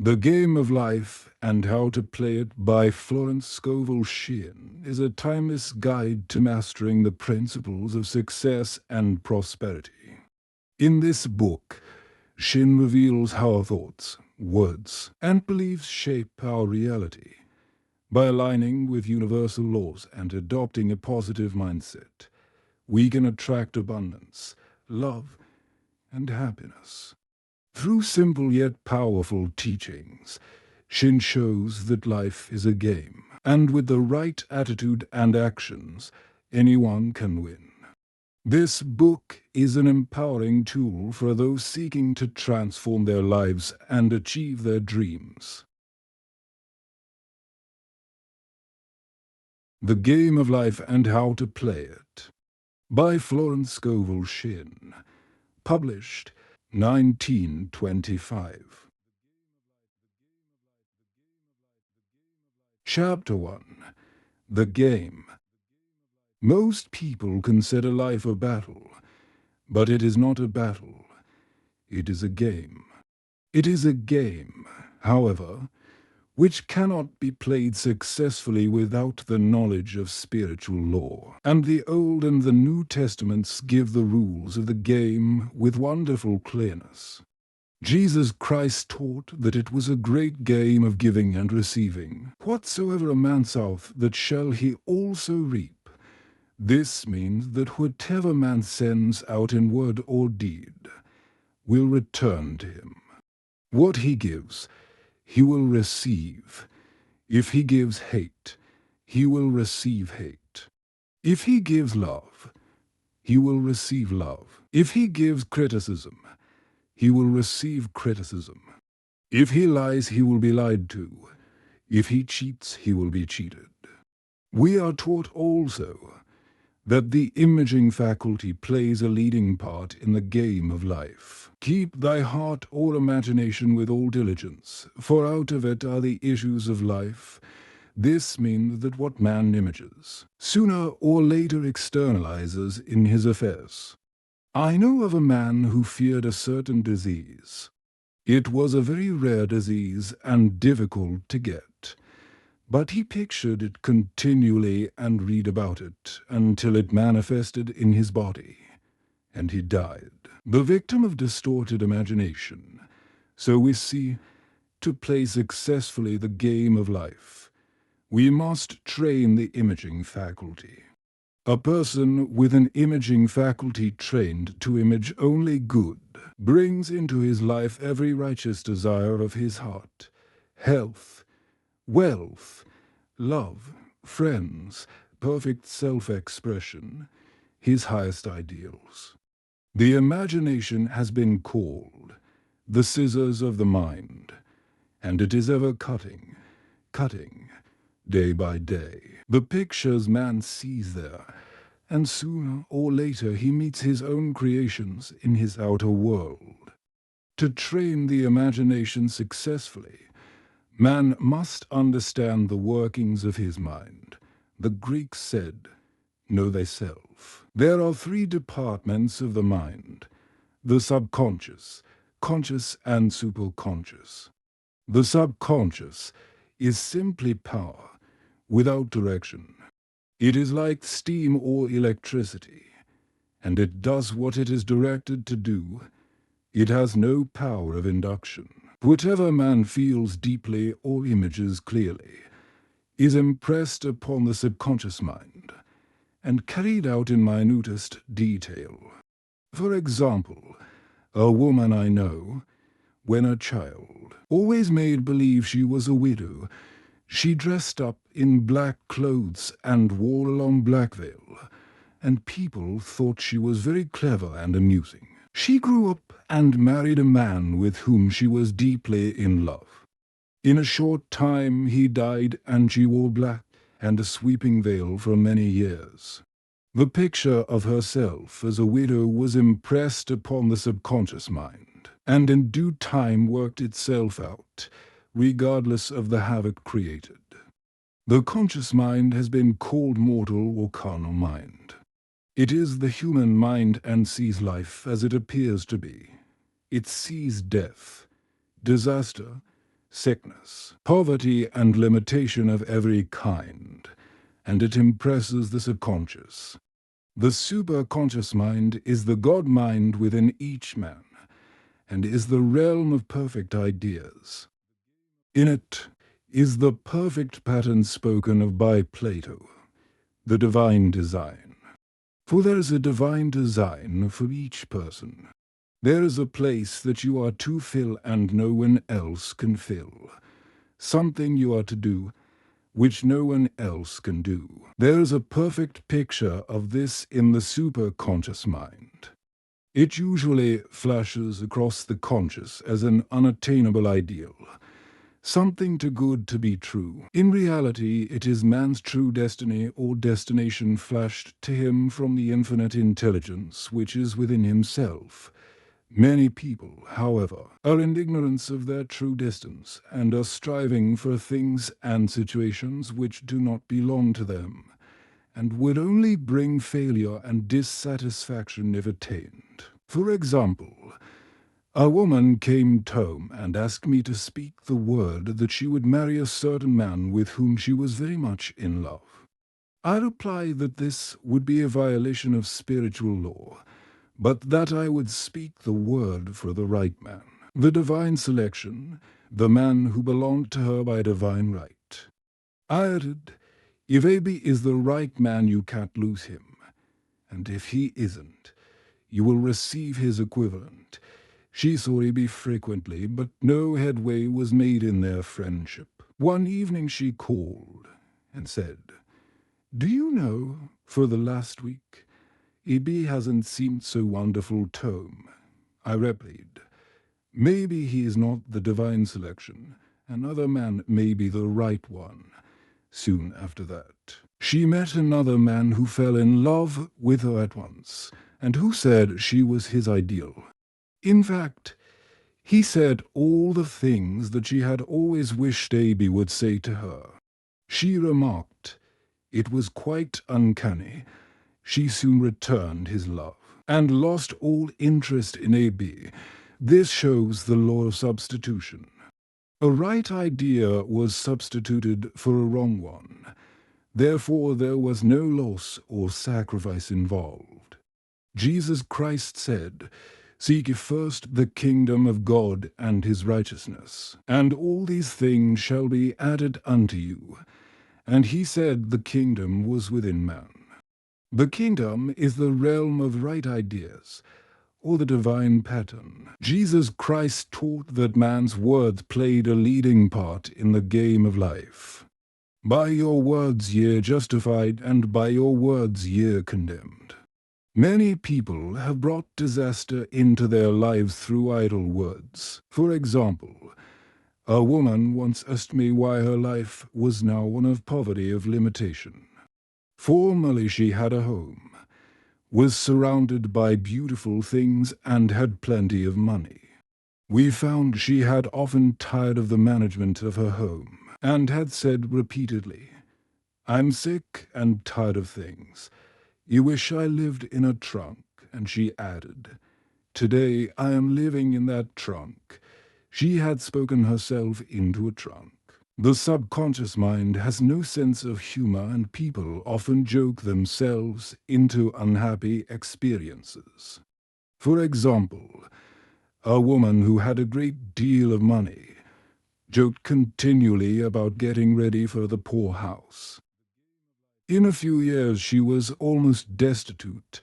The Game of Life and How to Play It by Florence Scovel Shinn is a timeless guide to mastering the principles of success and prosperity. In this book, Shinn reveals how our thoughts, words, and beliefs shape our reality. By aligning with universal laws and adopting a positive mindset, we can attract abundance, love, and happiness. Through simple yet powerful teachings, Shinn shows that life is a game, and with the right attitude and actions, anyone can win. This book is an empowering tool for those seeking to transform their lives and achieve their dreams. The Game of Life and How to Play It by Florence Scovel Shinn, published 1925. Chapter 1. The Game. Most people consider life a battle, but it is not a battle. It is a game. It is a game, however, which cannot be played successfully without the knowledge of spiritual law. And the Old and the New Testaments give the rules of the game with wonderful clearness. Jesus Christ taught that it was a great game of giving and receiving. Whatsoever a man soweth, that shall he also reap. This means that whatever man sends out in word or deed will return to him. What he gives, he will receive. If he gives hate, he will receive hate. If he gives love, he will receive love. If he gives criticism, he will receive criticism. If he lies, he will be lied to. If he cheats, he will be cheated. We are taught also that the imaging faculty plays a leading part in the game of life. Keep thy heart or imagination with all diligence, for out of it are the issues of life. This means that what man images, sooner or later externalizes in his affairs. I know of a man who feared a certain disease. It was a very rare disease and difficult to get, but he pictured it continually and read about it until it manifested in his body, and he died. The victim of distorted imagination. So we see, to play successfully the game of life, we must train the imaging faculty. A person with an imaging faculty trained to image only good brings into his life every righteous desire of his heart, health, wealth, love, friends, perfect self-expression, his highest ideals. The imagination has been called the scissors of the mind, and it is ever cutting, day by day, the pictures man sees there, and sooner or later he meets his own creations in his outer world. To train the imagination successfully, man must understand the workings of his mind. The Greeks said, know thyself. There are three departments of the mind: the subconscious, conscious, and superconscious. The subconscious is simply power without direction. It is like steam or electricity, and it does what it is directed to do. It has no power of induction. Whatever man feels deeply or images clearly is impressed upon the subconscious mind and carried out in minutest detail. For example, a woman I know, when a child, always made believe she was a widow. She dressed up in black clothes and wore a long black veil, and people thought she was very clever and amusing. She grew up and married a man with whom she was deeply in love. In a short time he died, and she wore black and a sweeping veil for many years. The picture of herself as a widow was impressed upon the subconscious mind, and in due time worked itself out, regardless of the havoc created. The conscious mind has been called mortal or carnal mind. It is the human mind and sees life as it appears to be. It sees death, disaster, sickness, poverty, and limitation of every kind, and it impresses the subconscious. The superconscious mind is the God mind within each man, and is the realm of perfect ideas. In it is the perfect pattern spoken of by Plato, the divine design. For there is a divine design for each person. There is a place that you are to fill and no one else can fill. Something you are to do which no one else can do. There is a perfect picture of this in the superconscious mind. It usually flashes across the conscious as an unattainable ideal, something too good to be true. In reality, it is man's true destiny or destination flashed to him from the infinite intelligence which is within himself. Many people, however, are in ignorance of their true distance and are striving for things and situations which do not belong to them, and would only bring failure and dissatisfaction if attained. For example, a woman came home and asked me to speak the word that she would marry a certain man with whom she was very much in love. I replied that this would be a violation of spiritual law, but that I would speak the word for the right man, the divine selection, the man who belonged to her by divine right. I added, if Abi is the right man, you can't lose him, and if he isn't, you will receive his equivalent. She saw Abi frequently, but no headway was made in their friendship. One evening she called and said, "Do you know, for the last week, Abi hasn't seemed so wonderful to home." I replied, "Maybe he is not the divine selection. Another man may be the right one." Soon after that, she met another man who fell in love with her at once, and who said she was his ideal. In fact, he said all the things that she had always wished Abi would say to her. She remarked, it was quite uncanny. She soon returned his love, and lost all interest in Abi. This shows the law of substitution. A right idea was substituted for a wrong one. Therefore there was no loss or sacrifice involved. Jesus Christ said, "Seek ye first the kingdom of God and his righteousness, and all these things shall be added unto you." And he said the kingdom was within man. The kingdom is the realm of right ideas, or the divine pattern. Jesus Christ taught that man's words played a leading part in the game of life. By your words ye are justified, and by your words ye are condemned. Many people have brought disaster into their lives through idle words. For example, a woman once asked me why her life was now one of poverty, of limitation. Formerly she had a home, was surrounded by beautiful things, and had plenty of money. We found she had often tired of the management of her home, and had said repeatedly, "I'm sick and tired of things. You wish I lived in a trunk," and she added, "Today I am living in that trunk." She had spoken herself into a trunk. The subconscious mind has no sense of humor, and people often joke themselves into unhappy experiences. For example, a woman who had a great deal of money joked continually about getting ready for the poorhouse. In a few years she was almost destitute,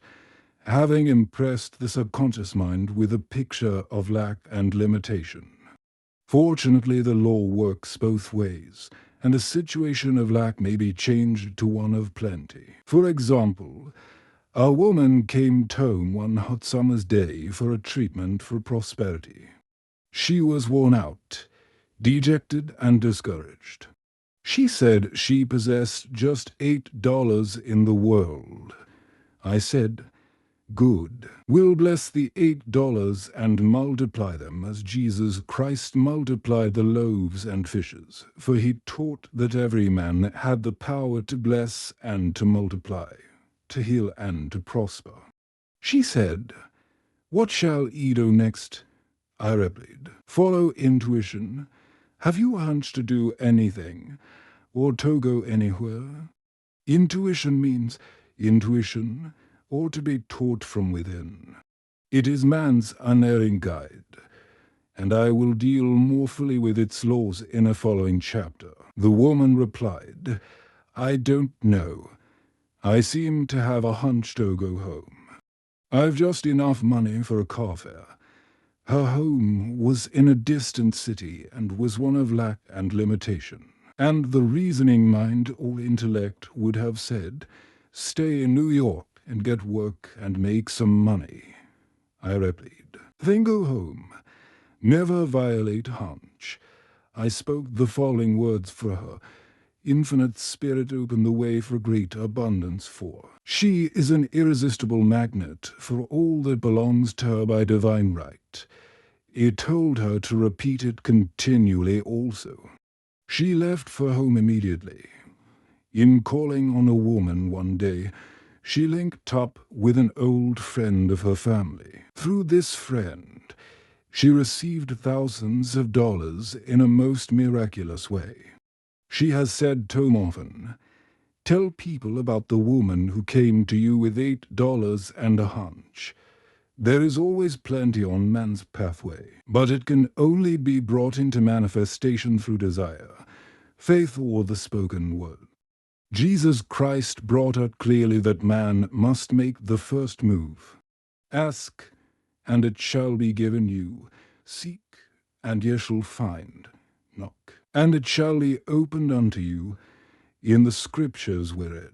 having impressed the subconscious mind with a picture of lack and limitation. Fortunately, the law works both ways, and a situation of lack may be changed to one of plenty. For example, a woman came home one hot summer's day for a treatment for prosperity. She was worn out, dejected, and discouraged. She said she possessed just $8 in the world. I said, "Good. We'll bless the $8 and multiply them as Jesus Christ multiplied the loaves and fishes, for he taught that every man had the power to bless and to multiply, to heal and to prosper." She said, "What shall Edo next?" I replied, "Follow intuition, Have you a hunch to do anything, or to go anywhere? Intuition means intuition, or to be taught from within. It is man's unerring guide, and I will deal more fully with its laws in a following chapter. The woman replied, I don't know. I seem to have a hunch to go home. I've just enough money for a car fare. Her home was in a distant city and was one of lack and limitation. And the reasoning mind or intellect would have said, stay in New York and get work and make some money. I replied, then go home. Never violate hunch. I spoke the following words for her. Infinite Spirit opened the way for great abundance for. She is an irresistible magnet for all that belongs to her by divine right. It told her to repeat it continually also. She left for home immediately. In calling on a woman one day, she linked up with an old friend of her family. Through this friend, she received thousands of dollars in a most miraculous way. She has said too often, tell people about the woman who came to you with $8 and a hunch. There is always plenty on man's pathway, but it can only be brought into manifestation through desire, faith, or the spoken word. Jesus Christ brought out clearly that man must make the first move. Ask, and it shall be given you. Seek, and ye shall find. Knock, and it shall be opened unto you. In the Scriptures we read,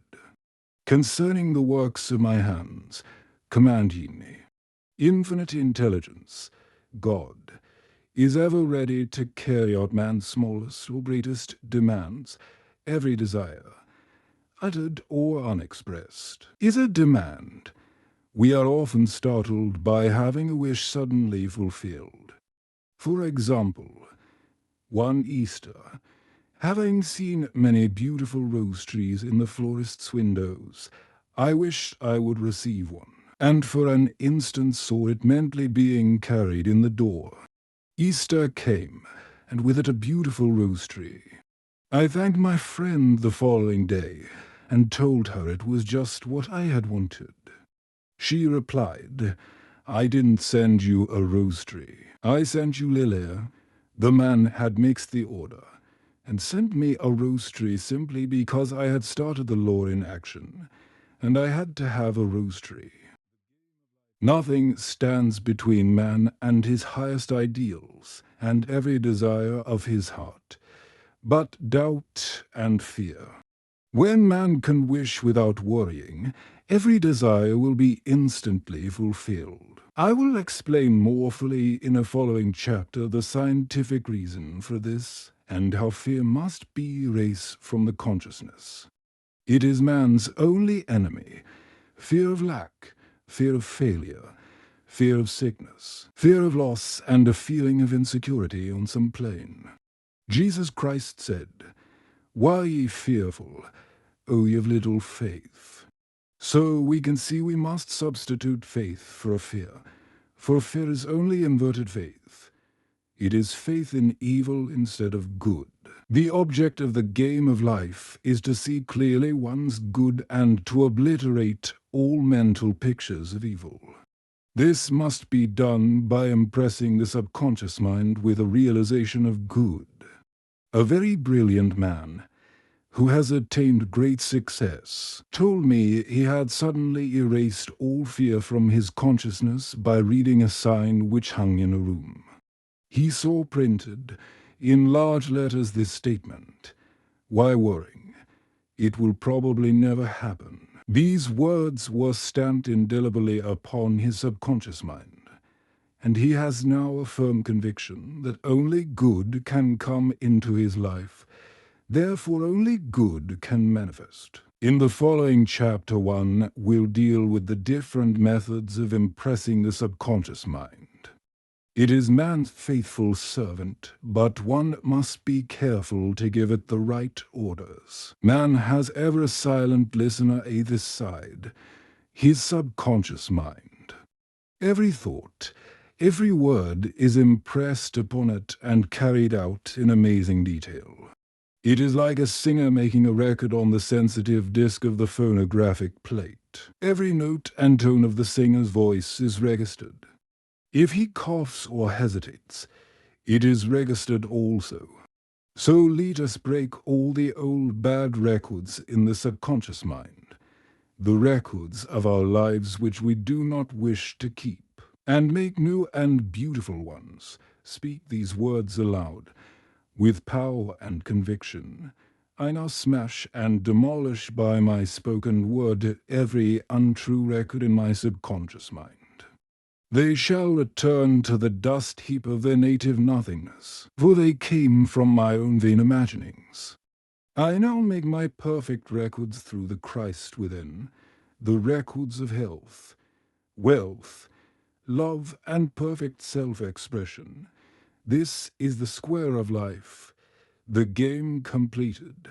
concerning the works of my hands, command ye me. Infinite intelligence, God, is ever ready to carry out man's smallest or greatest demands, every desire, uttered or unexpressed, is a demand. We are often startled by having a wish suddenly fulfilled. For example, one Easter, having seen many beautiful rose trees in the florist's windows, I wished I would receive one, and for an instant saw it mentally being carried in the door. Easter came, and with it a beautiful rose tree. I thanked my friend the following day, and told her it was just what I had wanted. She replied, I didn't send you a rose tree. I sent you Lilia. The man had mixed the order, and sent me a rose tree simply because I had started the law in action, and I had to have a rose tree. Nothing stands between man and his highest ideals and every desire of his heart, but doubt and fear. When man can wish without worrying, every desire will be instantly fulfilled. I will explain more fully in a following chapter the scientific reason for this and how fear must be erased from the consciousness. It is man's only enemy, fear of lack, fear of failure, fear of sickness, fear of loss, and a feeling of insecurity on some plane. Jesus Christ said, why ye fearful, O ye of little faith? So we can see we must substitute faith for fear is only inverted faith. It is faith in evil instead of good. The object of the game of life is to see clearly one's good and to obliterate all mental pictures of evil. This must be done by impressing the subconscious mind with a realization of good. A very brilliant man, who has attained great success, told me he had suddenly erased all fear from his consciousness by reading a sign which hung in a room. He saw printed in large letters this statement, why worrying? It will probably never happen. These words were stamped indelibly upon his subconscious mind, and he has now a firm conviction that only good can come into his life. Therefore, only good can manifest. In the following chapter 1, we'll deal with the different methods of impressing the subconscious mind. It is man's faithful servant, but one must be careful to give it the right orders. Man has ever a silent listener at this side, his subconscious mind. Every thought, Every word is impressed upon it and carried out in amazing detail. It is like a singer making a record on the sensitive disc of the phonographic plate. Every note and tone of the singer's voice is registered. If he coughs or hesitates, it is registered also. So let us break all the old bad records in the subconscious mind, the records of our lives which we do not wish to keep, and make new and beautiful ones. Speak these words aloud, with power and conviction. I now smash and demolish by my spoken word every untrue record in my subconscious mind. They shall return to the dust heap of their native nothingness, for they came from my own vain imaginings. I now make my perfect records through the Christ within, the records of health, wealth, love, and perfect self-expression. This is the square of life, the game completed.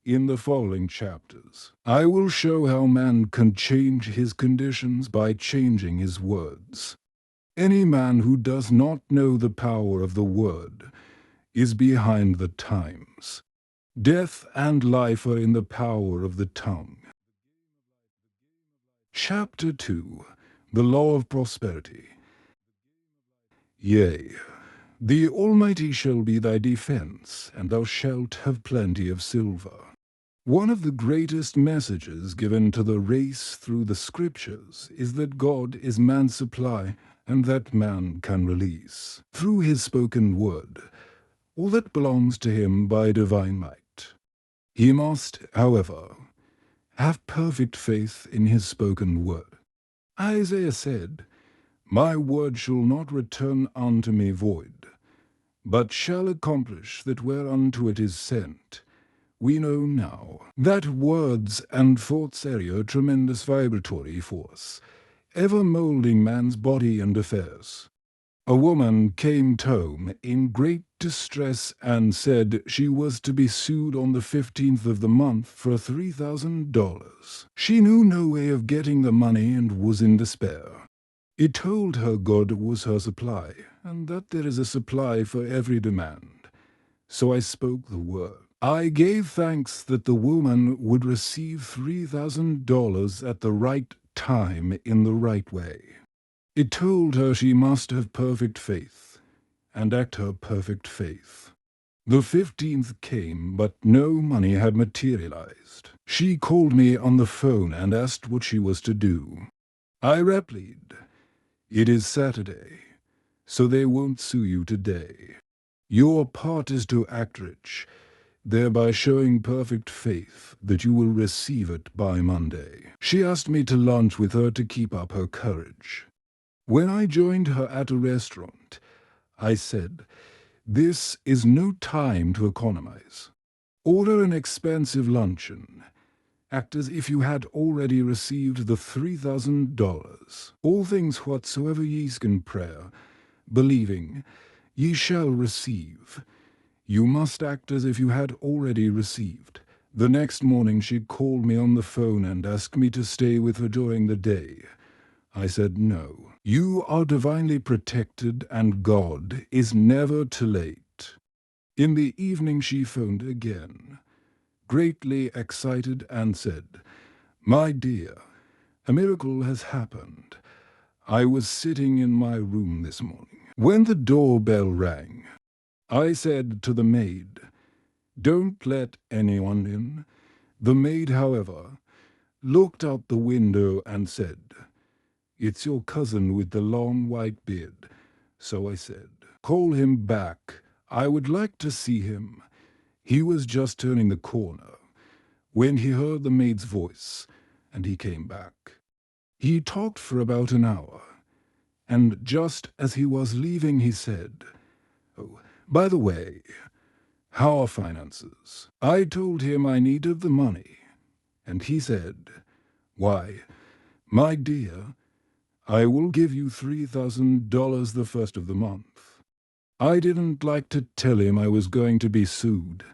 In the following chapters, I will show how man can change his conditions by changing his words. Any man who does not know the power of the word is behind the times. Death and life are in the power of the tongue. Chapter 2. The Law of Prosperity. Yea, the Almighty shall be thy defense, and thou shalt have plenty of silver. One of the greatest messages given to the race through the Scriptures is that God is man's supply and that man can release, through his spoken word, all that belongs to him by divine might. He must, however, have perfect faith in his spoken word. Isaiah said, "My word shall not return unto me void, but shall accomplish that whereunto it is sent." We know now that words and thoughts carry a tremendous vibratory force, ever moulding man's body and affairs. A woman came home in great distress and said she was to be sued on the 15th of the month for $3,000. She knew no way of getting the money and was in despair. It told her God was her supply, and that there is a supply for every demand. So I spoke the word. I gave thanks that the woman would receive $3,000 at the right time in the right way. It told her she must have perfect faith, and act her perfect faith. The 15th came, but no money had materialized. She called me on the phone and asked what she was to do. I replied, "It is Saturday, so they won't sue you today. Your part is to act rich, thereby showing perfect faith that you will receive it by Monday." She asked me to lunch with her to keep up her courage. When I joined her at a restaurant, I said, "This is no time to economize. Order an expensive luncheon. Act as if you had already received the $3,000. All things whatsoever ye ask in prayer, believing, ye shall receive." You must act as if you had already received. The next morning she called me on the phone and asked me to stay with her during the day. I said no. You are divinely protected and God is never too late. In the evening she phoned again, greatly excited, and said, "My dear, a miracle has happened. I was sitting in my room this morning when the doorbell rang. I said to the maid, 'Don't let anyone in.' The maid, however, looked out the window and said, 'It's your cousin with the long white beard.' So I said, 'Call him back. I would like to see him.' He was just turning the corner when he heard the maid's voice, and he came back. He talked for about an hour, and just as he was leaving he said, 'Oh, by the way, how are finances?' I told him I needed the money, and he said, 'Why, my dear, I will give you $3,000 the first of the month.' I didn't like to tell him I was going to be sued.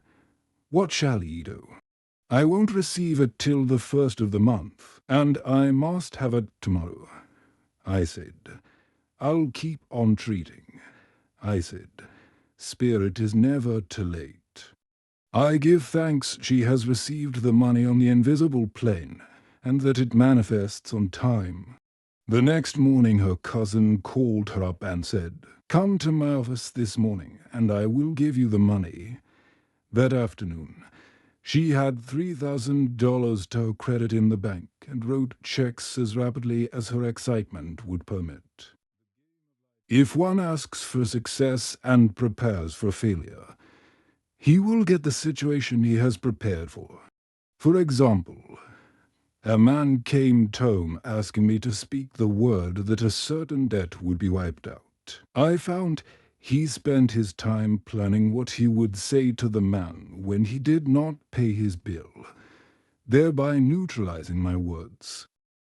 What shall he do? I won't receive it till the first of the month, and I must have it tomorrow. I said, I'll keep on treating. I said, Spirit is never too late. I give thanks she has received the money on the invisible plane, and that it manifests on time. The next morning her cousin called her up and said, Come to my office this morning, and I will give you the money. That afternoon, she had $3,000 to her credit in the bank and wrote checks as rapidly as her excitement would permit. If one asks for success and prepares for failure, he will get the situation he has prepared for. For example, a man came home asking me to speak the word that a certain debt would be wiped out. I found he spent his time planning what he would say to the man when he did not pay his bill, thereby neutralizing my words.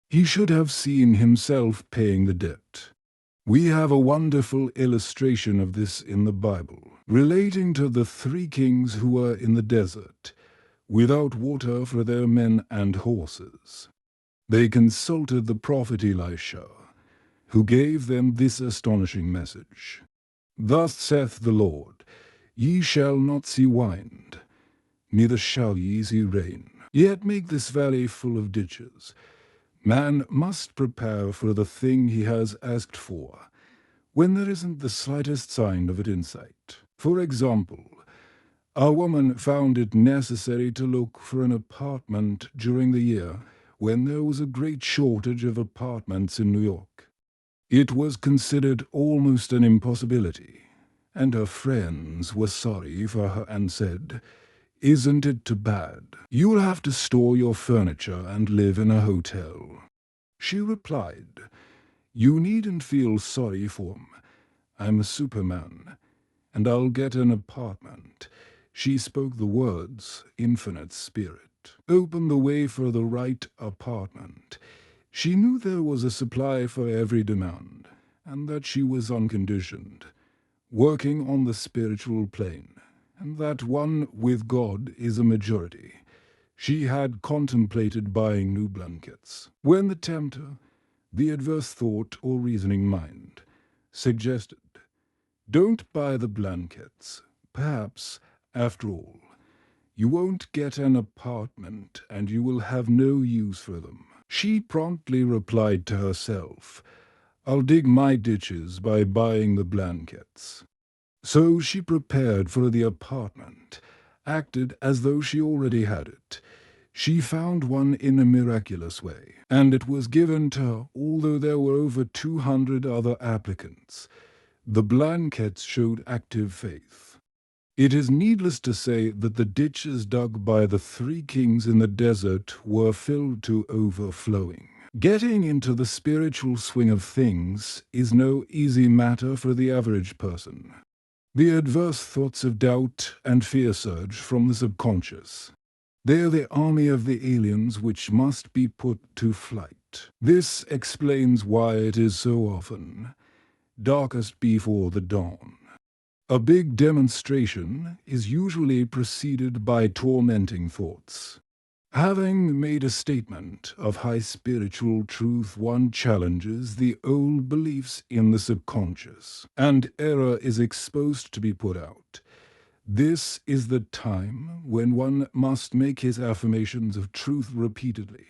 He should have seen himself paying the debt. We have a wonderful illustration of this in the Bible, relating to the 3 kings who were in the desert, without water for their men and horses. They consulted the prophet Elisha, who gave them this astonishing message. Thus saith the Lord, Ye shall not see wind, neither shall ye see rain, yet make this valley full of ditches. Man must prepare for the thing he has asked for, when there isn't the slightest sign of it in sight. For example, a woman found it necessary to look for an apartment during the year when there was a great shortage of apartments in New York. It was considered almost an impossibility, and her friends were sorry for her and said, Isn't it too bad? You'll have to store your furniture and live in a hotel. She replied, You needn't feel sorry for me. I'm a superman, and I'll get an apartment. She spoke the words, Infinite Spirit. Open the way for the right apartment. She knew there was a supply for every demand, and that she was unconditioned, working on the spiritual plane, and that one with God is a majority. She had contemplated buying new blankets, when the tempter, the adverse thought or reasoning mind, suggested, Don't buy the blankets. Perhaps, after all, you won't get an apartment and you will have no use for them. She promptly replied to herself, I'll dig my ditches by buying the blankets. So she prepared for the apartment, acted as though she already had it. She found one in a miraculous way, and it was given to her although there were over 200 other applicants. The blankets showed active faith. It is needless to say that the ditches dug by the 3 kings in the desert were filled to overflowing. Getting into the spiritual swing of things is no easy matter for the average person. The adverse thoughts of doubt and fear surge from the subconscious. They are the army of the aliens which must be put to flight. This explains why it is so often darkest before the dawn. A big demonstration is usually preceded by tormenting thoughts. Having made a statement of high spiritual truth, one challenges the old beliefs in the subconscious, and error is exposed to be put out. This is the time when one must make his affirmations of truth repeatedly,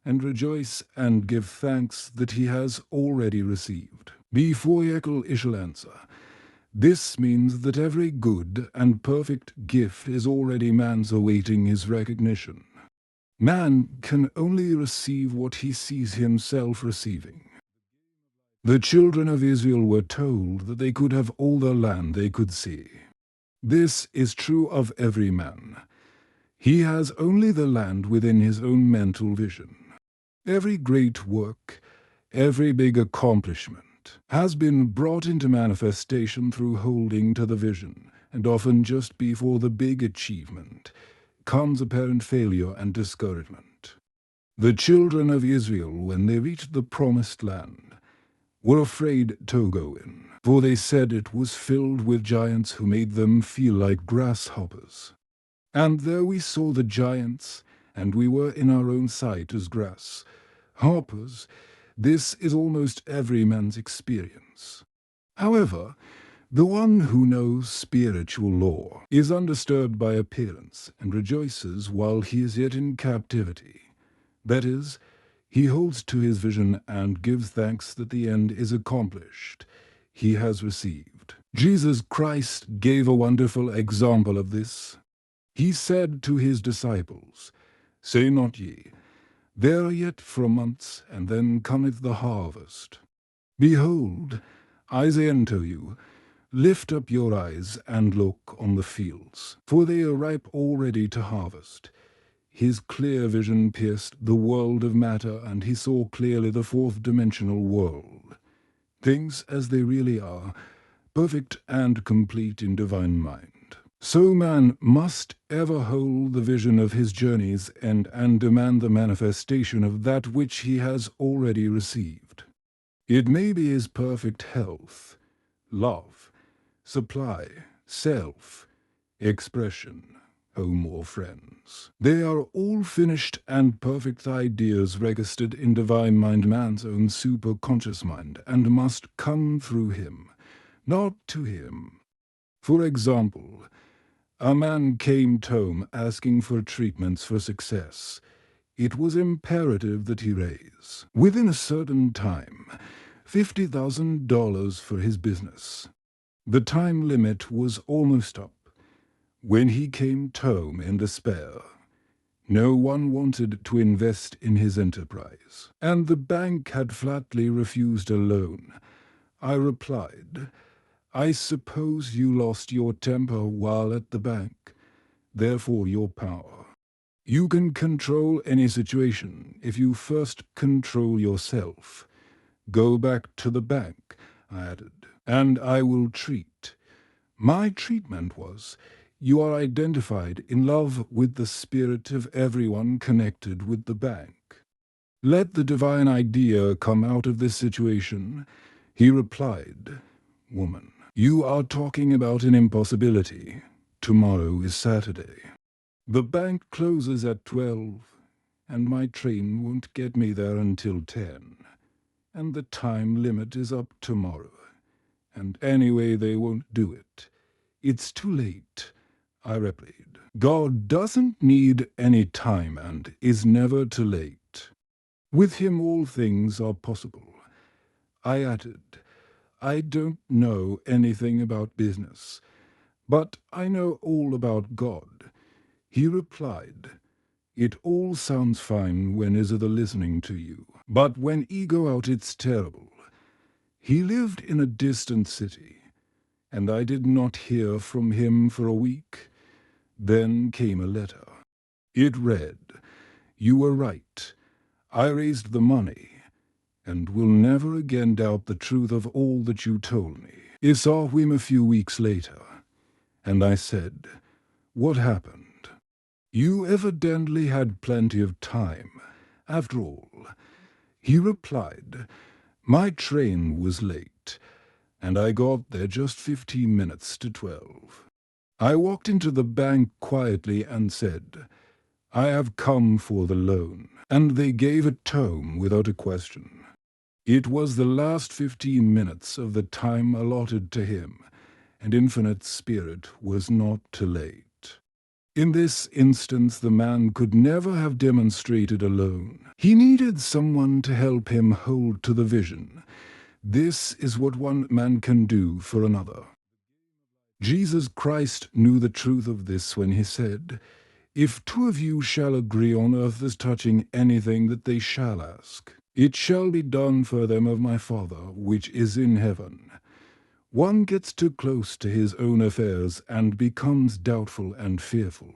and rejoice and give thanks that he has already received. Before Yekel shall answer, this means that every good and perfect gift is already man's awaiting his recognition. Man can only receive what he sees himself receiving. The children of Israel were told that they could have all the land they could see. This is true of every man. He has only the land within his own mental vision. Every great work, every big accomplishment, has been brought into manifestation through holding to the vision, and often just before the big achievement comes apparent failure and discouragement. The children of Israel, when they reached the promised land, were afraid to go in, for they said it was filled with giants who made them feel like grasshoppers. And there we saw the giants, and we were in our own sight as grasshoppers. This is almost every man's experience. However, the one who knows spiritual law is undisturbed by appearance and rejoices while he is yet in captivity. That is, he holds to his vision and gives thanks that the end is accomplished. He has received. Jesus Christ gave a wonderful example of this. He said to his disciples, "Say not ye, there are yet 4 months, and then cometh the harvest. Behold, I say unto you, lift up your eyes and look on the fields, for they are ripe already to harvest." His clear vision pierced the world of matter, and he saw clearly the fourth-dimensional world. Things as they really are, perfect and complete in divine mind. So man must ever hold the vision of his journey's end and demand the manifestation of that which he has already received. It may be his perfect health, love, supply, self, expression, home or friends. They are all finished and perfect ideas registered in divine mind, man's own superconscious mind, and must come through him, not to him. For example, a man came home asking for treatments for success. It was imperative that he raise, within a certain time, $50,000 for his business. The time limit was almost up when he came home in despair. No one wanted to invest in his enterprise, and the bank had flatly refused a loan. I replied, "I suppose you lost your temper while at the bank, therefore your power. You can control any situation if you first control yourself. Go back to the bank," I added, "and I will treat." My treatment was, you are identified in love with the spirit of everyone connected with the bank. Let the divine idea come out of this situation. He replied, "Woman, you are talking about an impossibility. Tomorrow is Saturday. The bank closes at 12, and my train won't get me there until 10. And the time limit is up tomorrow. And anyway, they won't do it. It's too late," I replied. God doesn't need any time and is never too late. With him all things are possible. I added, "I don't know anything about business, but I know all about God." He replied, "It all sounds fine when is the listening to you, but when you go out it's terrible." He lived in a distant city, and I did not hear from him for a week. Then came a letter. It read, "You were right. I raised the money, and will never again doubt the truth of all that you told me." I saw him a few weeks later, and I said, "What happened?" "You evidently had plenty of time, after all." He replied, "My train was late, and I got there just 15 minutes to 12. I walked into the bank quietly and said, 'I have come for the loan,' and they gave it home without a question. It was the last 15 minutes of the time allotted to him, and Infinite Spirit was not too late. In this instance, the man could never have demonstrated alone. He needed someone to help him hold to the vision. This is what one man can do for another. Jesus Christ knew the truth of this when he said, "If 2 of you shall agree on earth as touching anything that they shall ask, it shall be done for them of my Father which is in heaven." One gets too close to his own affairs and becomes doubtful and fearful.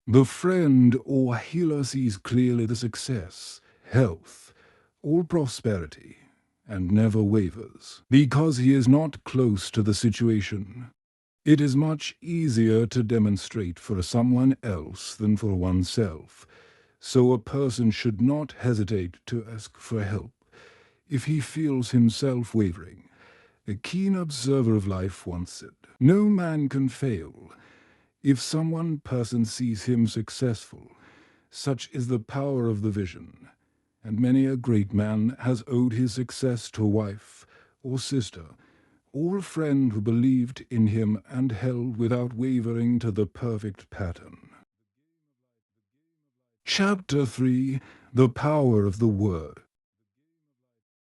The friend or healer sees clearly the success, health, or prosperity, and never wavers, because he is not close to the situation. It is much easier to demonstrate for someone else than for oneself, so a person should not hesitate to ask for help if he feels himself wavering. A keen observer of life once said, "No man can fail. If person sees him successful, such is the power of the vision, and many a great man has owed his success to a wife or sister or a friend who believed in him and held without wavering to the perfect pattern. Chapter 3. The Power of the Word.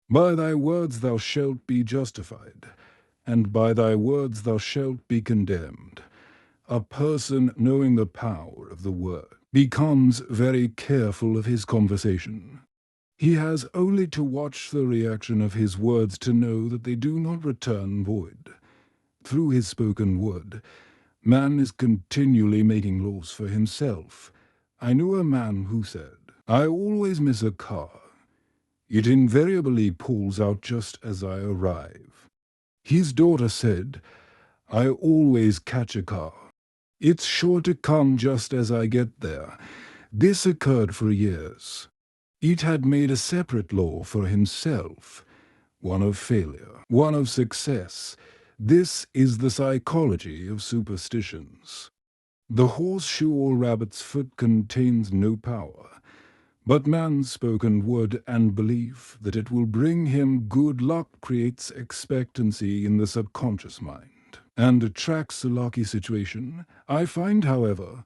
By thy words thou shalt be justified, and by thy words thou shalt be condemned. A person knowing the power of the word becomes very careful of his conversation. He has only to watch the reaction of his words to know that they do not return void. Through his spoken word, man is continually making laws for himself. I knew a man who said, "I always miss a car. It invariably pulls out just as I arrive." His daughter said, "I always catch a car. It's sure to come just as I get there." This occurred for years. It had made a separate law for himself, one of failure, one of success. This is the psychology of superstitions. The horseshoe or rabbit's foot contains no power, but man's spoken word and belief that it will bring him good luck creates expectancy in the subconscious mind and attracts a lucky situation. I find, however,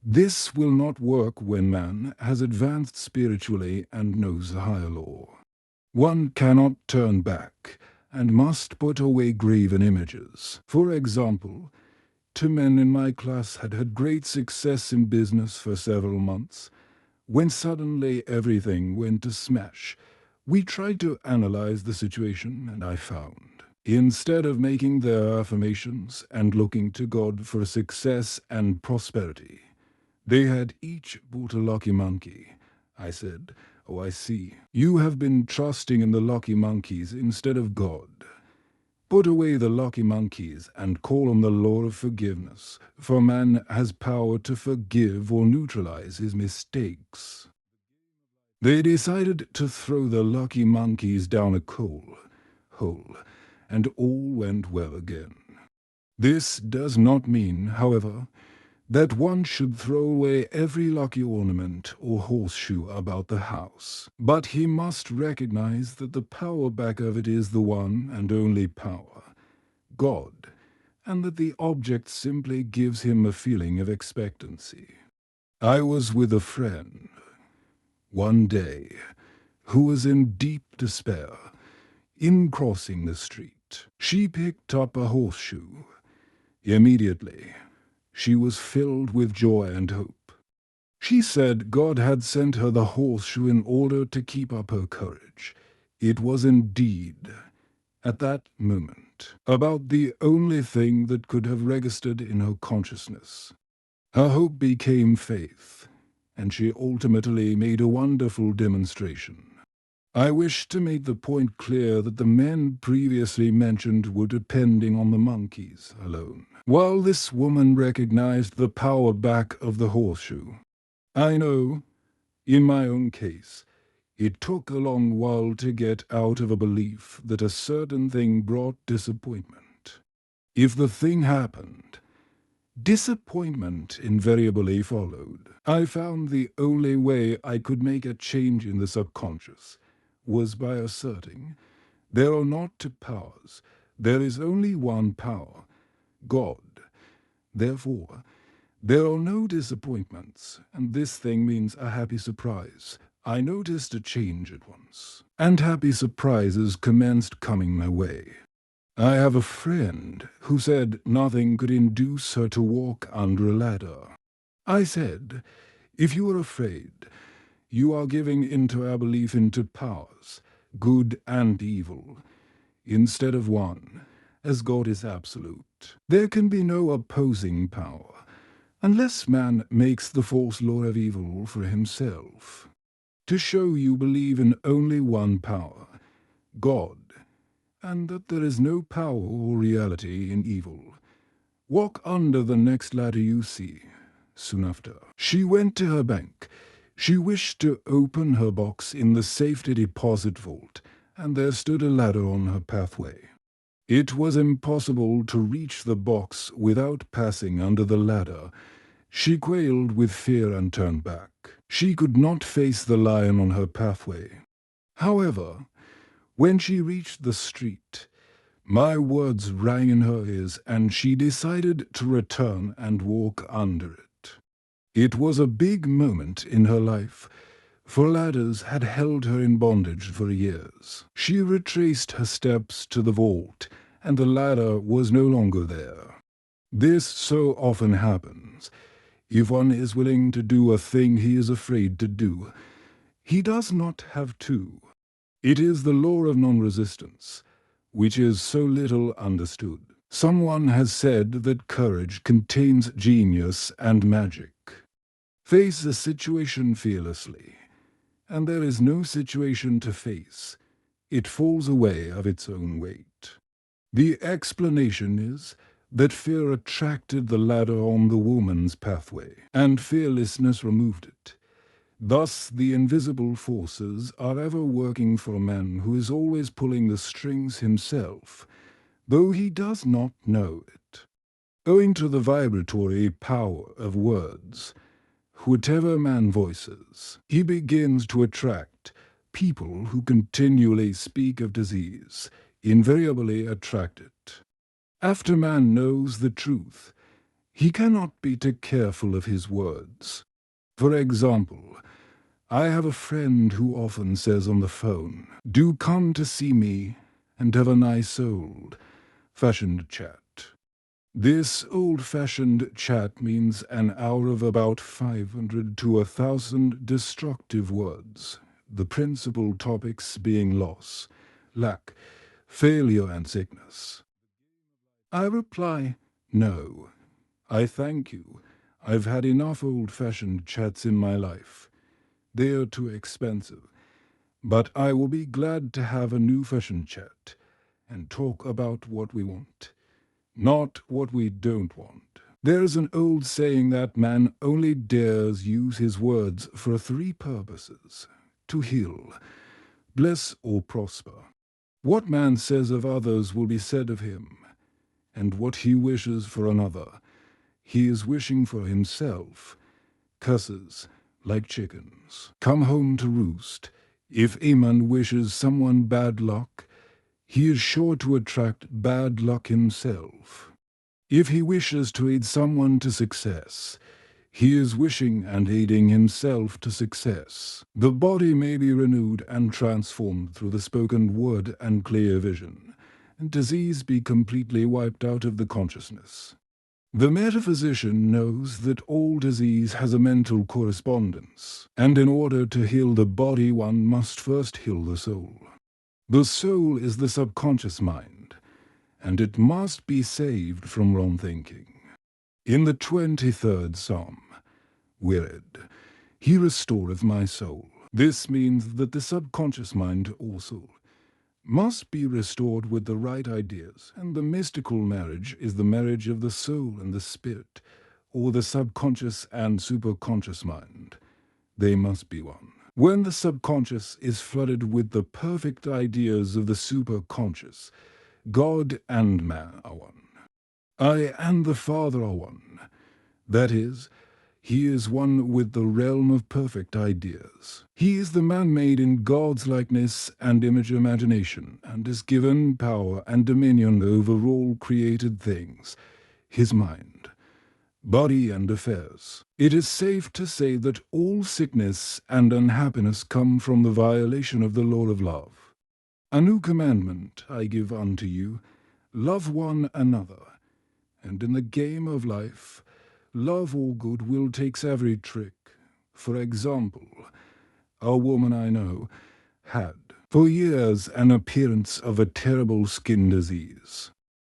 this will not work when man has advanced spiritually and knows the higher law. One cannot turn back and must put away graven images. For example, 2 men in my class had had great success in business for several months, when suddenly everything went to smash. We tried to analyze the situation, and I found, instead of making their affirmations and looking to God for success and prosperity, they had each bought a lucky monkey. I said, "Oh, I see. You have been trusting in the lucky monkeys instead of God. Put away the lucky monkeys and call on the law of forgiveness, for man has power to forgive or neutralize his mistakes." They decided to throw the lucky monkeys down a coal hole, and all went well again. This does not mean, however, that one should throw away every lucky ornament or horseshoe about the house. But he must recognize that the power back of it is the one and only power, God, and that the object simply gives him a feeling of expectancy. I was with a friend one day who was in deep despair. In crossing the street, she picked up a horseshoe. Immediately, she was filled with joy and hope. She said God had sent her the horseshoe in order to keep up her courage. It was indeed, at that moment, about the only thing that could have registered in her consciousness. Her hope became faith, and she ultimately made a wonderful demonstration. I wish to make the point clear that the men previously mentioned were depending on the monkeys alone, while this woman recognized the power back of the horseshoe. I know, in my own case, it took a long while to get out of a belief that a certain thing brought disappointment. If the thing happened, disappointment invariably followed. I found the only way I could make a change in the subconscious was by asserting, there are not two powers, there is only one power, God. Therefore, there are no disappointments, and this thing means a happy surprise. I noticed a change at once, and happy surprises commenced coming my way. I have a friend who said nothing could induce her to walk under a ladder. I said, if you are afraid, you are giving into our belief into powers, good and evil, instead of one, as God is absolute. There can be no opposing power, unless man makes the false law of evil for himself. To show you believe in only one power, God, and that there is no power or reality in evil, walk under the next ladder you see. Soon after, she went to her bank. She wished to open her box in the safety deposit vault, and there stood a ladder on her pathway. It was impossible to reach the box without passing under the ladder. She quailed with fear and turned back. She could not face the lion on her pathway. However, when she reached the street, my words rang in her ears, and she decided to return and walk under it. It was a big moment in her life, for ladders had held her in bondage for years. She retraced her steps to the vault, and the ladder was no longer there. This so often happens. If one is willing to do a thing he is afraid to do, he does not have to. It is the law of non-resistance, which is so little understood. Someone has said that courage contains genius and magic. Face a situation fearlessly, and there is no situation to face. It falls away of its own weight. The explanation is that fear attracted the ladder on the woman's pathway, and fearlessness removed it. Thus the invisible forces are ever working for a man who is always pulling the strings himself, though he does not know it. Owing to the vibratory power of words, whatever man voices, he begins to attract. People who continually speak of disease invariably attract it. After man knows the truth, he cannot be too careful of his words. For example, I have a friend who often says on the phone, "Do come to see me and have a nice old-fashioned chat." This old-fashioned chat means an hour of about 500 to 1,000 destructive words, the principal topics being loss, lack, failure, and sickness. I reply, "No, I thank you. I've had enough old-fashioned chats in my life. They are too expensive. But I will be glad to have a new-fashioned chat and talk about what we want, not what we don't want." There is an old saying that man only dares use his words for three purposes: to heal, bless, or prosper. What man says of others will be said of him, and what he wishes for another, he is wishing for himself. Curses, like chickens, come home to roost. If a man wishes someone bad luck, he is sure to attract bad luck himself. If he wishes to aid someone to success, he is wishing and aiding himself to success. The body may be renewed and transformed through the spoken word and clear vision, and disease be completely wiped out of the consciousness. The metaphysician knows that all disease has a mental correspondence, and in order to heal the body one must first heal the soul. The soul is the subconscious mind, and it must be saved from wrong thinking. In the 23rd Psalm, we read, "He restoreth my soul." This means that the subconscious mind also must be restored with the right ideas, and the mystical marriage is the marriage of the soul and the spirit, or the subconscious and superconscious mind. They must be one. When the subconscious is flooded with the perfect ideas of the superconscious, God and man are one. I and the Father are one. That is, he is one with the realm of perfect ideas. He is the man made in God's likeness and image imagination, and is given power and dominion over all created things, his mind, body, and affairs. It is safe to say that all sickness and unhappiness come from the violation of the law of love. A new commandment I give unto you, love one another. And in the game of life, love or goodwill takes every trick. For example, a woman I know had, for years, an appearance of a terrible skin disease.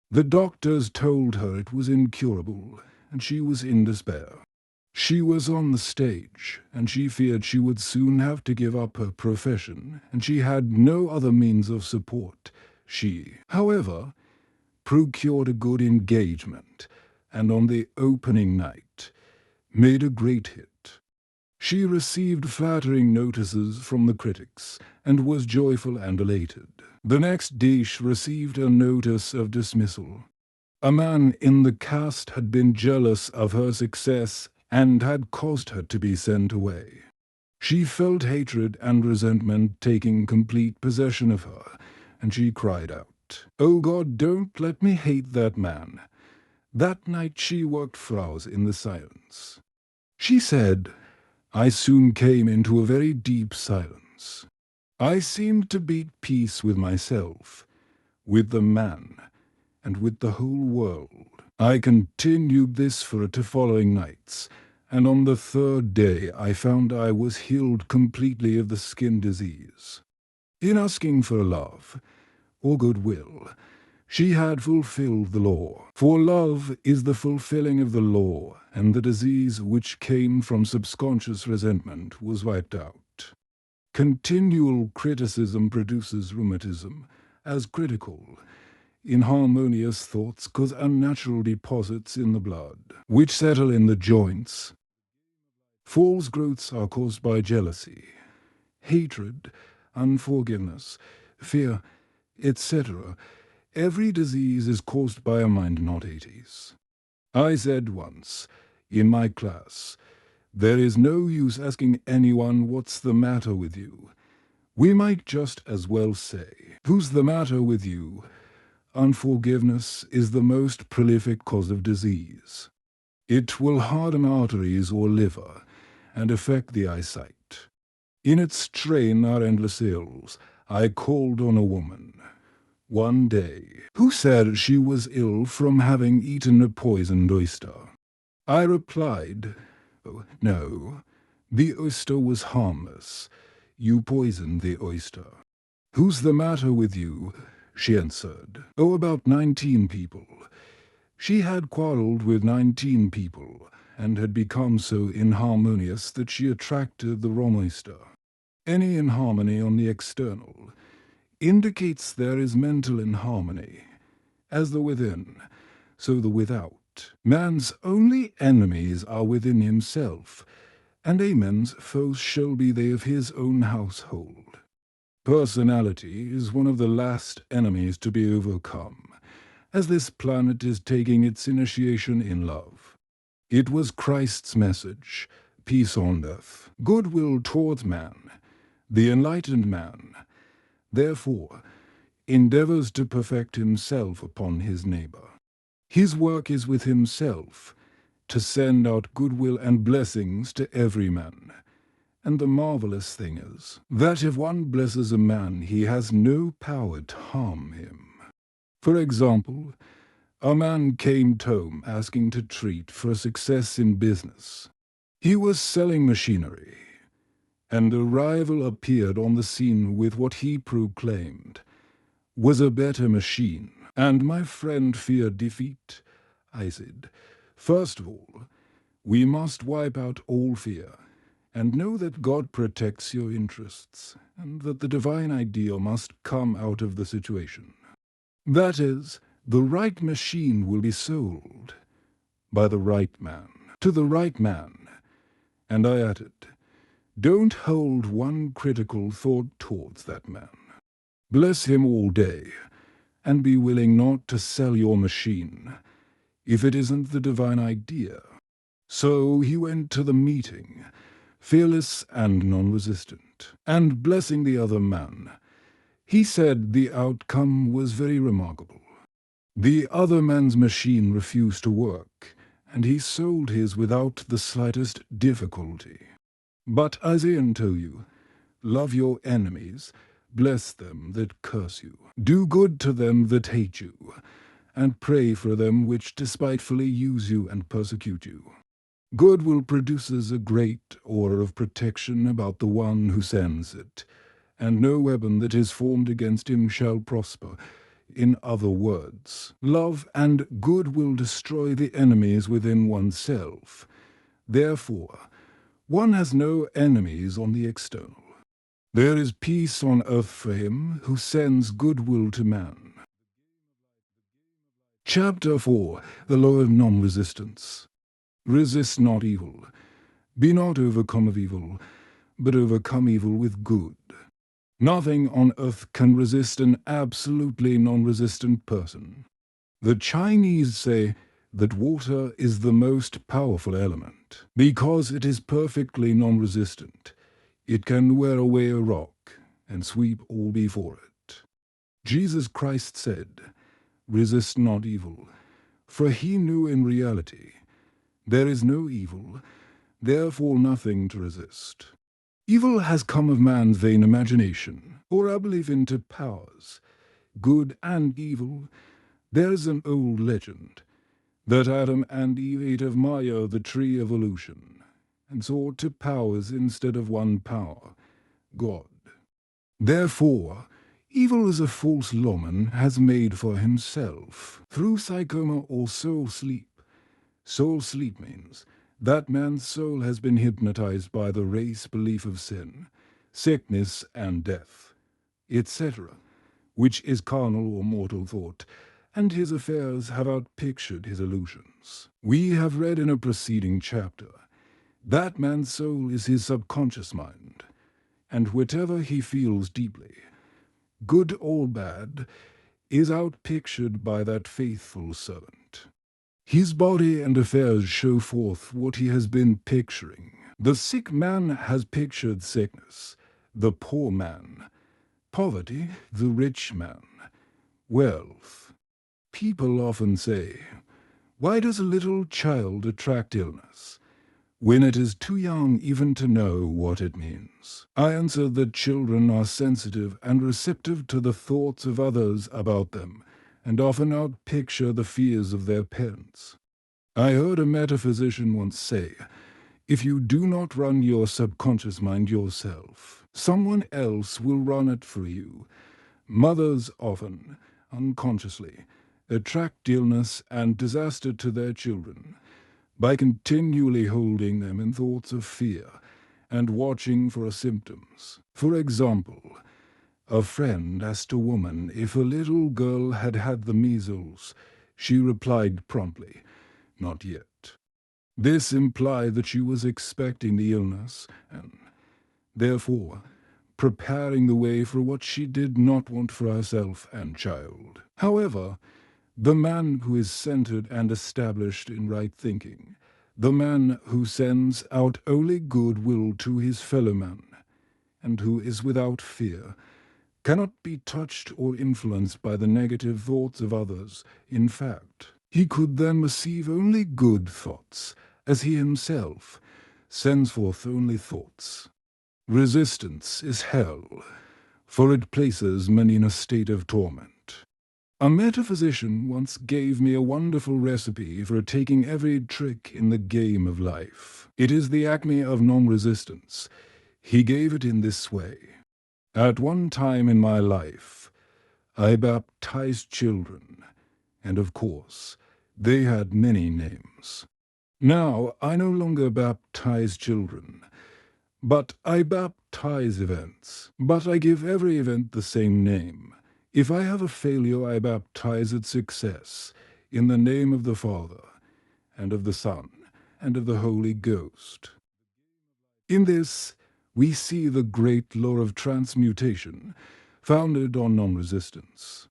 The doctors told her it was incurable, and she was in despair. She was on the stage, and she feared she would soon have to give up her profession, and she had no other means of support. She, however, procured a good engagement, and on the opening night made a great hit. She received flattering notices from the critics, and was joyful and elated. The next day she received a notice of dismissal. A man in the cast had been jealous of her success and had caused her to be sent away. She felt hatred and resentment taking complete possession of her, and she cried out, "Oh God, don't let me hate that man." That night she worked for hours in the silence. She said, "I soon came into a very deep silence. I seemed to beat peace with myself, with the man, and with the whole world. I continued this for 2 following nights, and on the 3rd day I found I was healed completely of the skin disease. In asking for love, or goodwill, she had fulfilled the law. For love is the fulfilling of the law, and the disease which came from subconscious resentment was wiped out. Continual criticism produces rheumatism, as critical, inharmonious thoughts cause unnatural deposits in the blood, which settle in the joints. False growths are caused by jealousy, hatred, unforgiveness, fear, etc. Every disease is caused by a mind not at ease. I said once, in my class, there is no use asking anyone what's the matter with you. We might just as well say, who's the matter with you? Unforgiveness is the most prolific cause of disease. It will harden arteries or liver and affect the eyesight. In its train are endless ills. I called on a woman one day who said she was ill from having eaten a poisoned oyster. I replied, "Oh, no, the oyster was harmless. You poisoned the oyster." "Who's the matter with you?" she answered. "Oh, about 19 people." She had quarreled with 19 people, and had become so inharmonious that she attracted the wrong oyster. Any inharmony on the external indicates there is mental inharmony. As the within, so the without. Man's only enemies are within himself, and a man's foes shall be they of his own household. Personality is one of the last enemies to be overcome, as this planet is taking its initiation in love. It was Christ's message, peace on earth, goodwill towards man, the enlightened man, therefore, endeavors to perfect himself upon his neighbor. His work is with himself, to send out goodwill and blessings to every man. And the marvelous thing is, that if one blesses a man, he has no power to harm him. For example, a man came home asking to treat for success in business. He was selling machinery, and a rival appeared on the scene with what he proclaimed was a better machine, and my friend feared defeat. I said, "First of all, we must wipe out all fear, and know that God protects your interests, and that the divine ideal must come out of the situation. That is, the right machine will be sold by the right man, to the right man." And I added, "Don't hold one critical thought towards that man. Bless him all day, and be willing not to sell your machine, if it isn't the divine idea." So he went to the meeting, fearless and non-resistant, and blessing the other man, he said the outcome was very remarkable. The other man's machine refused to work, and he sold his without the slightest difficulty. But as I tell you, love your enemies, bless them that curse you, do good to them that hate you, and pray for them which despitefully use you and persecute you. Goodwill produces a great aura of protection about the one who sends it, and no weapon that is formed against him shall prosper. In other words, love and good will destroy the enemies within oneself. Therefore, one has no enemies on the external. There is peace on earth for him who sends goodwill to man. Chapter 4. The Law of Non-Resistance. Resist not evil. Be not overcome of evil, but overcome evil with good. Nothing on earth can resist an absolutely non-resistant person. The Chinese say that water is the most powerful element, because it is perfectly non-resistant. It can wear away a rock and sweep all before it. Jesus Christ said, "Resist not evil," for he knew in reality there is no evil, therefore nothing to resist. Evil has come of man's vain imagination, or I believe into powers, good and evil. There's an old legend that Adam and Eve ate of Maya, the tree of illusion, and saw two powers instead of one power, God. Therefore, evil as a false lawman has made for himself, through psychoma or soul sleep. Soul sleep means that man's soul has been hypnotized by the race belief of sin, sickness and death, etc., which is carnal or mortal thought, and his affairs have outpictured his illusions. We have read in a preceding chapter that man's soul is his subconscious mind, and whatever he feels deeply, good or bad, is outpictured by that faithful servant. His body and affairs show forth what he has been picturing. The sick man has pictured sickness, the poor man poverty, the rich man wealth. People often say, "Why does a little child attract illness?" when it is too young even to know what it means. I answer that children are sensitive and receptive to the thoughts of others about them, and often outpicture the fears of their parents. I heard a metaphysician once say, "If you do not run your subconscious mind yourself, someone else will run it for you." Mothers often, unconsciously, attract illness and disaster to their children by continually holding them in thoughts of fear and watching for symptoms. For example, a friend asked a woman if a little girl had had the measles. She replied promptly, "Not yet." This implied that she was expecting the illness and, therefore, preparing the way for what she did not want for herself and child. However, the man who is centered and established in right thinking, the man who sends out only goodwill to his fellow man, and who is without fear, cannot be touched or influenced by the negative thoughts of others. In fact, he could then receive only good thoughts, as he himself sends forth only thoughts. Resistance is hell, for it places many in a state of torment. A metaphysician once gave me a wonderful recipe for taking every trick in the game of life. It is the acme of non-resistance. He gave it in this way. At one time in my life, I baptized children, and of course, they had many names. Now, I no longer baptize children, but I baptize events. But I give every event the same name. If I have a failure, I baptize its success in the name of the Father, and of the Son, and of the Holy Ghost. In this, we see the great law of transmutation, founded on non-resistance.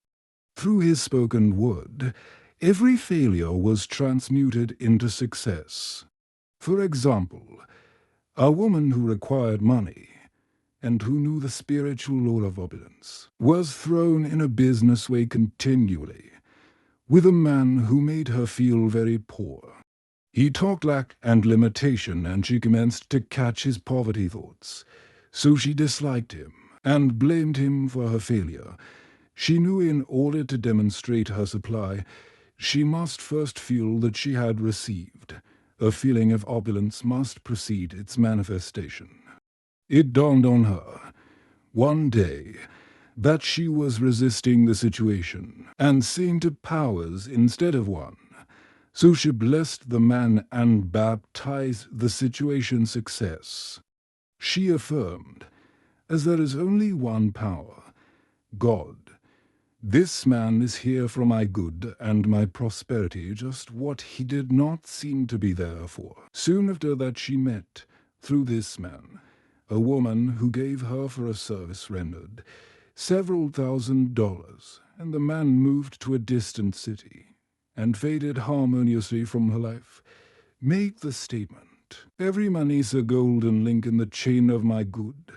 Through his spoken word, every failure was transmuted into success. For example, a woman who required money, and who knew the spiritual law of opulence, was thrown in a business way continually, with a man who made her feel very poor. He talked lack and limitation, and she commenced to catch his poverty thoughts. So she disliked him, and blamed him for her failure. She knew in order to demonstrate her supply, she must first feel that she had received. A feeling of opulence must precede its manifestation. It dawned on her, one day, that she was resisting the situation, and seeing two powers instead of one. So she blessed the man and baptized the situation's success. She affirmed, as there is only one power, God, this man is here for my good and my prosperity, just what he did not seem to be there for. Soon after that she met, through this man, a woman who gave her for a service rendered several $1,000s, and the man moved to a distant city and faded harmoniously from her life. Make the statement, Every man is a golden link in the chain of my good,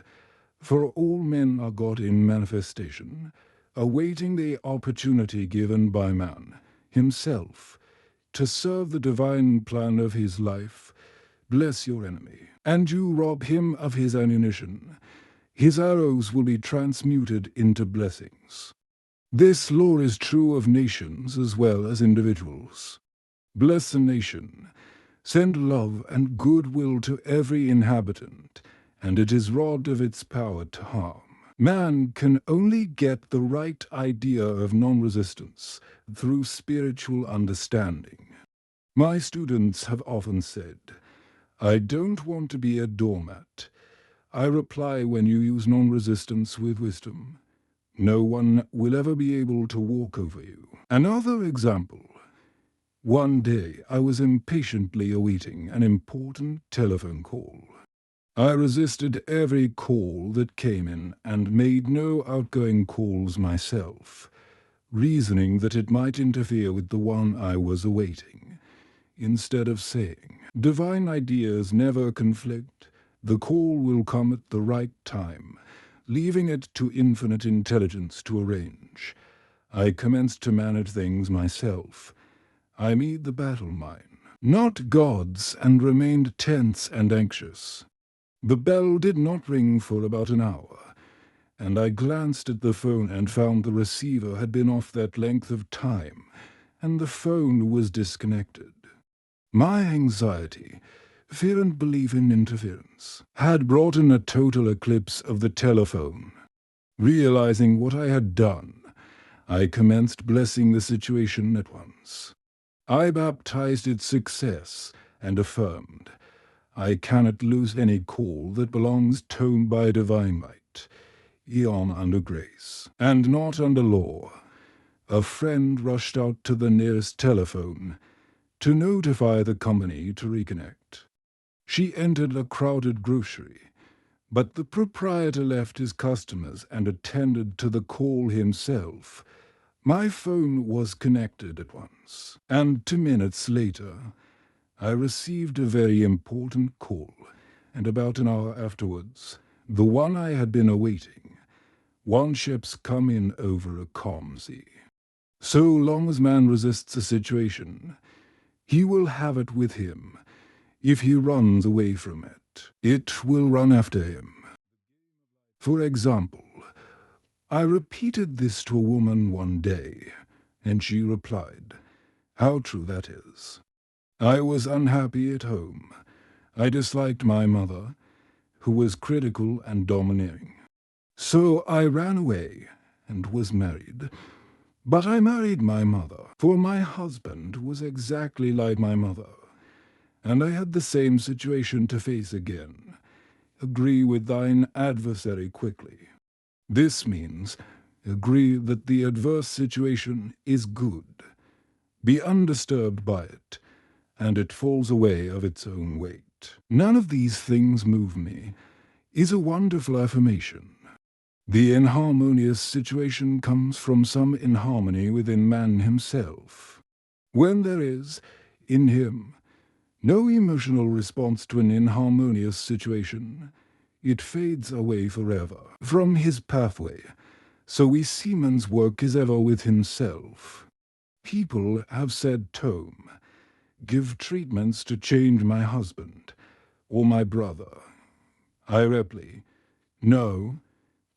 for all men are God in manifestation, awaiting the opportunity given by man himself to serve the divine plan of his life. Bless your enemy, and you rob him of his ammunition. His arrows will be transmuted into blessings. This law is true of nations as well as individuals. Bless the nation, send love and goodwill to every inhabitant, and it is robbed of its power to harm. Man can only get the right idea of non-resistance through spiritual understanding. My students have often said, "I don't want to be a doormat." I reply when you use non-resistance with wisdom, no one will ever be able to walk over you. Another example. One day I was impatiently awaiting an important telephone call. I resisted every call that came in and made no outgoing calls myself, reasoning that it might interfere with the one I was awaiting. Instead of saying, "Divine ideas never conflict, the call will come at the right time," leaving it to infinite intelligence to arrange, I commenced to manage things myself. I made the battle mine, not God's, and remained tense and anxious. The bell did not ring for about an hour, and I glanced at the phone and found the receiver had been off that length of time, and the phone was disconnected. My anxiety, fear and belief in interference, had brought in a total eclipse of the telephone. Realizing what I had done, I commenced blessing the situation at once. I baptized its success and affirmed, "I cannot lose any call that belongs tone by divine might, eon under grace, and not under law." A friend rushed out to the nearest telephone to notify the company to reconnect. She entered a crowded grocery, but the proprietor left his customers and attended to the call himself. My phone was connected at once, and 2 minutes later, I received a very important call, and about an hour afterwards, the one I had been awaiting. One ship's come in over a calm sea. So long as man resists a situation, he will have it with him. If he runs away from it, it will run after him. For example, I repeated this to a woman one day, and she replied, "How true that is. I was unhappy at home. I disliked my mother, who was critical and domineering. So I ran away and was married. But I married my mother, for my husband was exactly like my mother, and I had the same situation to face again. Agree with thine adversary quickly." This means, agree that the adverse situation is good. Be undisturbed by it, and it falls away of its own weight. "None of these things move me" is a wonderful affirmation. The inharmonious situation comes from some inharmony within man himself. When there is, in him, no emotional response to an inharmonious situation, it fades away forever from his pathway, so we see man's work is ever with himself. People have said, "Tome, give treatments to change my husband, or my brother." I reply, "No,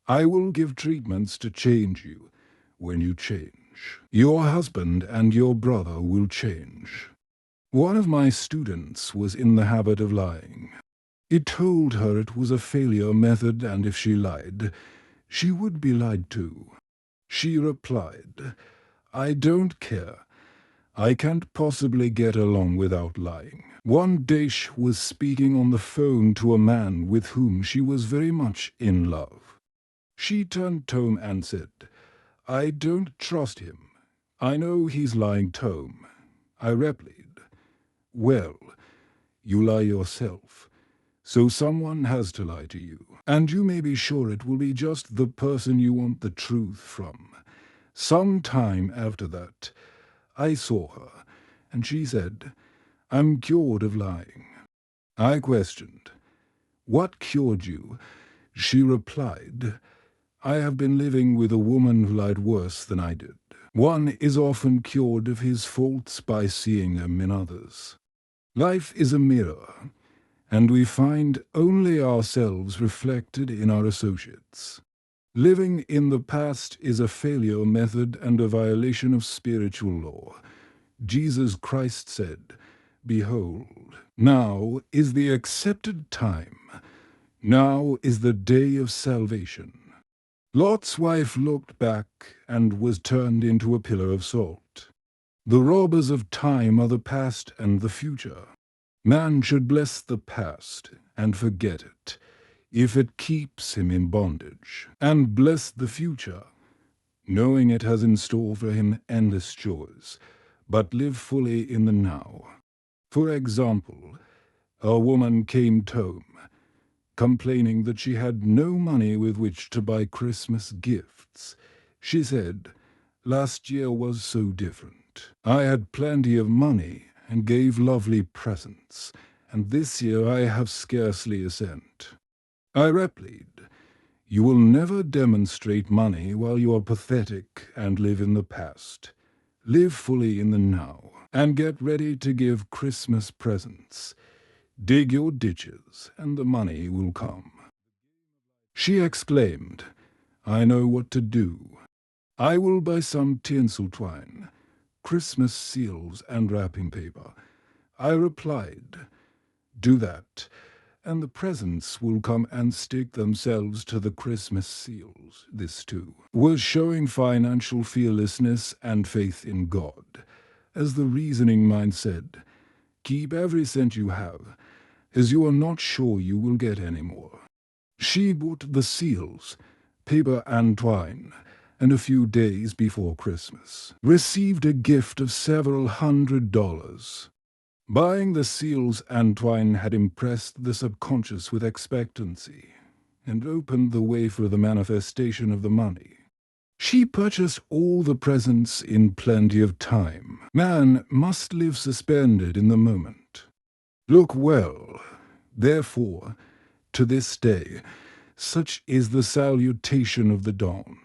I will give treatments to change you when you change. Your husband and your brother will change." One of my students was in the habit of lying. It told her it was a failure method, and if she lied, she would be lied to. She replied, "I don't care. I can't possibly get along without lying." One day she was speaking on the phone to a man with whom she was very much in love. She turned Tome and said, "I don't trust him. I know he's lying, Tome." I replied, "Well, you lie yourself, so someone has to lie to you, and you may be sure it will be just the person you want the truth from." Some time after that, I saw her, and she said, "I'm cured of lying." I questioned, "What cured you?" She replied, "I have been living with a woman who lied worse than I did. One is often cured of his faults by seeing them in others. Life is a mirror, and we find only ourselves reflected in our associates. Living in the past is a failure method and a violation of spiritual law. Jesus Christ said, 'Behold, now is the accepted time. Now is the day of salvation.'" Lot's wife looked back and was turned into a pillar of salt. The robbers of time are the past and the future. Man should bless the past and forget it, if it keeps him in bondage, and bless the future, knowing it has in store for him endless joys, but live fully in the now. For example, a woman came home, complaining that she had no money with which to buy Christmas gifts. She said, "Last year was so different. I had plenty of money and gave lovely presents, and this year I have scarcely a cent." I replied, "You will never demonstrate money while you are pathetic and live in the past. Live fully in the now, and get ready to give Christmas presents. Dig your ditches, and the money will come." She exclaimed, "I know what to do. I will buy some tinsel twine, Christmas seals, and wrapping paper." I replied, "Do that, and the presents will come and stick themselves to the Christmas seals." This, too, was showing financial fearlessness and faith in God. As the reasoning mind said, "Keep every cent you have, as you are not sure you will get any more." She bought the seals, paper and twine, and a few days before Christmas received a gift of several $100s. Buying the seals and twine had impressed the subconscious with expectancy and opened the way for the manifestation of the money. She purchased all the presents in plenty of time. Man must live suspended in the moment. Look well, therefore, to this day, such is the salutation of the dawn.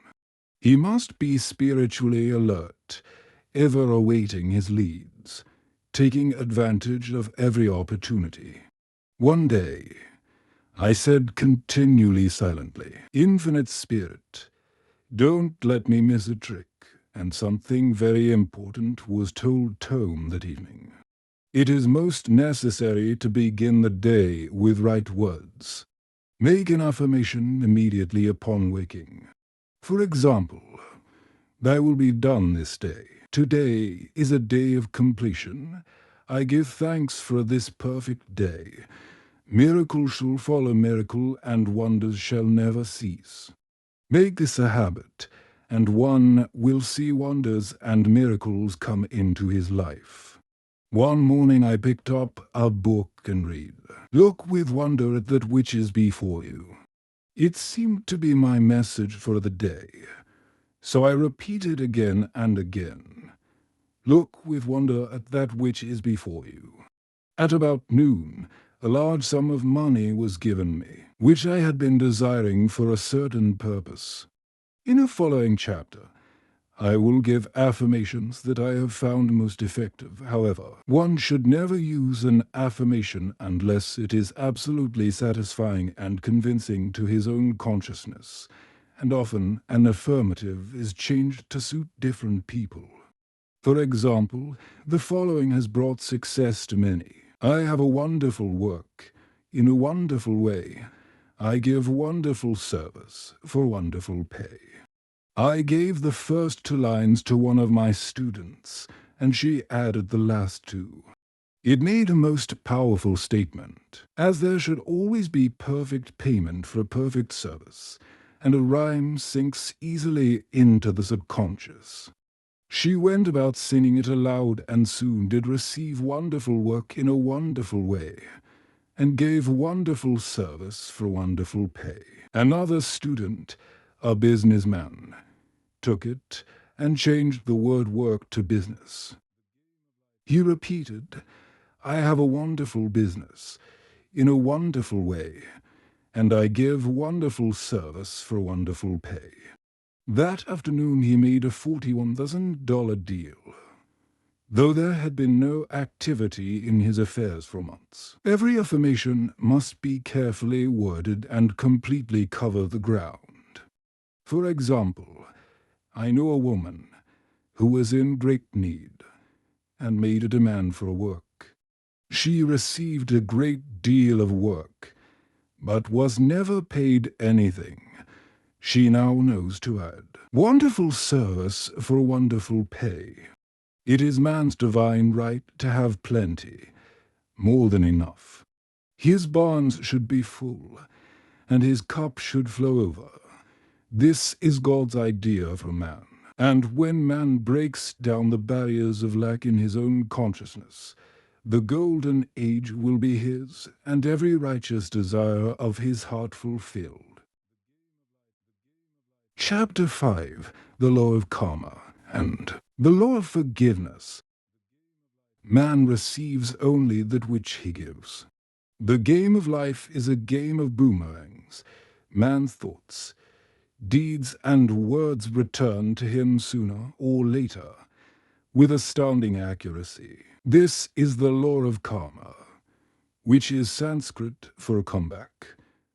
He must be spiritually alert, ever awaiting his leads, taking advantage of every opportunity. One day, I said continually silently, "Infinite Spirit, don't let me miss a trick," and something very important was told home that evening. It is most necessary to begin the day with right words. Make an affirmation immediately upon waking. For example, "I will be done this day. Today is a day of completion. I give thanks for this perfect day. Miracle shall follow miracle, and wonders shall never cease." Make this a habit, and one will see wonders and miracles come into his life. One morning I picked up a book and read, "Look with wonder at that which is before you." It seemed to be my message for the day, so I repeated again and again, "Look with wonder at that which is before you." At about noon, a large sum of money was given me, which I had been desiring for a certain purpose. In a following chapter, I will give affirmations that I have found most effective. However, one should never use an affirmation unless it is absolutely satisfying and convincing to his own consciousness, and often an affirmative is changed to suit different people. For example, the following has brought success to many. "I have a wonderful work, in a wonderful way. I give wonderful service for wonderful pay." I gave the first two lines to one of my students, and she added the last two. It made a most powerful statement, as there should always be perfect payment for a perfect service, and a rhyme sinks easily into the subconscious. She went about singing it aloud, and soon did receive wonderful work in a wonderful way, and gave wonderful service for wonderful pay. Another student, a businessman, took it and changed the word work to business. He repeated, "I have a wonderful business. in a wonderful way, and I give wonderful service for wonderful pay. That afternoon he made a $41,000 deal, though there had been no activity in his affairs for months. Every affirmation must be carefully worded and completely cover the ground. For example, I know a woman who was in great need and made a demand for work. She received a great deal of work, but was never paid anything. She now knows to add, wonderful service for wonderful pay. It is man's divine right to have plenty, more than enough. His barns should be full, and his cup should flow over. This is God's idea for man. And when man breaks down the barriers of lack in his own consciousness, the golden age will be his, and every righteous desire of his heart fulfilled. Chapter 5, The Law of Karma, and the Law of Forgiveness. Man receives only that which he gives. The game of life is a game of boomerangs. Man's thoughts, deeds, and words return to him sooner or later, with astounding accuracy. This is the law of karma, which is Sanskrit for comeback.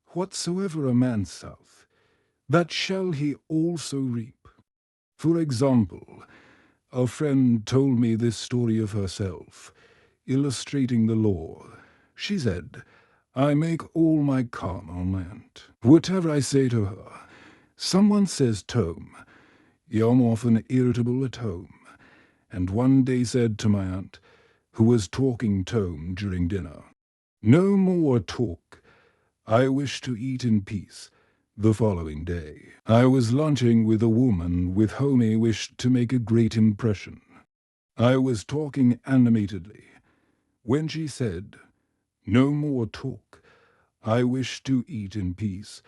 Whatsoever a man soweth, that shall he also reap. For example, a friend told me this story of herself, illustrating the law. She said, I make all my karma on my aunt. Whatever I say to her, someone says Tom, you're often irritable at home, and one day said to my aunt, who was talking Tom during dinner, no more talk. I wish to eat in peace. The following day, I was lunching with a woman with whom I wished to make a great impression. I was talking animatedly, when she said, no more talk. I wish to eat in peace.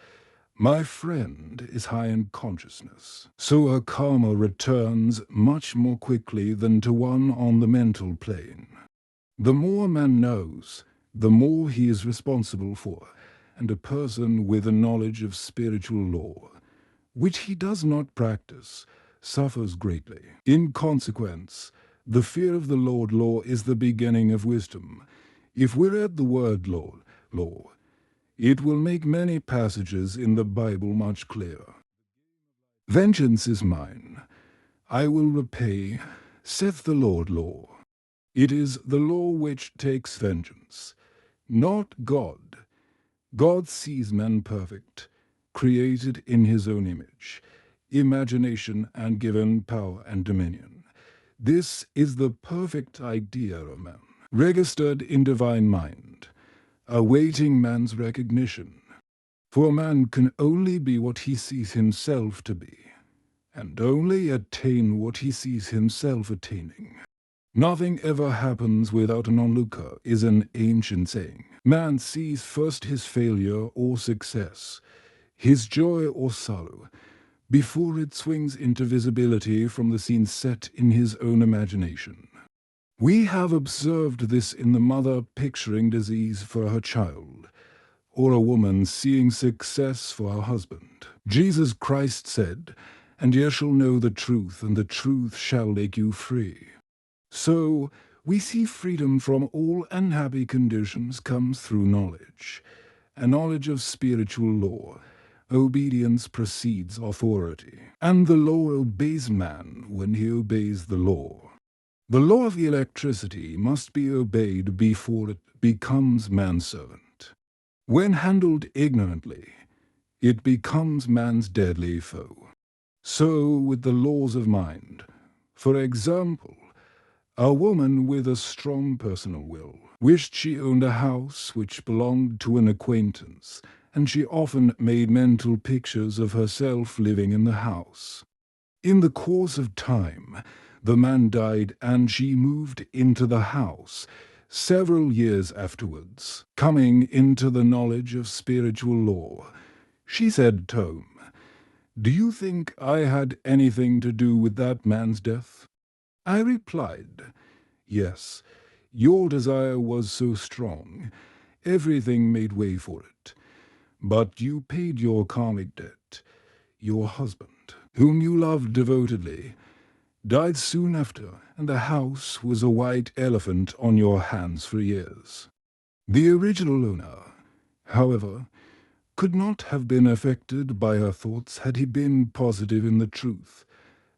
My friend is high in consciousness, so her karma returns much more quickly than to one on the mental plane. The more man knows, the more he is responsible for, and a person with a knowledge of spiritual law, which he does not practice, suffers greatly. In consequence, the fear of the Lord law is the beginning of wisdom. If we read the word law, it will make many passages in the Bible much clearer. Vengeance is mine, I will repay, saith the Lord law. It is the law which takes vengeance, not God. God sees man perfect, created in his own image, imagination, and given power and dominion. This is the perfect idea of man, registered in divine mind, awaiting man's recognition. For man can only be what he sees himself to be, and only attain what he sees himself attaining. Nothing ever happens without an onlooker is an ancient saying. Man sees first his failure or success, his joy or sorrow, before it swings into visibility from the scene set in his own imagination. We have observed this in the mother picturing disease for her child, or a woman seeing success for her husband. Jesus Christ said, and ye shall know the truth, and the truth shall make you free. So, we see freedom from all unhappy conditions comes through knowledge, a knowledge of spiritual law. Obedience precedes authority, and the law obeys man when he obeys the law. The law of electricity must be obeyed before it becomes manservant. When handled ignorantly, it becomes man's deadly foe. So with the laws of mind. For example, a woman with a strong personal will wished she owned a house which belonged to an acquaintance, and she often made mental pictures of herself living in the house. In the course of time, the man died and she moved into the house several years afterwards, coming into the knowledge of spiritual law. She said, Tom, do you think I had anything to do with that man's death? I replied, yes, your desire was so strong, Everything made way for it. But you paid your karmic debt. Your husband, whom you loved devotedly, died soon after, and the house was a white elephant on your hands for years. The original owner, however, could not have been affected by her thoughts had he been positive in the truth,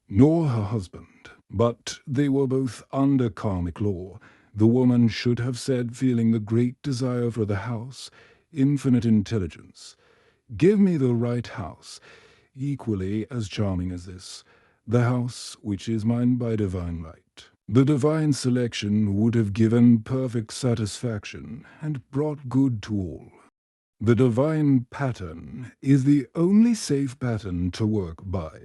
nor her husband. But they were both under karmic law. The woman should have said, feeling the great desire for the house, infinite intelligence, "Give me the right house, equally as charming as this, the house which is mine by divine right." The divine selection would have given perfect satisfaction and brought good to all. The divine pattern is the only safe pattern to work by.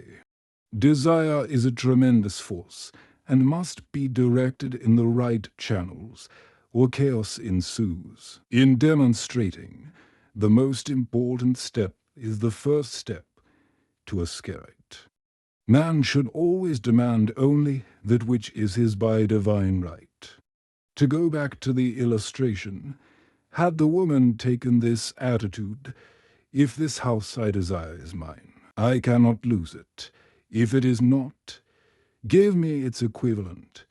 Desire is a tremendous force and must be directed in the right channels, or chaos ensues. In demonstrating, the most important step is the first step to a spirit. Man should always demand only that which is his by divine right. To go back to the illustration, had the woman taken this attitude, "If this house I desire is mine, I cannot lose it. If it is not, give me its equivalent,"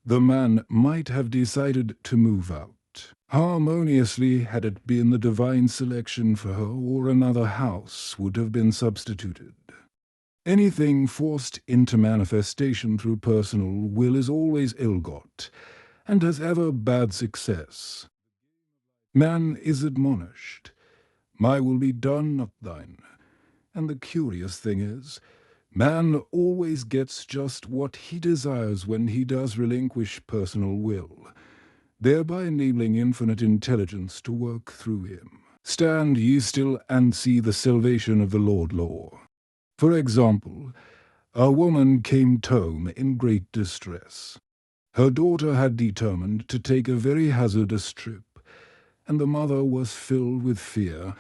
the man might have decided to move out. Harmoniously, had it been the divine selection for her, or another house would have been substituted. Anything forced into manifestation through personal will is always ill-got, and has ever bad success. Man is admonished, "My will be done, not thine." And the curious thing is, man always gets just what he desires when he does relinquish personal will, thereby enabling infinite intelligence to work through him. Stand ye still and see the salvation of the Lord law. For example, a woman came to home in great distress. Her daughter had determined to take a very hazardous trip, and the mother was filled with fear.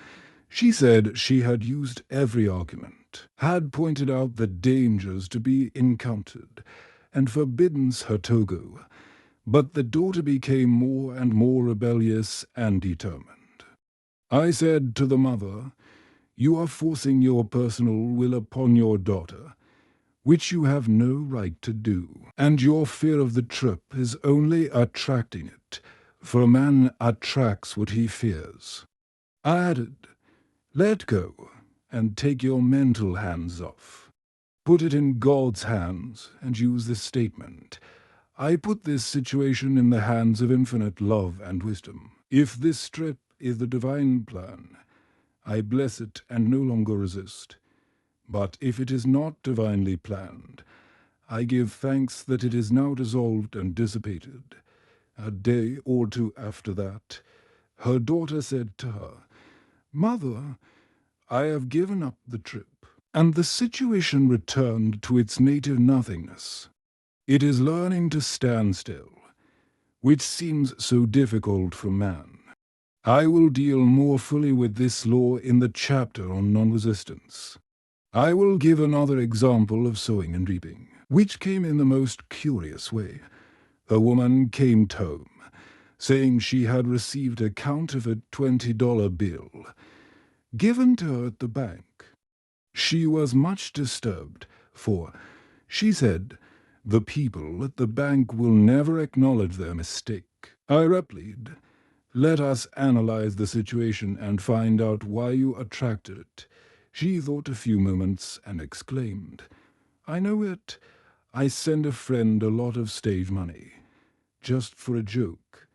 She said she had used every argument, had pointed out the dangers to be encountered, and forbidden her to go, but the daughter became more and more rebellious and determined. I said to the mother, "You are forcing your personal will upon your daughter, which you have no right to do, and your fear of the trip is only attracting it, for man attracts what he fears." I added, "Let go, and take your mental hands off. Put it in God's hands, and use this statement: I put this situation in the hands of infinite love and wisdom. If this trip is the divine plan, I bless it and no longer resist. But if it is not divinely planned, I give thanks that it is now dissolved and dissipated." A day or two after that, her daughter said to her, "Mother, I have given up the trip," and the situation returned to its native nothingness. It is learning to stand still, which seems so difficult for man. I will deal more fully with this law in the chapter on non-resistance. I will give another example of sowing and reaping, which came in the most curious way. A woman came home, saying she had received a counterfeit $20 bill, given to her at the bank. She was much disturbed, for, she said, the people at the bank will never acknowledge their mistake. I replied, "Let us analyze the situation and find out why you attracted it." She thought a few moments and exclaimed, "I know it. I send a friend a lot of stage money, just for a joke."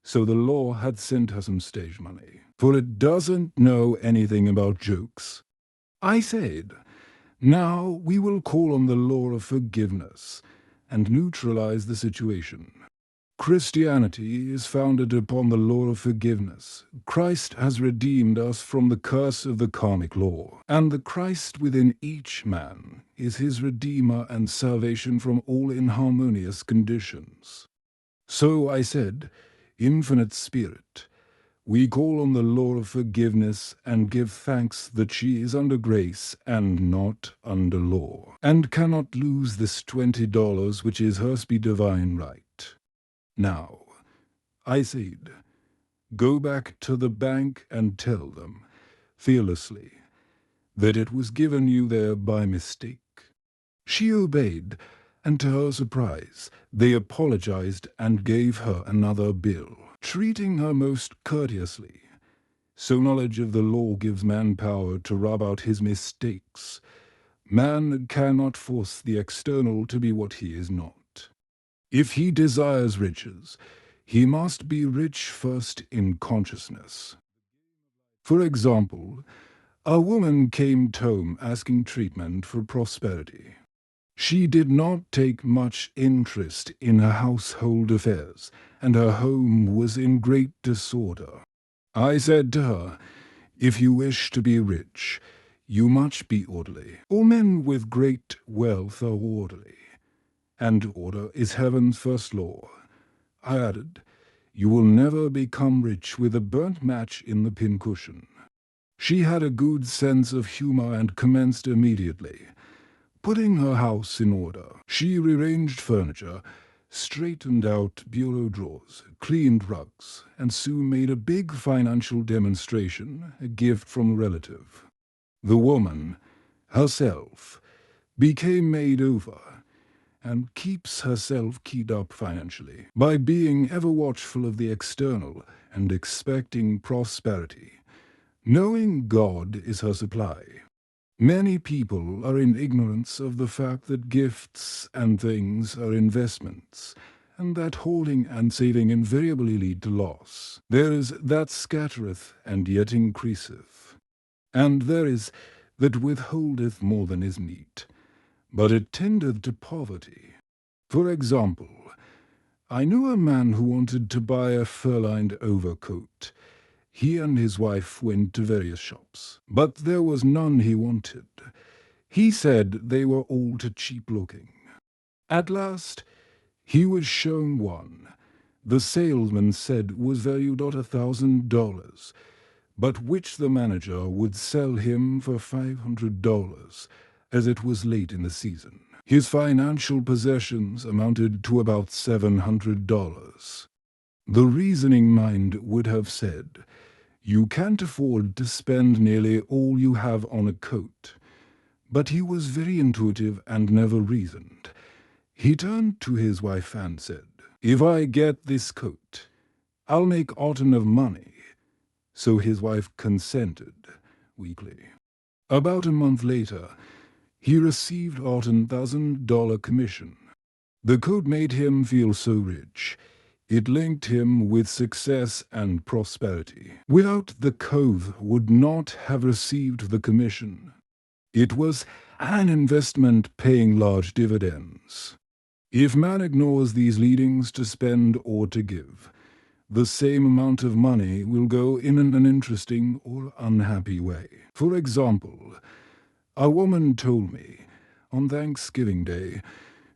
So the law had sent her some stage money, for it doesn't know anything about jokes. I said, "Now we will call on the law of forgiveness and neutralize the situation. Christianity is founded upon the law of forgiveness. Christ has redeemed us from the curse of the karmic law, and the Christ within each man is his redeemer and salvation from all inharmonious conditions." So I said, "Infinite Spirit, we call on the law of forgiveness and give thanks that she is under grace and not under law, and cannot lose this $20 which is hers by divine right." Now, I said, Go back to the bank and tell them, fearlessly, that it was given you there by mistake. She obeyed, and to her surprise, they apologized and gave her another bill, treating her most courteously. So knowledge of the law gives man power to rub out his mistakes. Man cannot force the external to be what he is not. If he desires riches, he must be rich first in consciousness. For example, a woman came to home asking treatment for prosperity. She did not take much interest in her household affairs, and her home was in great disorder. I said to her, "If you wish to be rich, you must be orderly. All men with great wealth are orderly, and order is heaven's first law." I added, "You will never become rich with a burnt match in the pincushion." She had a good sense of humor and commenced immediately. Putting her house in order, she rearranged furniture, straightened out bureau drawers, cleaned rugs, and soon made a big financial demonstration, a gift from a relative. The woman, herself, became made over and keeps herself keyed up financially by being ever watchful of the external and expecting prosperity, knowing God is her supply. Many people are in ignorance of the fact that gifts and things are investments, and that hoarding and saving invariably lead to loss. There is that scattereth and yet increaseth, and there is that withholdeth more than is meet, but it tendeth to poverty. For example, I knew a man who wanted to buy a fur-lined overcoat. He and his wife went to various shops, but there was none he wanted. He said they were all too cheap-looking. At last, he was shown one. The salesman said was valued at $1,000, but which the manager would sell him for $500, as it was late in the season. His financial possessions amounted to about $700. The reasoning mind would have said, "You can't afford to spend nearly all you have on a coat." But he was very intuitive and never reasoned. He turned to his wife and said, "If I get this coat, I'll make Autumn of money." So his wife consented, weakly. About a month later, he received Autumn's $1,000 commission. The coat made him feel so rich. It linked him with success and prosperity. Without the coat would not have received the commission. It was an investment paying large dividends. If man ignores these leadings to spend or to give, the same amount of money will go in an uninteresting or unhappy way. For example, a woman told me, on Thanksgiving Day,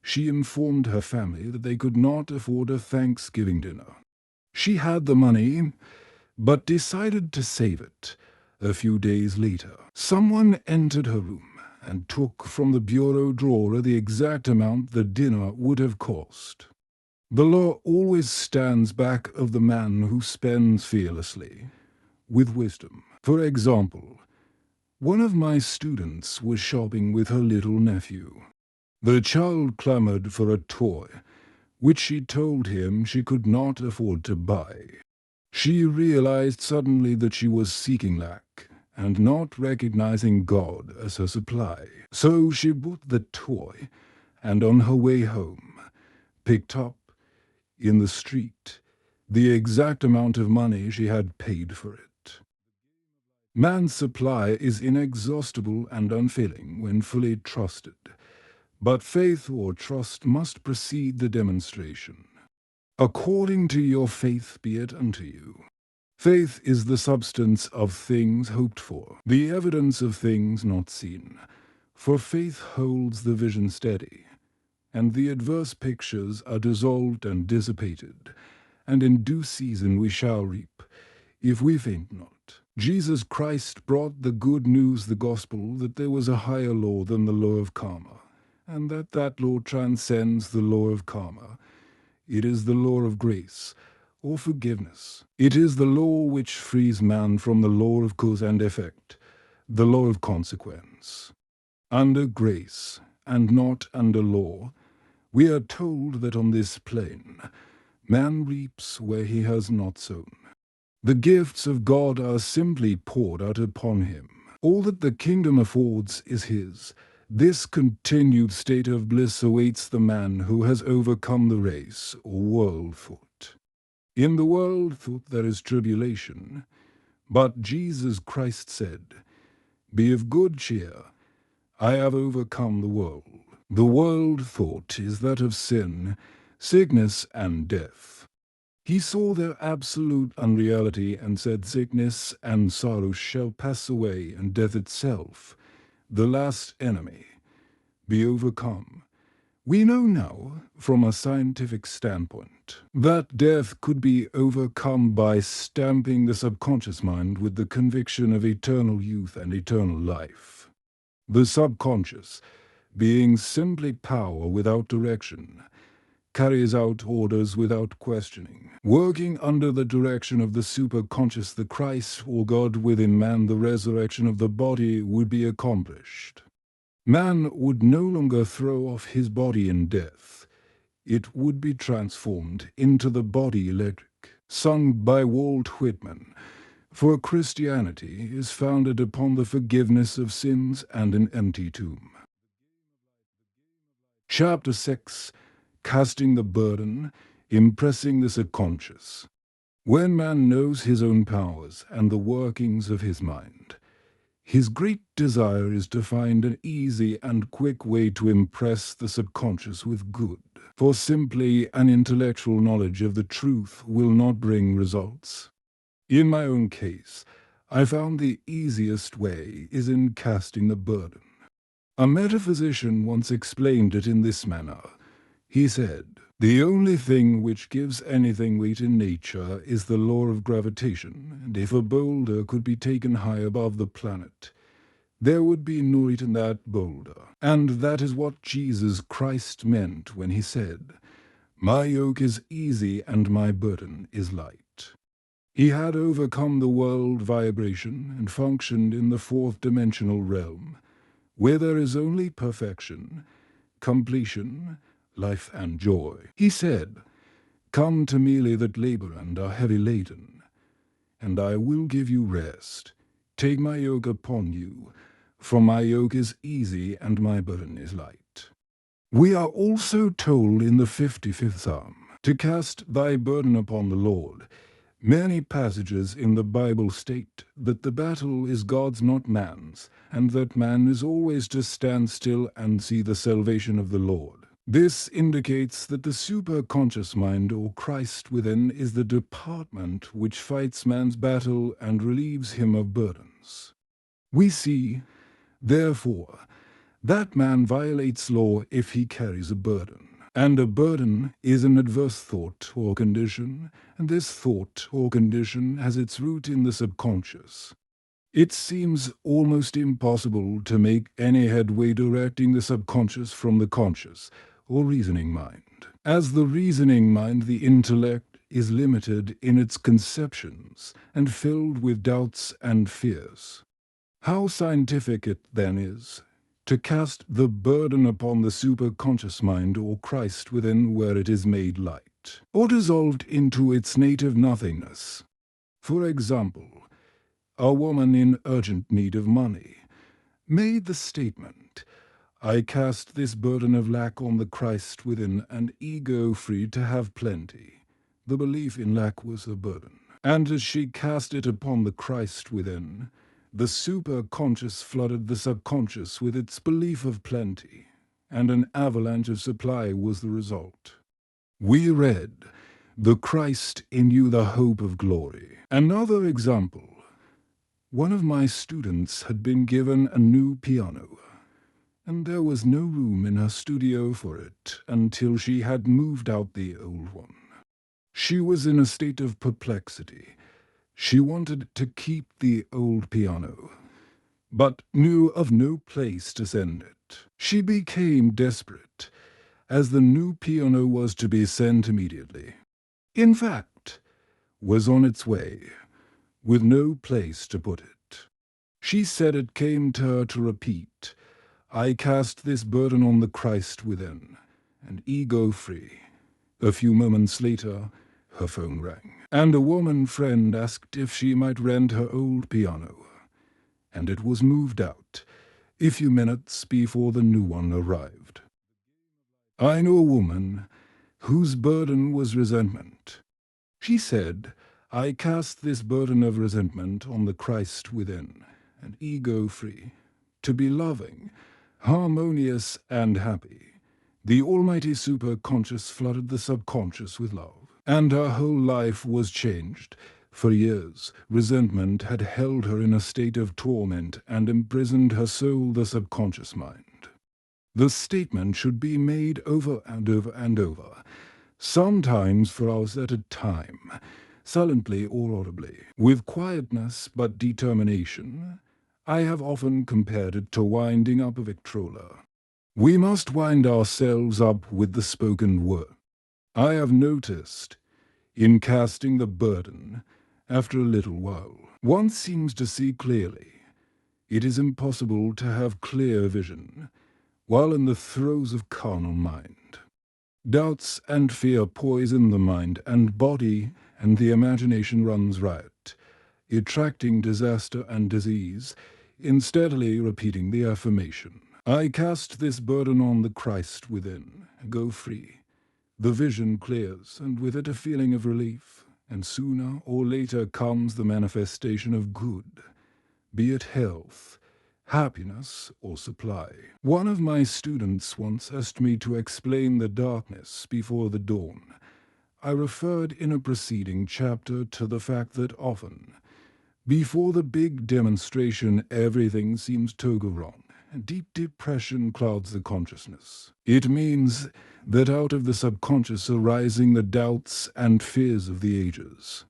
she informed her family that they could not afford a Thanksgiving dinner. She had the money, but decided to save it. A few days later, someone entered her room and took from the bureau drawer the exact amount the dinner would have cost. The law always stands back of the man who spends fearlessly, with wisdom. For example, one of my students was shopping with her little nephew. The child clamored for a toy, which she told him she could not afford to buy. She realized suddenly that she was seeking lack, and not recognizing God as her supply. So she bought the toy, and on her way home, picked up, in the street, the exact amount of money she had paid for it. Man's supply is inexhaustible and unfailing when fully trusted, but faith or trust must precede the demonstration. According to your faith be it unto you. Faith is the substance of things hoped for, the evidence of things not seen. For faith holds the vision steady, and the adverse pictures are dissolved and dissipated, and in due season we shall reap, if we faint not. Jesus Christ brought the good news, the gospel, that there was a higher law than the law of karma, and that law transcends the law of karma. It is the law of grace, or forgiveness. It is the law which frees man from the law of cause and effect, the law of consequence. Under grace, and not under law, we are told that on this plane, man reaps where he has not sown. The gifts of God are simply poured out upon him. All that the kingdom affords is his. This continued state of bliss awaits the man who has overcome the race, or world thought. In the world thought there is tribulation, but Jesus Christ said, "Be of good cheer, I have overcome the world." The world thought is that of sin, sickness, and death. He saw their absolute unreality and said, "Sickness and sorrow shall pass away, and death itself, the last enemy, be overcome." We know now, from a scientific standpoint, that death could be overcome by stamping the subconscious mind with the conviction of eternal youth and eternal life. The subconscious, being simply power without direction, carries out orders without questioning. Working under the direction of the superconscious, the Christ or God within man, the resurrection of the body would be accomplished. Man would no longer throw off his body in death. It would be transformed into the body electric, sung by Walt Whitman. For Christianity is founded upon the forgiveness of sins and an empty tomb. Chapter 6. Casting the burden, impressing the subconscious. When man knows his own powers and the workings of his mind, his great desire is to find an easy and quick way to impress the subconscious with good, for simply an intellectual knowledge of the truth will not bring results. In my own case, I found the easiest way is in casting the burden. A metaphysician once explained it in this manner. He said, "The only thing which gives anything weight in nature is the law of gravitation, and if a boulder could be taken high above the planet, there would be no weight in that boulder." And that is what Jesus Christ meant when he said, "My yoke is easy and my burden is light." He had overcome the world vibration and functioned in the fourth dimensional realm, where there is only perfection, completion, life and joy. He said, "Come to me that labor and are heavy laden, and I will give you rest. Take my yoke upon you, for my yoke is easy and my burden is light." We are also told in the 55th Psalm, "To cast thy burden upon the Lord." Many passages in the Bible state that the battle is God's, not man's, and that man is always to stand still and see the salvation of the Lord. This indicates that the superconscious mind, or Christ within, is the department which fights man's battle and relieves him of burdens. We see, therefore, that man violates law if he carries a burden. And a burden is an adverse thought or condition, and this thought or condition has its root in the subconscious. It seems almost impossible to make any headway directing the subconscious from the conscious, or reasoning mind. As the reasoning mind, the intellect is limited in its conceptions and filled with doubts and fears. How scientific it then is to cast the burden upon the superconscious mind, or Christ within, where it is made light, or dissolved into its native nothingness. For example, a woman in urgent need of money made the statement, "I cast this burden of lack on the Christ within, and ego free to have plenty." The belief in lack was a burden. And as she cast it upon the Christ within, the superconscious flooded the subconscious with its belief of plenty, and an avalanche of supply was the result. We read, "The Christ in you, the hope of glory." Another example. One of my students had been given a new piano, and there was no room in her studio for it until she had moved out the old one. She was in a state of perplexity. She wanted to keep the old piano, but knew of no place to send it. She became desperate, as the new piano was to be sent immediately. In fact, was on its way, with no place to put it. She said it came to her to repeat, "I cast this burden on the Christ within, and ego-free." A few moments later, her phone rang, and a woman friend asked if she might rent her old piano, and it was moved out a few minutes before the new one arrived. I know a woman whose burden was resentment. She said, "I cast this burden of resentment on the Christ within, and ego-free, to be loving, harmonious, and happy." The almighty superconscious flooded the subconscious with love, and her whole life was changed. For years, resentment had held her in a state of torment and imprisoned her soul, the subconscious mind. The statement should be made over and over and over, sometimes for hours at a time, silently or audibly, with quietness but determination. I have often compared it to winding up a Victrola. We must wind ourselves up with the spoken word. I have noticed, in casting the burden, after a little while, one seems to see clearly. It is impossible to have clear vision while in the throes of carnal mind. Doubts and fear poison the mind and body, and the imagination runs riot, attracting disaster and disease, in steadily repeating the affirmation, "I cast this burden on the Christ within, go free." The vision clears, and with it a feeling of relief, and sooner or later comes the manifestation of good, be it health, happiness, or supply. One of my students once asked me to explain the darkness before the dawn. I referred in a preceding chapter to the fact that often, before the big demonstration, everything seems to go wrong. Deep depression clouds the consciousness. It means that out of the subconscious are rising the doubts and fears of the ages.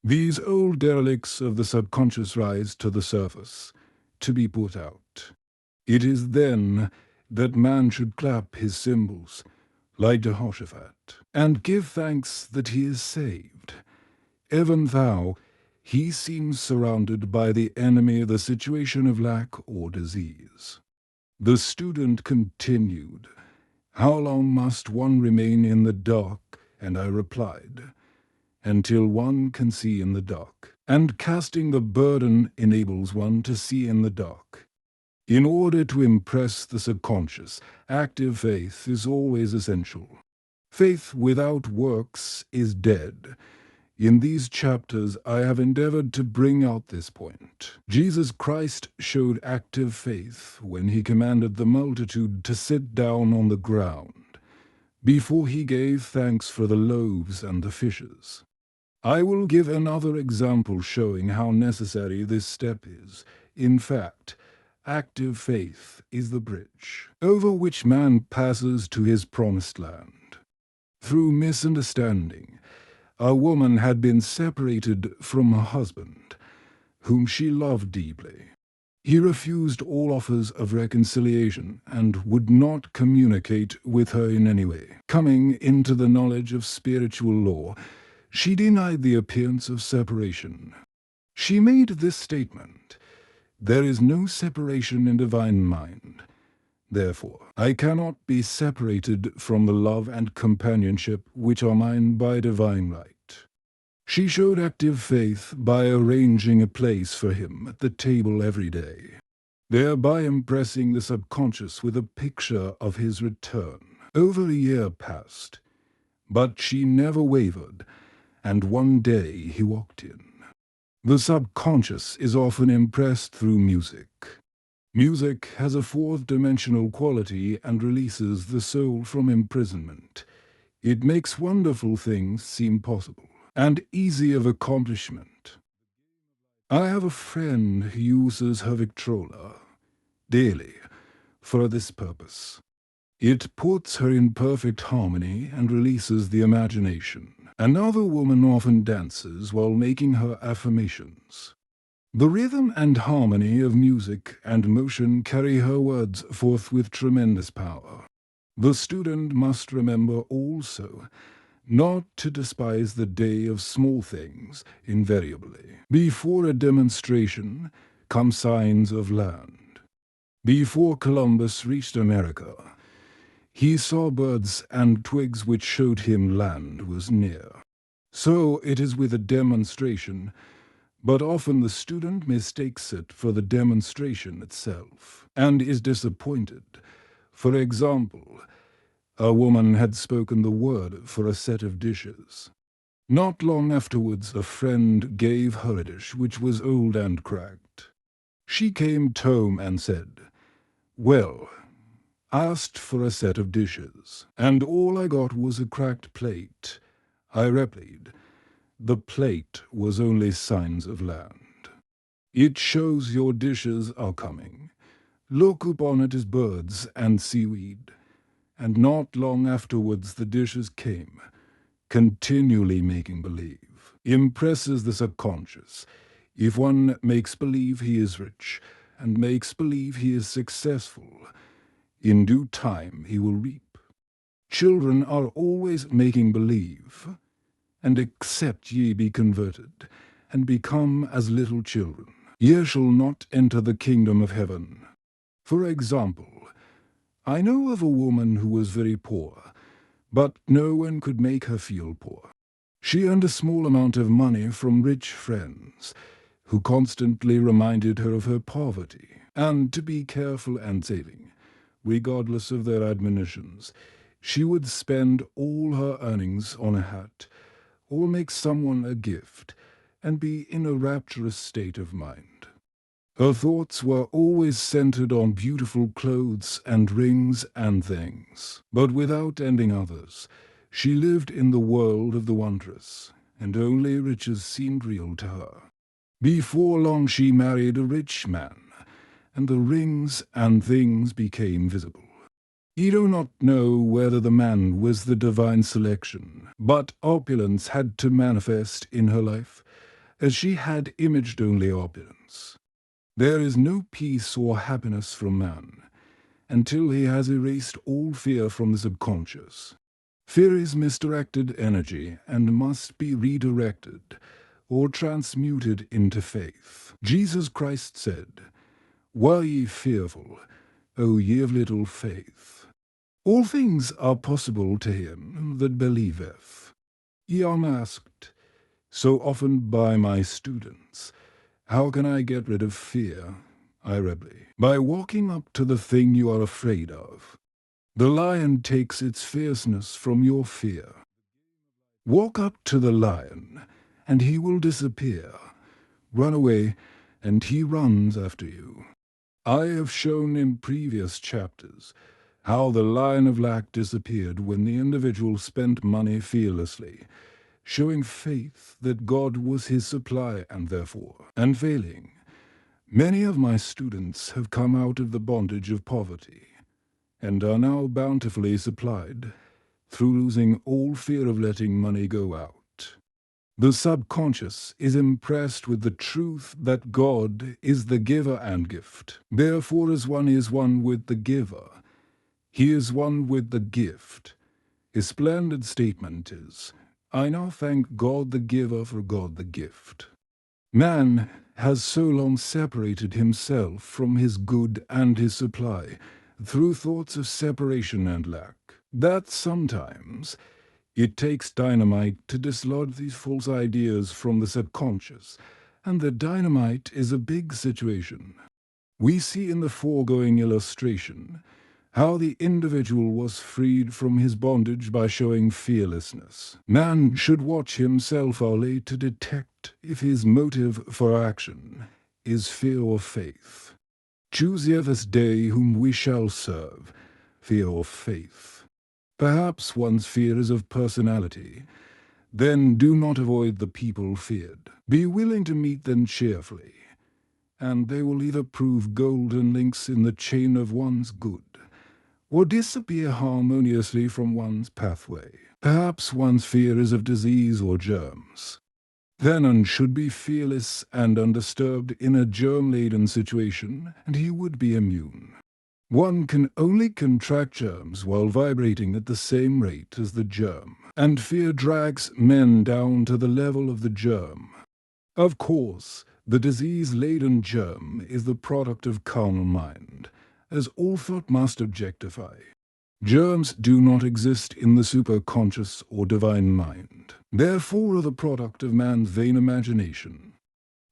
These old derelicts of the subconscious rise to the surface, to be put out. It is then that man should clap his cymbals, like Jehoshaphat, and give thanks that he is saved. Even though he seems surrounded by the enemy, the situation of lack or disease. The student continued, "How long must one remain in the dark?" And I replied, "Until one can see in the dark." And casting the burden enables one to see in the dark. In order to impress the subconscious, active faith is always essential. Faith without works is dead. In these chapters I have endeavored to bring out this point. Jesus Christ showed active faith when he commanded the multitude to sit down on the ground, before he gave thanks for the loaves and the fishes. I will give another example showing how necessary this step is. In fact, active faith is the bridge over which man passes to his promised land. Through misunderstanding, a woman had been separated from her husband, whom she loved deeply. He refused all offers of reconciliation and would not communicate with her in any way. Coming into the knowledge of spiritual law, she denied the appearance of separation. She made this statement, "There is no separation in divine mind. Therefore, I cannot be separated from the love and companionship which are mine by divine right." She showed active faith by arranging a place for him at the table every day, thereby impressing the subconscious with a picture of his return. Over a year passed, but she never wavered, and one day he walked in. The subconscious is often impressed through music. Music has a fourth-dimensional quality and releases the soul from imprisonment. It makes wonderful things seem possible and easy of accomplishment. I have a friend who uses her Victrola daily for this purpose. It puts her in perfect harmony and releases the imagination. Another woman often dances while making her affirmations. The rhythm and harmony of music and motion carry her words forth with tremendous power. The student must remember also not to despise the day of small things invariably. Before a demonstration come signs of land. Before Columbus reached America, he saw birds and twigs which showed him land was near. So it is with a demonstration, but often the student mistakes it for the demonstration itself, and is disappointed. For example, a woman had spoken the word for a set of dishes. Not long afterwards a friend gave her a dish which was old and cracked. She came home and said, "Well, I asked for a set of dishes, and all I got was a cracked plate." I replied, "The plate was only signs of land. It shows your dishes are coming. Look upon it as birds and seaweed." And not long afterwards the dishes came, continually making believe. Impresses the subconscious. If one makes believe he is rich, and makes believe he is successful, in due time he will reap. Children are always making believe, and except ye be converted, and become as little children, ye shall not enter the kingdom of heaven. For example, I know of a woman who was very poor, but no one could make her feel poor. She earned a small amount of money from rich friends, who constantly reminded her of her poverty, and to be careful and saving, regardless of their admonitions. She would spend all her earnings on a hat, or make someone a gift, and be in a rapturous state of mind. Her thoughts were always centered on beautiful clothes and rings and things, but without ending others. She lived in the world of the wondrous, and only riches seemed real to her. Before long she married a rich man, and the rings and things became visible. You do not know whether the man was the divine selection, but opulence had to manifest in her life, as she had imaged only opulence. There is no peace or happiness from man until he has erased all fear from the subconscious. Fear is misdirected energy and must be redirected or transmuted into faith. Jesus Christ said, "Why ye fearful, O ye of little faith? All things are possible to him that believeth." Ye are asked so often by my students, how can I get rid of fear? I reply, by walking up to the thing you are afraid of. The lion takes its fierceness from your fear. Walk up to the lion, and he will disappear. Run away, and he runs after you. I have shown in previous chapters how the lion of lack disappeared when the individual spent money fearlessly, showing faith that God was his supply and therefore unfailing. Many of my students have come out of the bondage of poverty and are now bountifully supplied through losing all fear of letting money go out. The subconscious is impressed with the truth that God is the giver and gift. Therefore, as one is one with the giver, he is one with the gift. His splendid statement is, "I now thank God the giver for God the gift." Man has so long separated himself from his good and his supply through thoughts of separation and lack, that sometimes it takes dynamite to dislodge these false ideas from the subconscious, and the dynamite is a big situation. We see in the foregoing illustration how the individual was freed from his bondage by showing fearlessness. Man should watch himself early to detect if his motive for action is fear or faith. Choose ye this day whom we shall serve, fear or faith. Perhaps one's fear is of personality. Then do not avoid the people feared. Be willing to meet them cheerfully, and they will either prove golden links in the chain of one's good, or disappear harmoniously from one's pathway. Perhaps one's fear is of disease or germs. Then one should be fearless and undisturbed in a germ-laden situation, and he would be immune. One can only contract germs while vibrating at the same rate as the germ, and fear drags men down to the level of the germ. Of course, the disease-laden germ is the product of carnal mind, as all thought must objectify. Germs do not exist in the superconscious or divine mind, therefore are the product of man's vain imagination.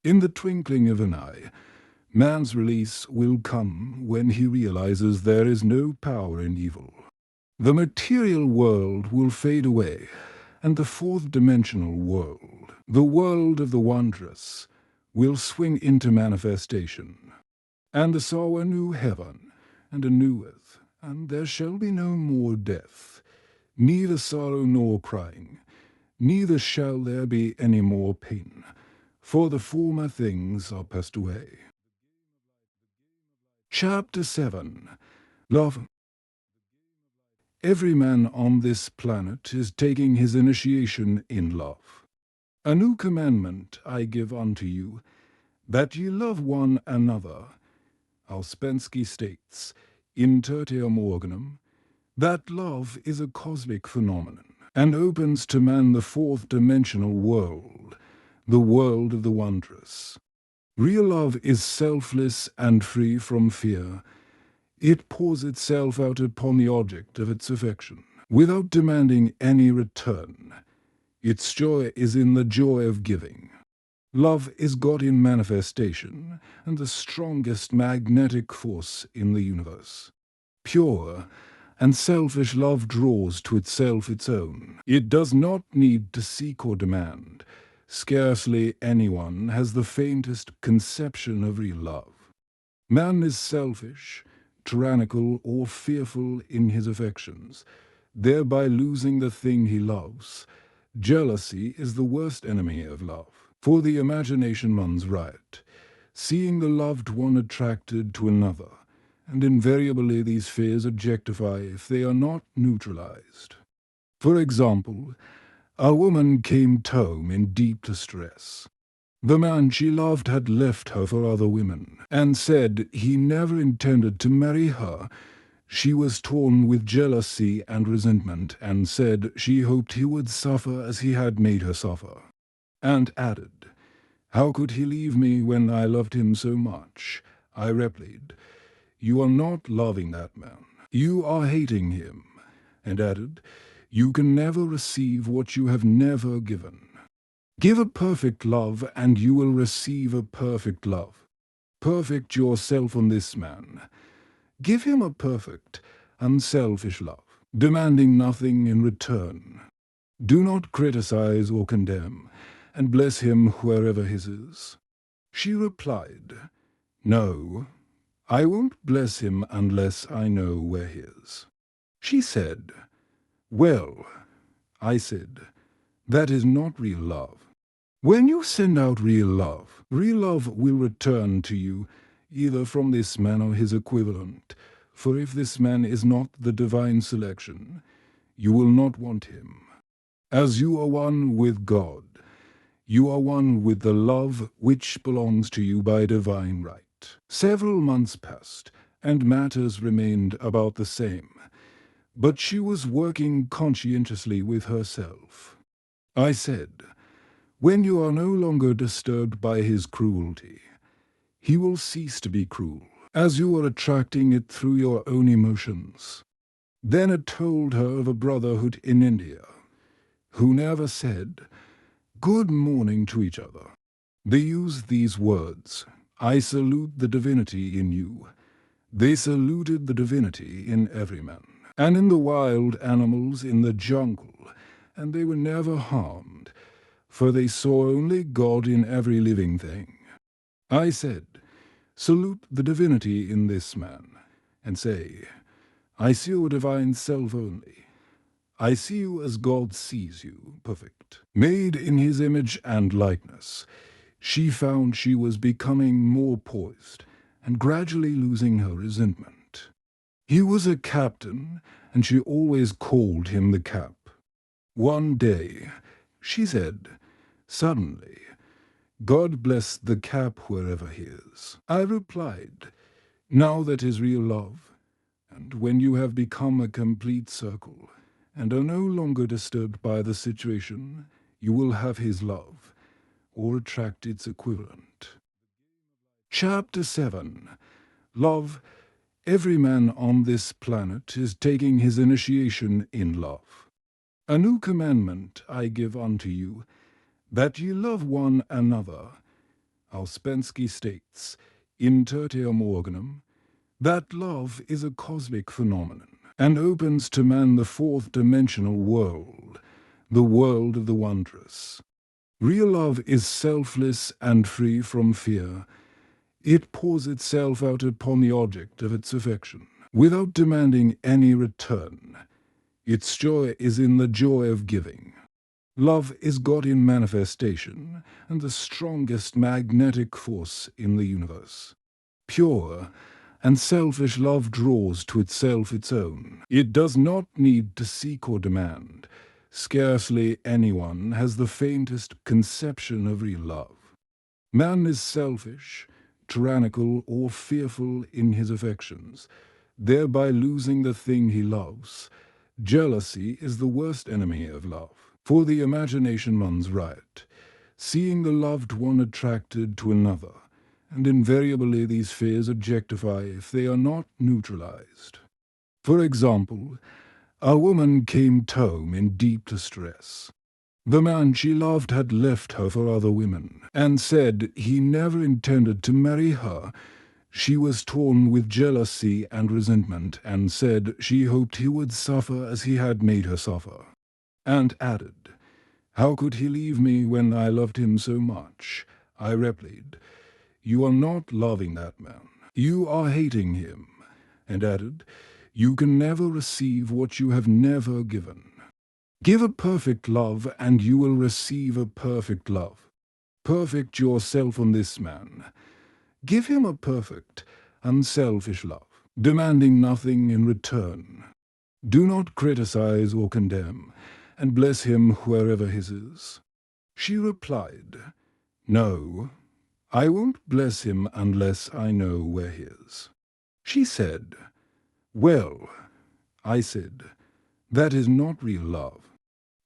In the twinkling of an eye, man's release will come when he realizes there is no power in evil. The material world will fade away, and the fourth-dimensional world, the world of the wondrous, will swing into manifestation. And the saw a new heaven and a new earth, and there shall be no more death, neither sorrow nor crying, neither shall there be any more pain, for the former things are passed away. Chapter 7. Love. Every man on this planet is taking his initiation in love. A new commandment I give unto you, that ye love one another. Ouspensky states, in tertium organum, that love is a cosmic phenomenon, and opens to man the fourth-dimensional world, the world of the wondrous. Real love is selfless and free from fear. It pours itself out upon the object of its affection, without demanding any return. Its joy is in the joy of giving. Love is God in manifestation, and the strongest magnetic force in the universe. Pure and selfish love draws to itself its own. It does not need to seek or demand. Scarcely anyone has the faintest conception of real love. Man is selfish, tyrannical, or fearful in his affections, thereby losing the thing he loves. Jealousy is the worst enemy of love, for the imagination runs riot, seeing the loved one attracted to another, and invariably these fears objectify if they are not neutralized. For example, a woman came home in deep distress. The man she loved had left her for other women, and said he never intended to marry her. She was torn with jealousy and resentment, and said she hoped he would suffer as he had made her suffer, and added, "How could he leave me when I loved him so much?" I replied, "You are not loving that man. You are hating him," and added, "You can never receive what you have never given. Give a perfect love, and you will receive a perfect love. Perfect yourself on this man. Give him a perfect, unselfish love, demanding nothing in return. Do not criticize or condemn, and bless him wherever his is." She replied, "No, I won't bless him unless I know where he is." She said, "Well," I said, "that is not real love. When you send out real love will return to you, either from this man or his equivalent, for if this man is not the divine selection, you will not want him. As you are one with God, you are one with the love which belongs to you by divine right." Several months passed, and matters remained about the same, but she was working conscientiously with herself. I said, "When you are no longer disturbed by his cruelty, he will cease to be cruel, as you are attracting it through your own emotions." Then I told her of a brotherhood in India, who never said good morning to each other. They used these words, "I salute the divinity in you." They saluted the divinity in every man, and in the wild animals in the jungle, and they were never harmed, for they saw only God in every living thing. I said, "Salute the divinity in this man, and say, I see your divine self only. I see you as God sees you, perfect, made in his image and likeness." She found she was becoming more poised, and gradually losing her resentment. He was a captain, and she always called him the Cap. One day, she said, suddenly, "God bless the Cap wherever he is." I replied, "Now that is real love. And when you have become a complete circle, and are no longer disturbed by the situation, you will have his love, or attract its equivalent. Chapter 7. Love. Every man on this planet is taking his initiation in love. A new commandment I give unto you, that ye love one another. Ouspensky states, in tertium organum, that love is a cosmic phenomenon, and opens to man the fourth dimensional world, the world of the wondrous. Real love is selfless and free from fear. It pours itself out upon the object of its affection, without demanding any return. Its joy is in the joy of giving. Love is God in manifestation, and the strongest magnetic force in the universe. Pure and selfish love draws to itself its own. It does not need to seek or demand. Scarcely anyone has the faintest conception of real love. Man is selfish, tyrannical, or fearful in his affections, thereby losing the thing he loves. Jealousy is the worst enemy of love, for the imagination runs riot, seeing the loved one attracted to another, and invariably these fears objectify if they are not neutralized. For example, a woman came home in deep distress. The man she loved had left her for other women, and said he never intended to marry her. She was torn with jealousy and resentment, and said she hoped he would suffer as he had made her suffer, and added, "How could he leave me when I loved him so much?" I replied, "You are not loving that man. You are hating him," and added, "You can never receive what you have never given. Give a perfect love, and you will receive a perfect love. Perfect yourself on this man. Give him a perfect, unselfish love, demanding nothing in return. Do not criticize or condemn, and bless him wherever his is." She replied, "No, I won't bless him unless I know where he is." She said, "Well," I said, "that is not real love.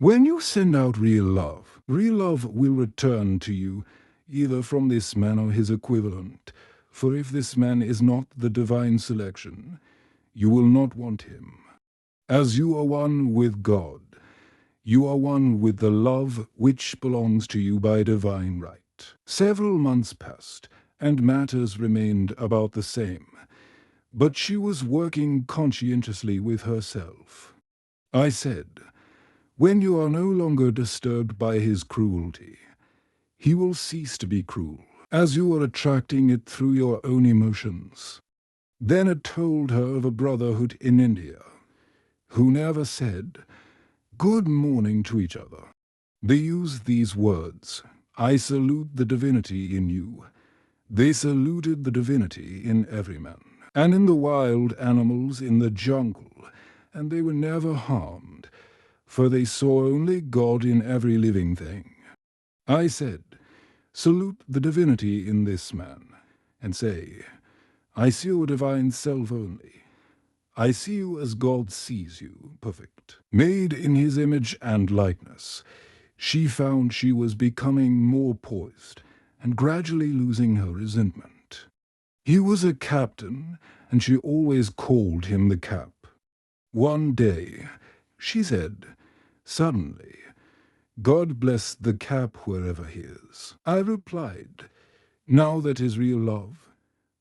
When you send out real love will return to you, either from this man or his equivalent, for if this man is not the divine selection, you will not want him. As you are one with God, you are one with the love which belongs to you by divine right." Several months passed, and matters remained about the same, but she was working conscientiously with herself. I said, "When you are no longer disturbed by his cruelty, he will cease to be cruel, as you are attracting it through your own emotions." Then I told her of a brotherhood in India, who never said good morning to each other. They used these words, "I salute the divinity in you." They saluted the divinity in every man, and in the wild animals in the jungle, and they were never harmed, for they saw only God in every living thing. I said, "Salute the divinity in this man, and say, I see your divine self only. I see you as God sees you, perfect, made in his image and likeness." She found she was becoming more poised, and gradually losing her resentment. He was a captain, and she always called him the Cap. One day, she said, suddenly, "God bless the Cap wherever he is." I replied, "Now that is real love,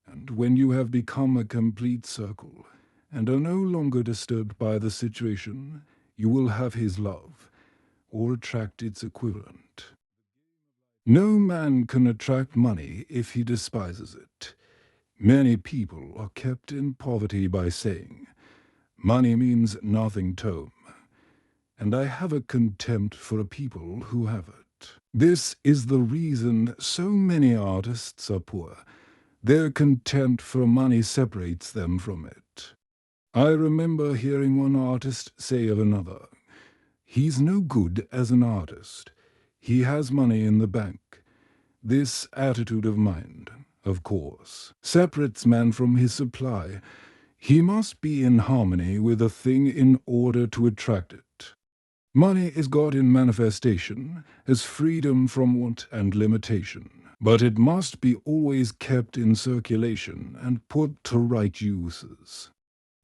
and when you have become a complete circle, and are no longer disturbed by the situation, you will have his love, or attract its equivalent. No man can attract money if he despises it. Many people are kept in poverty by saying, 'Money means nothing to 'em,' and I have a contempt for a people who have it. This is the reason so many artists are poor. Their contempt for money separates them from it. I remember hearing one artist say of another, 'He's no good as an artist. He has money in the bank.' This attitude of mind, of course, separates man from his supply. He must be in harmony with a thing in order to attract it. Money is God in manifestation, as freedom from want and limitation. But it must be always kept in circulation and put to right uses.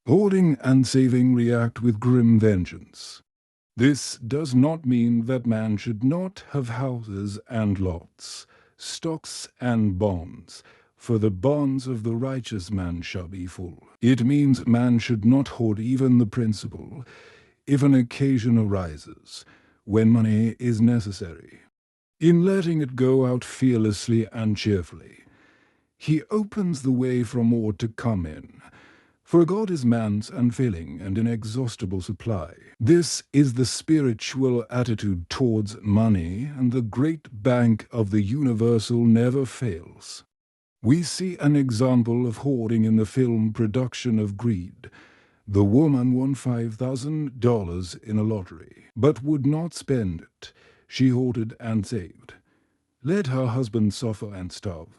Hoarding and saving react with grim vengeance. This does not mean that man should not have houses and lots, stocks and bonds, for the bonds of the righteous man shall be full. It means man should not hoard even the principal, if an occasion arises, when money is necessary. In letting it go out fearlessly and cheerfully, he opens the way for more to come in. For God is man's unfailing and inexhaustible supply. This is the spiritual attitude towards money, and the great bank of the universal never fails. We see an example of hoarding in the film production of Greed. The woman won $5,000 in a lottery, but would not spend it. She hoarded and saved. Let her husband suffer and starve,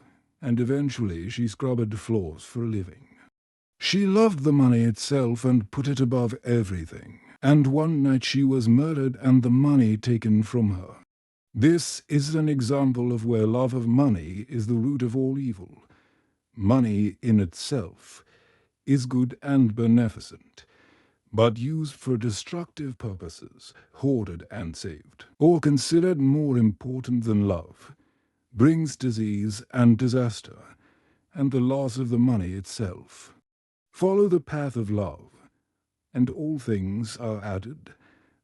and eventually she scrubbed floors for a living. She loved the money itself and put it above everything, and one night she was murdered and the money taken from her. This is an example of where love of money is the root of all evil. Money in itself is good and beneficent, but used for destructive purposes, hoarded and saved, or considered more important than love, brings disease and disaster, and the loss of the money itself. Follow the path of love, and all things are added,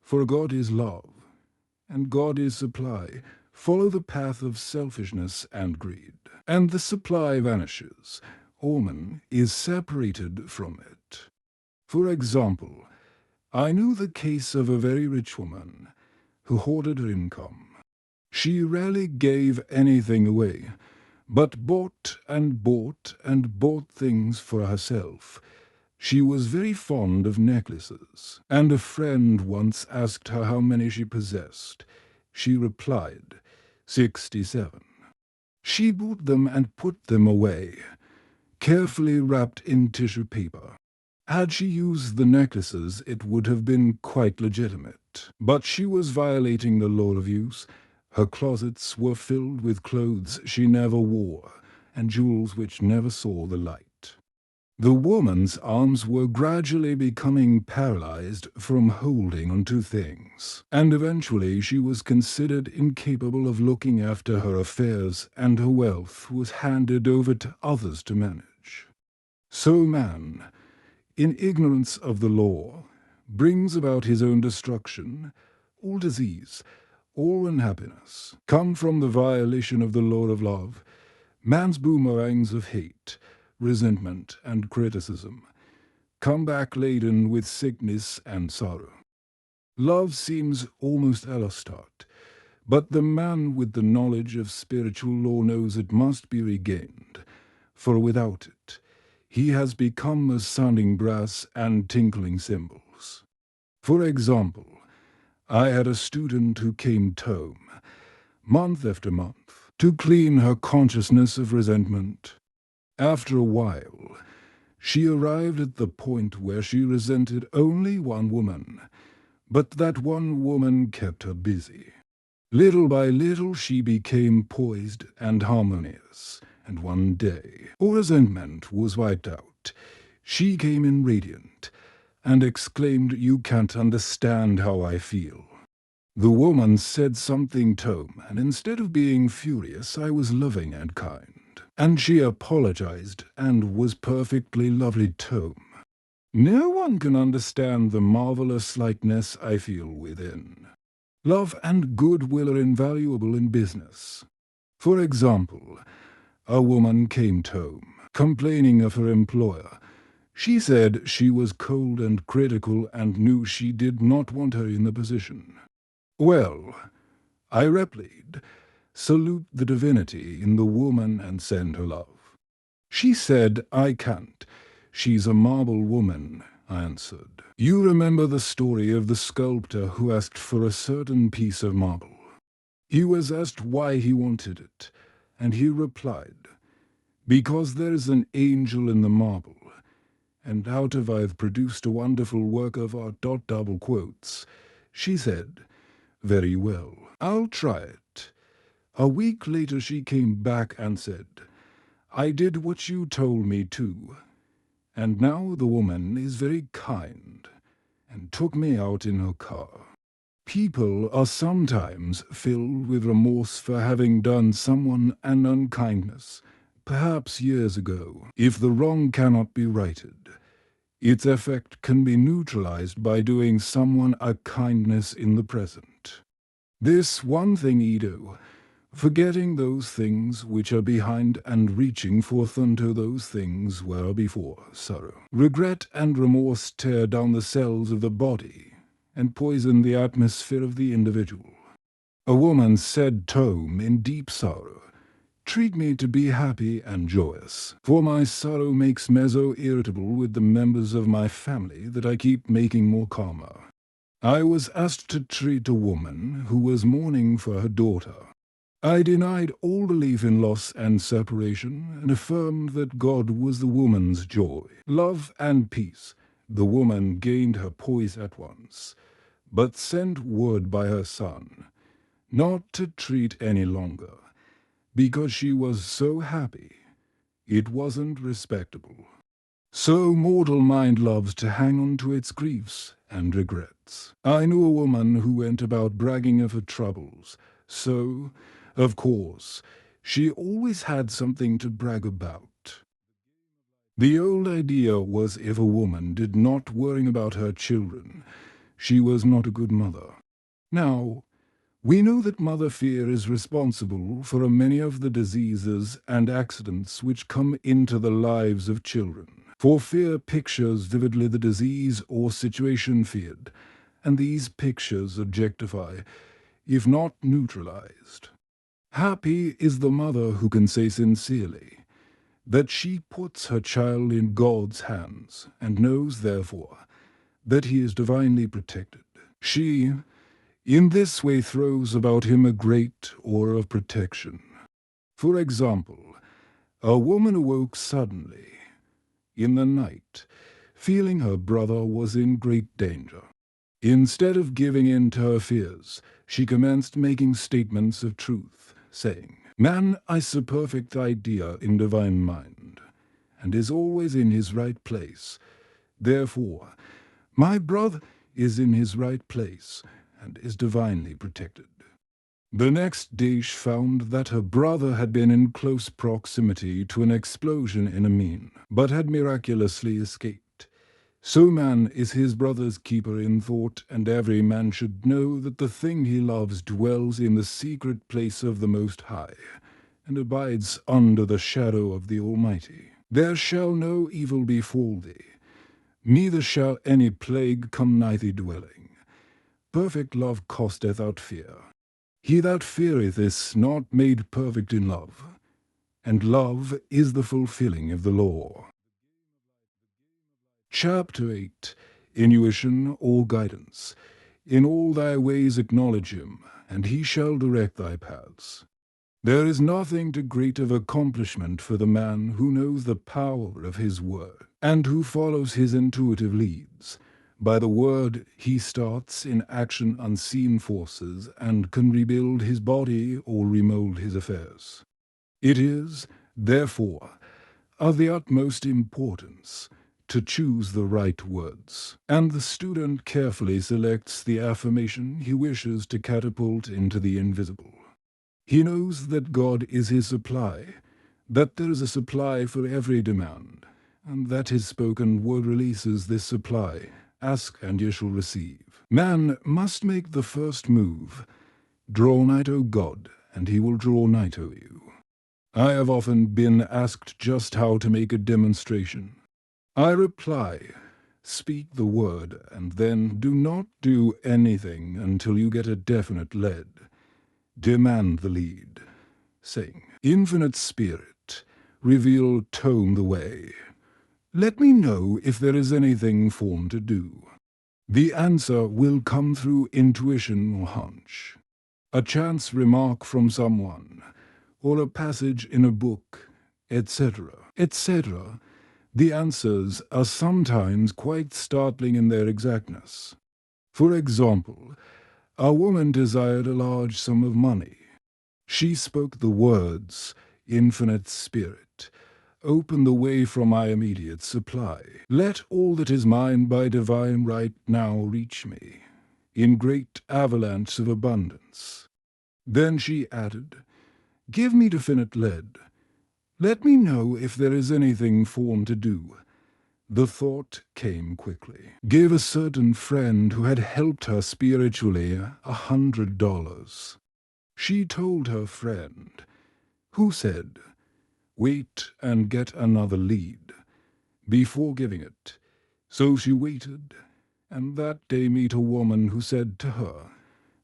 for God is love, and God is supply. Follow the path of selfishness and greed, and the supply vanishes. Orman is separated from it. For example, I knew the case of a very rich woman who hoarded her income. She rarely gave anything away, but bought and bought and bought things for herself. She was very fond of necklaces, and a friend once asked her how many she possessed. She replied, 67. She bought them and put them away, carefully wrapped in tissue paper. Had she used the necklaces, it would have been quite legitimate. But she was violating the law of use. Her closets were filled with clothes she never wore, and jewels which never saw the light. The woman's arms were gradually becoming paralyzed from holding onto things, and eventually she was considered incapable of looking after her affairs, and her wealth was handed over to others to manage. So man, in ignorance of the law, brings about his own destruction. All disease, all unhappiness, come from the violation of the law of love. Man's boomerangs of hate, resentment, and criticism come back laden with sickness and sorrow. Love seems almost a lost art, but the man with the knowledge of spiritual law knows it must be regained, for without it, he has become a sounding brass and tinkling cymbals. For example, I had a student who came home, month after month, to clean her consciousness of resentment. After a while, she arrived at the point where she resented only one woman, but that one woman kept her busy. Little by little she became poised and harmonious, and one day all resentment was wiped out. She came in radiant, and exclaimed, "You can't understand how I feel." The woman said something to him, and instead of being furious, I was loving and kind. And she apologized, and was perfectly lovely to him. No one can understand the marvelous lightness I feel within. Love and goodwill are invaluable in business. For example, a woman came home, complaining of her employer. She said she was cold and critical and knew she did not want her in the position. Well, I replied, "Salute the divinity in the woman and send her love." She said, "I can't. She's a marble woman," I answered. You remember the story of the sculptor who asked for a certain piece of marble. He was asked why he wanted it, and he replied, "Because there is an angel in the marble, and out of I've produced a wonderful work of art. Double quotes. She said, "Very well, I'll try it." A week later she came back and said, "I did what you told me to." And now the woman is very kind, and took me out in her car. People are sometimes filled with remorse for having done someone an unkindness, perhaps years ago. If the wrong cannot be righted, its effect can be neutralized by doing someone a kindness in the present. This one thing Edo, forgetting those things which are behind and reaching forth unto those things where are before, sorrow. Regret and remorse tear down the cells of the body and poison the atmosphere of the individual. A woman said tome in deep sorrow, "Treat me to be happy and joyous, for my sorrow makes me so irritable with the members of my family that I keep making more calmer." I was asked to treat a woman who was mourning for her daughter. I denied all belief in loss and separation and affirmed that God was the woman's joy, love, and peace. The woman gained her poise at once, but sent word by her son not to treat any longer, because she was so happy. It wasn't respectable. So mortal mind loves to hang on to its griefs and regrets. I knew a woman who went about bragging of her troubles, so, of course, she always had something to brag about. The old idea was if a woman did not worry about her children, she was not a good mother. Now, we know that mother fear is responsible for many of the diseases and accidents which come into the lives of children. For fear pictures vividly the disease or situation feared, and these pictures objectify, if not neutralized. Happy is the mother who can say sincerely that she puts her child in God's hands and knows, therefore, that he is divinely protected. She, in this way, throws about him a great aura of protection. For example, a woman awoke suddenly in the night, feeling her brother was in great danger. Instead of giving in to her fears, she commenced making statements of truth, saying, "Man is a perfect idea in divine mind, and is always in his right place. Therefore, my brother is in his right place, and is divinely protected." The next day she found that her brother had been in close proximity to an explosion in a mine, but had miraculously escaped. So man is his brother's keeper in thought, and every man should know that the thing he loves dwells in the secret place of the Most High, and abides under the shadow of the Almighty. There shall no evil befall thee, neither shall any plague come nigh thy dwelling. Perfect love casteth out fear. He that feareth is not made perfect in love, and love is the fulfilling of the law. Chapter 8. Intuition or Guidance. In all thy ways acknowledge him, and he shall direct thy paths. There is nothing too great of accomplishment for the man who knows the power of his word, and who follows his intuitive leads. By the word he starts in action unseen forces and can rebuild his body or remold his affairs. It is, therefore, of the utmost importance to choose the right words, and the student carefully selects the affirmation he wishes to catapult into the invisible. He knows that God is his supply, that there is a supply for every demand, and that his spoken word releases this supply. Ask and ye shall receive. Man must make the first move. Draw nigh to God, and he will draw nigh to you. I have often been asked just how to make a demonstration. I reply, speak the word, and then do not do anything until you get a definite lead. Demand the lead. Saying, "Infinite Spirit, reveal tome the way. Let me know if there is anything for me to do." The answer will come through intuition or hunch, a chance remark from someone, or a passage in a book, etc., etc. The answers are sometimes quite startling in their exactness. For example, a woman desired a large sum of money. She spoke the words, "Infinite Spirit, open the way for my immediate supply. Let all that is mine by divine right now reach me, in great avalanche of abundance." Then she added, "Give me definite lead. Let me know if there is anything for to do." The thought came quickly. Give a certain friend who had helped her spiritually $100. She told her friend, who said, "Wait and get another lead," before giving it. So she waited, and that day met a woman who said to her,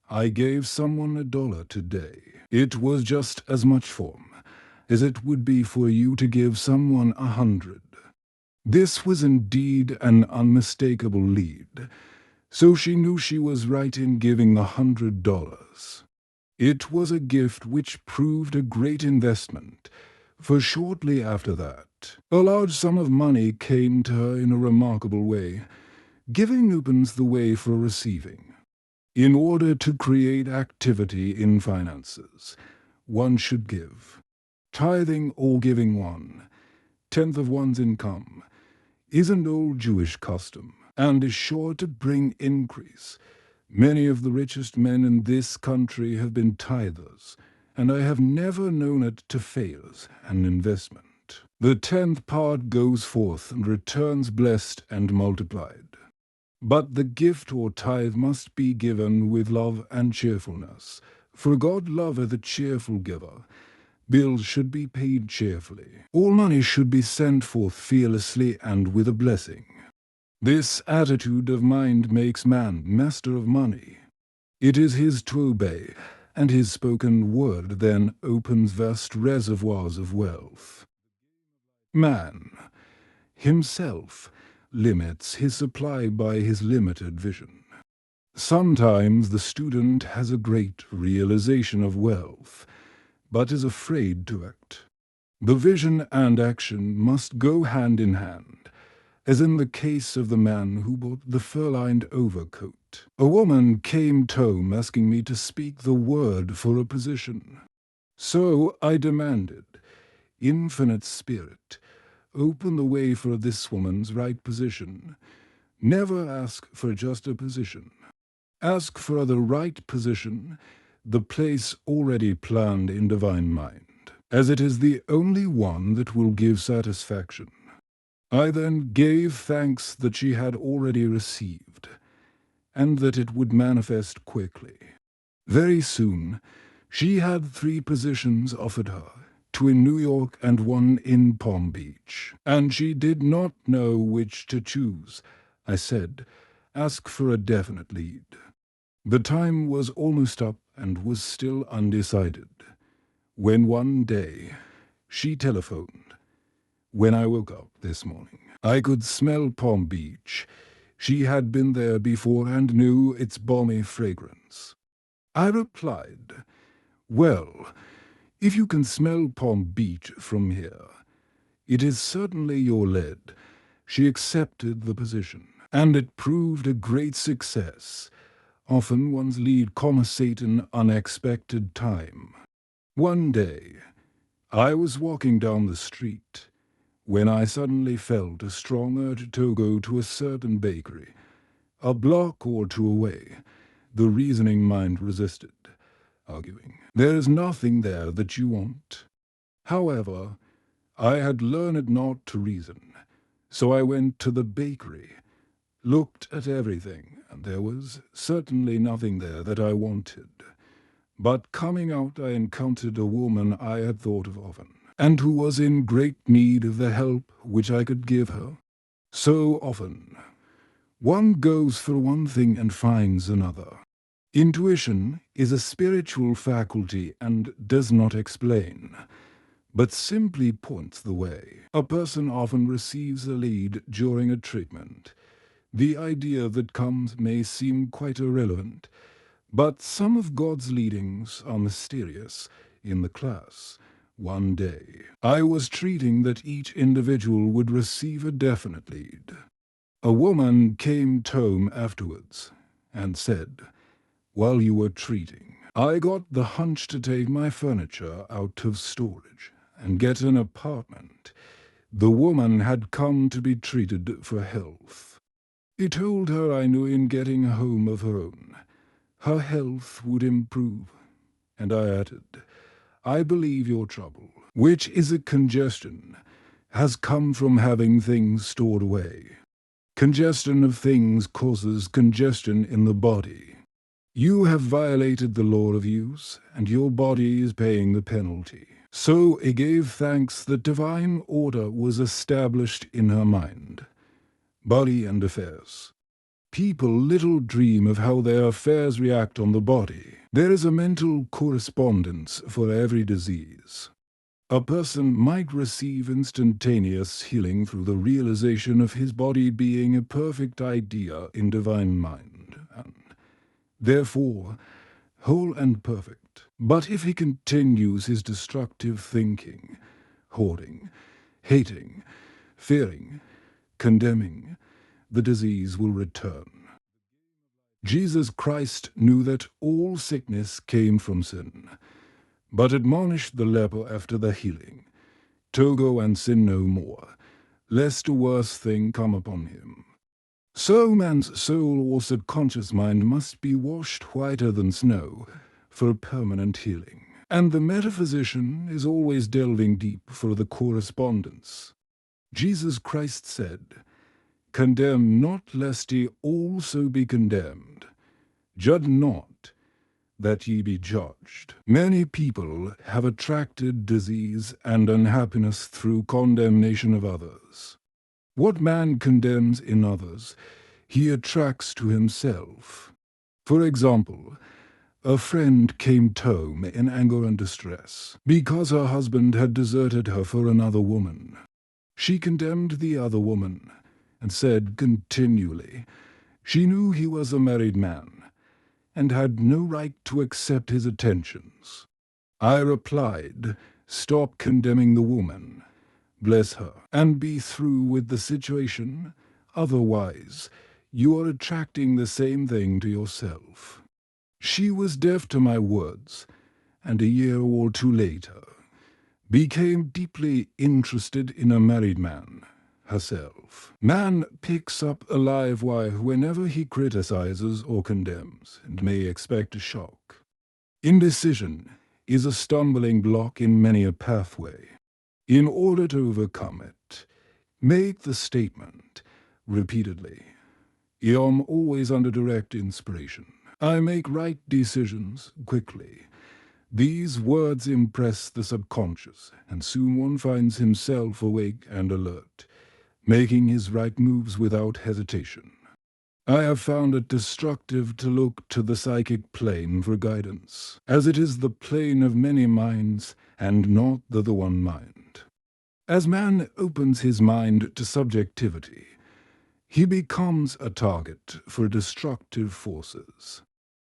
"I gave someone $1 today. It was just as much for him as it would be for you to give someone 100. This was indeed an unmistakable lead, so she knew she was right in giving the $100. It was a gift which proved a great investment, for shortly after that, a large sum of money came to her in a remarkable way. Giving opens the way for receiving. In order to create activity in finances, one should give. Tithing or giving 1/10 of one's income is an old Jewish custom and is sure to bring increase. Many of the richest men in this country have been tithers, and I have never known it to fail as an investment. The 10th part goes forth and returns blessed and multiplied. But the gift or tithe must be given with love and cheerfulness, for God loveth a cheerful giver. Bills should be paid cheerfully. All money should be sent forth fearlessly and with a blessing. This attitude of mind makes man master of money. It is his to obey, and his spoken word then opens vast reservoirs of wealth. Man himself limits his supply by his limited vision. Sometimes the student has a great realization of wealth, but is afraid to act. The vision and action must go hand in hand, as in the case of the man who bought the fur-lined overcoat. A woman came to home asking me to speak the word for a position. So I demanded, "Infinite Spirit, open the way for this woman's right position." Never ask for just a position. Ask for the right position, the place already planned in divine mind, as it is the only one that will give satisfaction. I then gave thanks that she had already received, and that it would manifest quickly. Very soon, she had 3 positions offered her, 2 in New York and 1 in Palm Beach, and she did not know which to choose. I said, "Ask for a definite lead." The time was almost up and was still undecided, when one day she telephoned. When I woke up this morning, I could smell Palm Beach. She had been there before and knew its balmy fragrance. I replied, "Well, if you can smell Palm Beach from here, it is certainly your lead." She accepted the position, and it proved a great success. Often one's lead comes at an unexpected time. One day, I was walking down the street, when I suddenly felt a strong urge to go to a certain bakery. A block or 2 away, the reasoning mind resisted, arguing, "There is nothing there that you want." However, I had learned not to reason, so I went to the bakery, looked at everything, and there was certainly nothing there that I wanted. But coming out, I encountered a woman I had thought of often, and who was in great need of the help which I could give her. So often, one goes for one thing and finds another. Intuition is a spiritual faculty and does not explain, but simply points the way. A person often receives a lead during a treatment. The idea that comes may seem quite irrelevant, but some of God's leadings are mysterious in the class, one day. I was treating that each individual would receive a definite lead. A woman came home afterwards and said, "While you were treating, I got the hunch to take my furniture out of storage and get an apartment. The woman had come to be treated for health. I told her I knew in getting a home of her own, her health would improve, and I added, I believe your trouble, which is a congestion, has come from having things stored away. Congestion of things causes congestion in the body. You have violated the law of use, and your body is paying the penalty." So he gave thanks that divine order was established in her mind, body and affairs. People little dream of how their affairs react on the body. There is a mental correspondence for every disease. A person might receive instantaneous healing through the realization of his body being a perfect idea in divine mind, and therefore whole and perfect. But if he continues his destructive thinking, hoarding, hating, fearing, condemning, the disease will return. Jesus Christ knew that all sickness came from sin, but admonished the leper after the healing, to go and sin no more, lest a worse thing come upon him. So man's soul or subconscious mind must be washed whiter than snow for permanent healing. And the metaphysician is always delving deep for the correspondence. Jesus Christ said, "Condemn not, lest ye also be condemned. Judge not, that ye be judged." Many people have attracted disease and unhappiness through condemnation of others. What man condemns in others, he attracts to himself. For example, a friend came home in anger and distress because her husband had deserted her for another woman. She condemned the other woman and said continually she knew he was a married man and had no right to accept his attentions. I replied, "Stop condemning the woman. Bless her, and be through with the situation. Otherwise, you are attracting the same thing to yourself." She was deaf to my words, and a year or two later became deeply interested in a married man herself. Man picks up a live wire whenever he criticizes or condemns, and may expect a shock. Indecision is a stumbling block in many a pathway. In order to overcome it, make the statement repeatedly, "I am always under direct inspiration. I make right decisions quickly." These words impress the subconscious, and soon one finds himself awake and alert, making his right moves without hesitation. I have found it destructive to look to the psychic plane for guidance, as it is the plane of many minds and not the one mind. As man opens his mind to subjectivity, he becomes a target for destructive forces.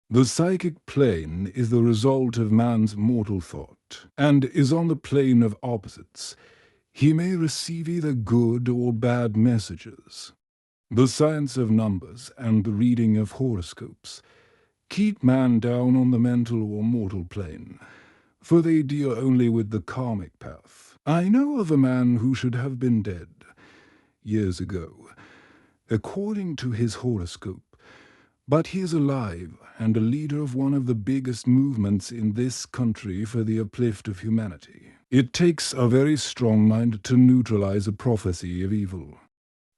The psychic plane is the result of man's mortal thought, and is on the plane of opposites. He may receive either good or bad messages. The science of numbers and the reading of horoscopes keep man down on the mental or mortal plane, for they deal only with the karmic path. I know of a man who should have been dead years ago, according to his horoscope, but he is alive and a leader of one of the biggest movements in this country for the uplift of humanity. It takes a very strong mind to neutralize a prophecy of evil.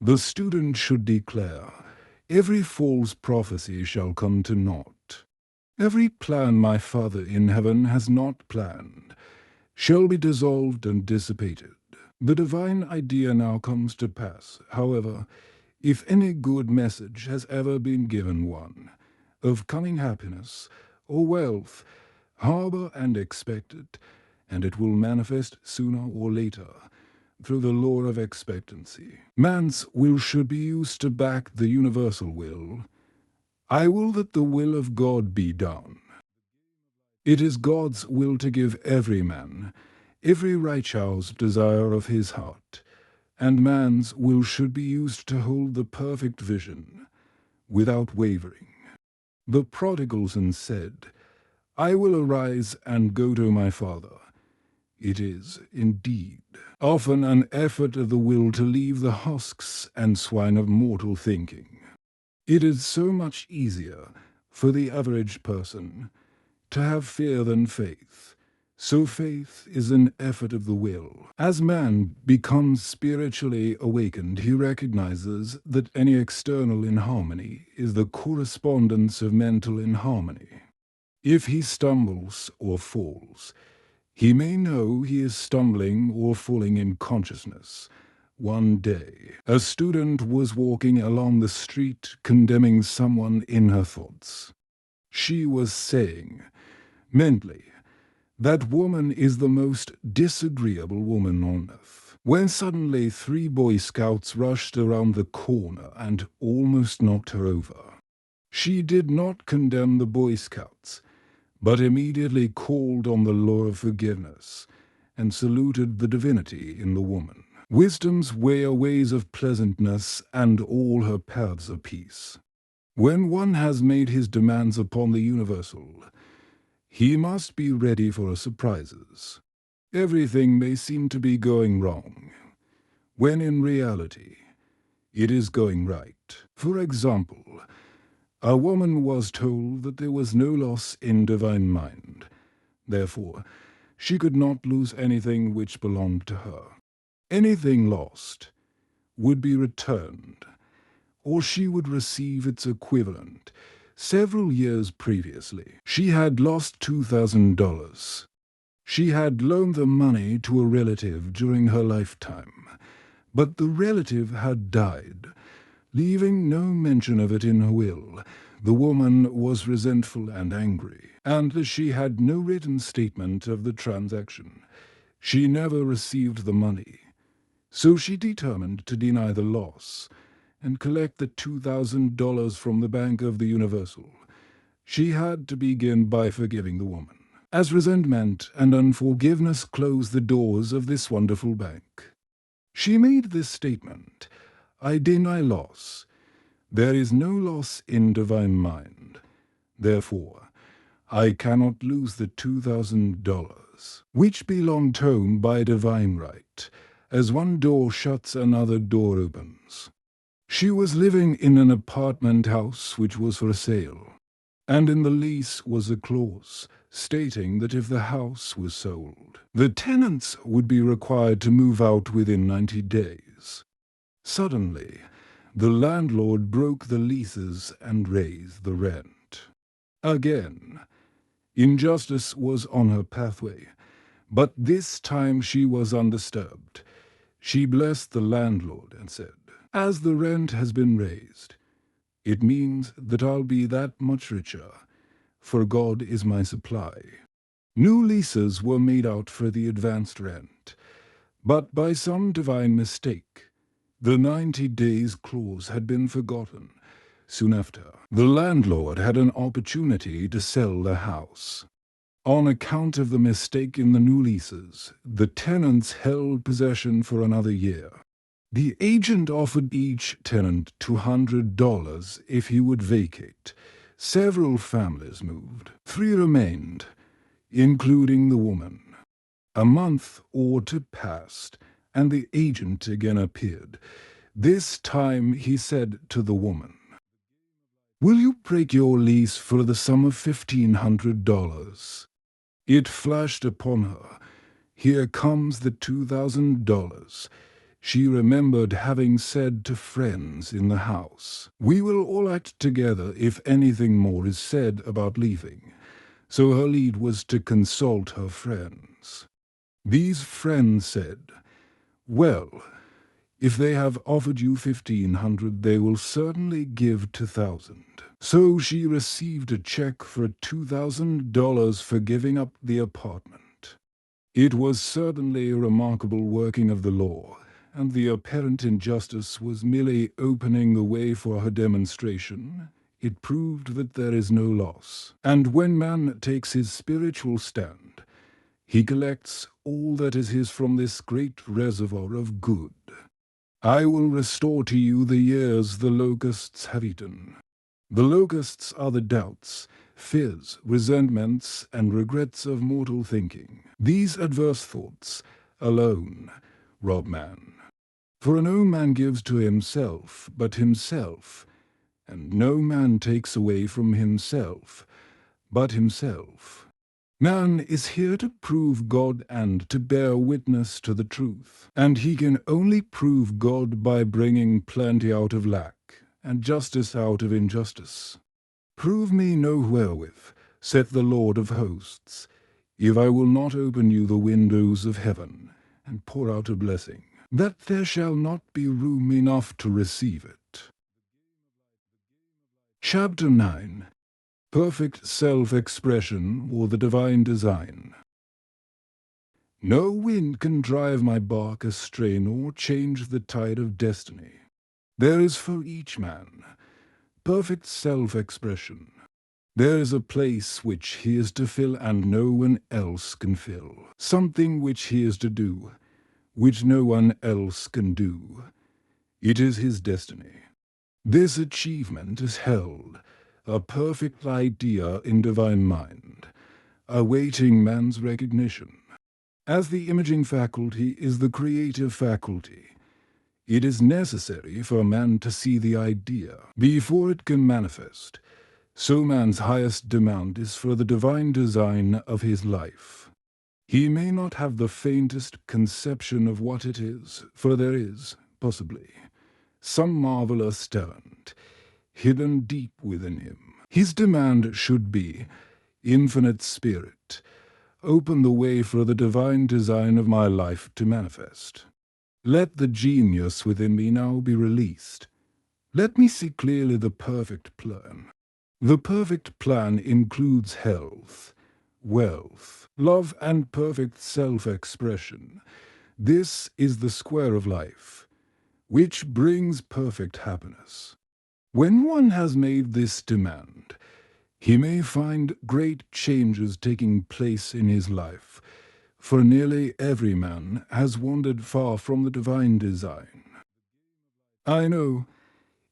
The student should declare, "Every false prophecy shall come to naught. Every plan my Father in heaven has not planned shall be dissolved and dissipated." The divine idea now comes to pass, however, if any good message has ever been given one, of coming happiness or wealth, harbor and expect it, and it will manifest sooner or later, through the law of expectancy. Man's will should be used to back the universal will. I will that the will of God be done. It is God's will to give every man every righteous desire of his heart, and man's will should be used to hold the perfect vision, without wavering. The prodigal son said, I will arise and go to my father. It is, indeed, often an effort of the will to leave the husks and swine of mortal thinking. It is so much easier for the average person to have fear than faith. So faith is an effort of the will. As man becomes spiritually awakened, he recognizes that any external inharmony is the correspondence of mental inharmony. If he stumbles or falls, he may know he is stumbling or falling in consciousness. One day, a student was walking along the street condemning someone in her thoughts. She was saying, mentally, that woman is the most disagreeable woman on earth. When suddenly 3 Boy Scouts rushed around the corner and almost knocked her over. She did not condemn the Boy Scouts, but immediately called on the law of forgiveness and saluted the divinity in the woman. Wisdom's way are ways of pleasantness, and all her paths are peace. When one has made his demands upon the universal, he must be ready for surprises. Everything may seem to be going wrong, when in reality it is going right. For example, a woman was told that there was no loss in divine mind. Therefore, she could not lose anything which belonged to her. Anything lost would be returned, or she would receive its equivalent. Several years previously, she had lost $2,000. She had loaned the money to a relative during her lifetime, but the relative had died, leaving no mention of it in her will. The woman was resentful and angry, and as she had no written statement of the transaction, she never received the money. So she determined to deny the loss and collect the $2,000 from the Bank of the Universal. She had to begin by forgiving the woman, as resentment and unforgiveness closed the doors of this wonderful bank. She made this statement, I deny loss. There is no loss in divine mind. Therefore, I cannot lose the $2,000, which belonged home by divine right. As one door shuts, another door opens. She was living in an apartment house which was for sale, and in the lease was a clause stating that if the house was sold, the tenants would be required to move out within 90 days. Suddenly, the landlord broke the leases and raised the rent. Again, injustice was on her pathway, but this time she was undisturbed. She blessed the landlord and said, as the rent has been raised, it means that I'll be that much richer, for God is my supply. New leases were made out for the advanced rent, but by some divine mistake, the 90 days clause had been forgotten. Soon after, the landlord had an opportunity to sell the house. On account of the mistake in the new leases, the tenants held possession for another year. The agent offered each tenant $200 if he would vacate. Several families moved. 3 remained, including the woman. A month or two passed, and the agent again appeared. This time he said to the woman, will you break your lease for the sum of $1,500? It flashed upon her, here comes the $2,000. She remembered having said to friends in the house, we will all act together if anything more is said about leaving. So her lead was to consult her friends. These friends said, well, if they have offered you $1,500, they will certainly give $2,000. So she received a check for $2,000 for giving up the apartment. It was certainly a remarkable working of the law, and the apparent injustice was merely opening the way for her demonstration. It proved that there is no loss. And when man takes his spiritual stand, he collects all that is his from this great reservoir of good. I will restore to you the years the locusts have eaten. The locusts are the doubts, fears, resentments, and regrets of mortal thinking. These adverse thoughts alone rob man. For no man gives to himself but himself, and no man takes away from himself but himself. Man is here to prove God and to bear witness to the truth, and he can only prove God by bringing plenty out of lack, and justice out of injustice. Prove me no wherewith, saith the Lord of hosts, if I will not open you the windows of heaven, and pour out a blessing, that there shall not be room enough to receive it. Chapter 9. Perfect Self-Expression, or the Divine Design. No wind can drive my bark astray nor change the tide of destiny. There is for each man perfect self-expression. There is a place which he is to fill and no one else can fill. Something which he is to do, which no one else can do. It is his destiny. This achievement is held a perfect idea in divine mind, awaiting man's recognition. As the imaging faculty is the creative faculty, it is necessary for man to see the idea before it can manifest. So man's highest demand is for the divine design of his life. He may not have the faintest conception of what it is, for there is, possibly, some marvelous talent hidden deep within him. His demand should be, Infinite Spirit, open the way for the divine design of my life to manifest. Let the genius within me now be released. Let me see clearly the perfect plan. The perfect plan includes health, wealth, love, and perfect self-expression. This is the square of life, which brings perfect happiness. When one has made this demand, he may find great changes taking place in his life, for nearly every man has wandered far from the divine design. I know,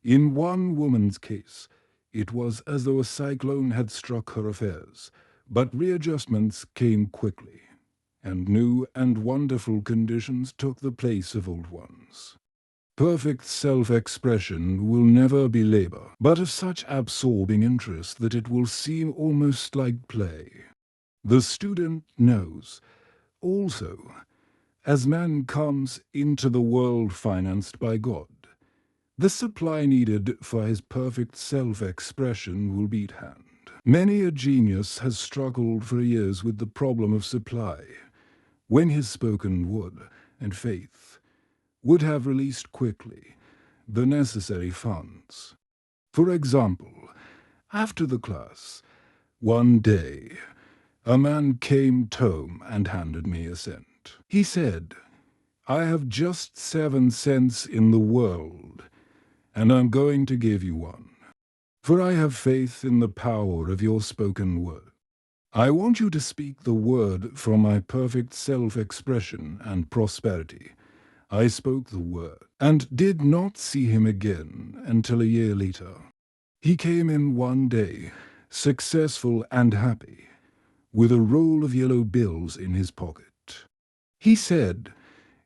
in one woman's case, it was as though a cyclone had struck her affairs, but readjustments came quickly, and new and wonderful conditions took the place of old ones. Perfect self-expression will never be labor, but of such absorbing interest that it will seem almost like play. The student knows, also, as man comes into the world financed by God, the supply needed for his perfect self-expression will be at hand. Many a genius has struggled for years with the problem of supply, when his spoken word and faith would have released quickly the necessary funds. For example, after the class, one day, a man came home and handed me a cent. He said, "I have just 7 cents in the world, and I'm going to give you one, for I have faith in the power of your spoken word. I want you to speak the word from my perfect self-expression and prosperity." I spoke the word, and did not see him again until a year later. He came in one day, successful and happy, with a roll of yellow bills in his pocket. He said,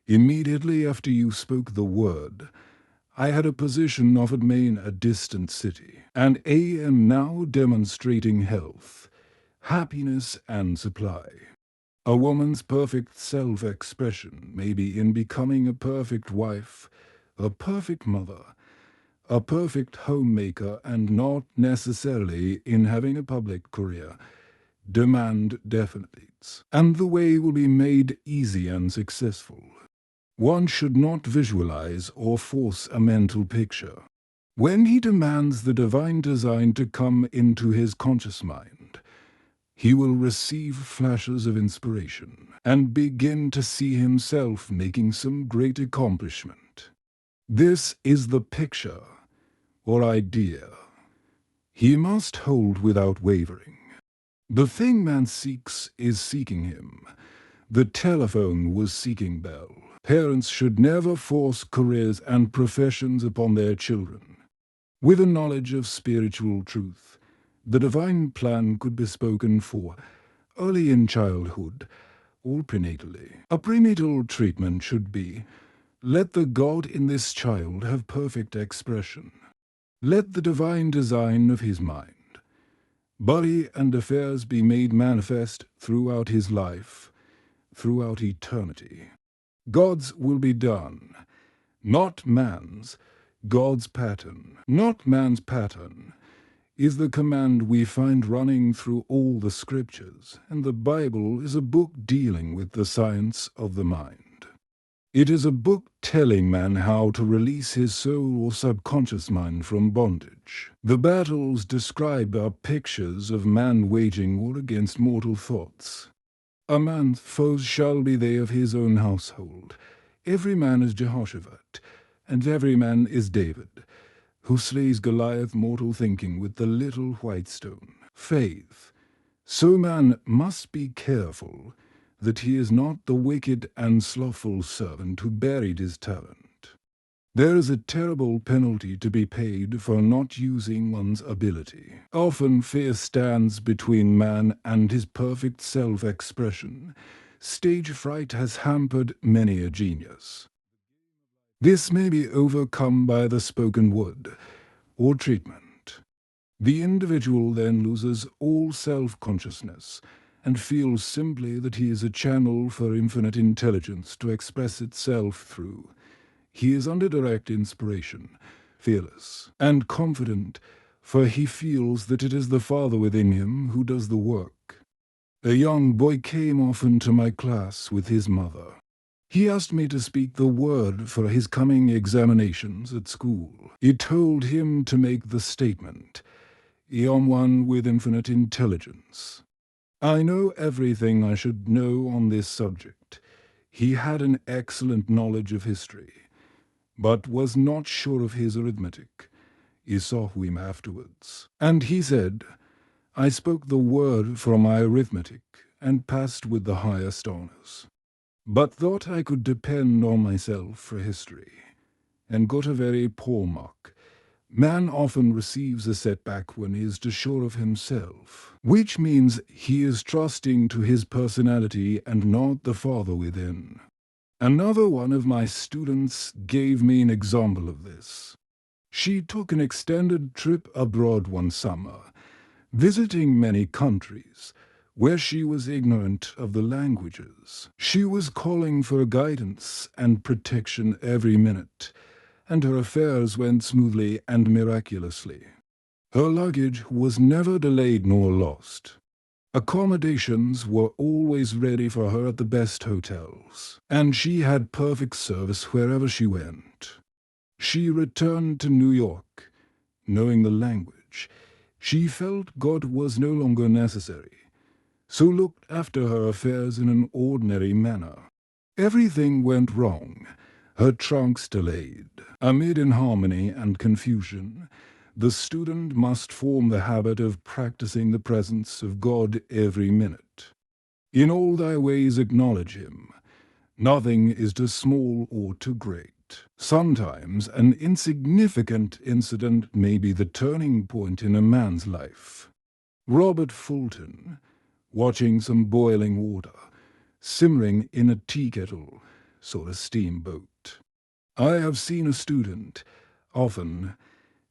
"Immediately after you spoke the word, I had a position offered me in a distant city, and I am now demonstrating health, happiness, and supply. A woman's perfect self-expression may be in becoming a perfect wife, a perfect mother, a perfect homemaker, and not necessarily in having a public career. Demand definitely, and the way will be made easy and successful. One should not visualize or force a mental picture. When he demands the divine design to come into his conscious mind, he will receive flashes of inspiration and begin to see himself making some great accomplishment. This is the picture, or idea, he must hold without wavering. The thing man seeks is seeking him, The telephone was seeking Bell. Parents should never force careers and professions upon their children. With a knowledge of spiritual truth, the divine plan could be spoken for early in childhood or prenatally. A prenatal treatment should be, let the God in this child have perfect expression. Let the divine design of his mind, body and affairs be made manifest throughout his life, throughout eternity. God's will be done, not man's, God's pattern, not man's pattern, is the command we find running through all the scriptures, and the Bible is a book dealing with the science of the mind. It is a book telling man how to release his soul or subconscious mind from bondage. The battles described are pictures of man waging war against mortal thoughts. A man's foes shall be they of his own household. Every man is Jehoshaphat, and every man is David, who slays Goliath mortal thinking with the little white stone. Faith. So man must be careful that he is not the wicked and slothful servant who buried his talent. There is a terrible penalty to be paid for not using one's ability. Often fear stands between man and his perfect self-expression. Stage fright has hampered many a genius. This may be overcome by the spoken word or treatment. The individual then loses all self-consciousness and feels simply that he is a channel for infinite intelligence to express itself through. He is under direct inspiration, fearless and confident, for he feels that it is the Father within him who does the work. A young boy came often to my class with his mother. He asked me to speak the word for his coming examinations at school. It told him to make the statement, "I am one with infinite intelligence." I know everything I should know on this subject. He had an excellent knowledge of history, but was not sure of his arithmetic. I saw him afterwards. And he said, I spoke the word for my arithmetic, and passed with the highest honours, but thought I could depend on myself for history, and got a very poor mark. Man often receives a setback when he is too sure of himself, which means he is trusting to his personality and not the Father within. Another one of my students gave me an example of this. She took an extended trip abroad one summer, visiting many countries, where she was ignorant of the languages. She was calling for guidance and protection every minute, and her affairs went smoothly and miraculously. Her luggage was never delayed nor lost. Accommodations were always ready for her at the best hotels, and she had perfect service wherever she went. She returned to New York, knowing the language. She felt God was no longer necessary, so looked after her affairs in an ordinary manner. Everything went wrong. Her trunks delayed. Amid inharmony and confusion, the student must form the habit of practicing the presence of God every minute. In all thy ways acknowledge him. Nothing is too small or too great. Sometimes an insignificant incident may be the turning point in a man's life. Robert Fulton, watching some boiling water, simmering in a tea kettle, saw a steamboat. I have seen a student, often,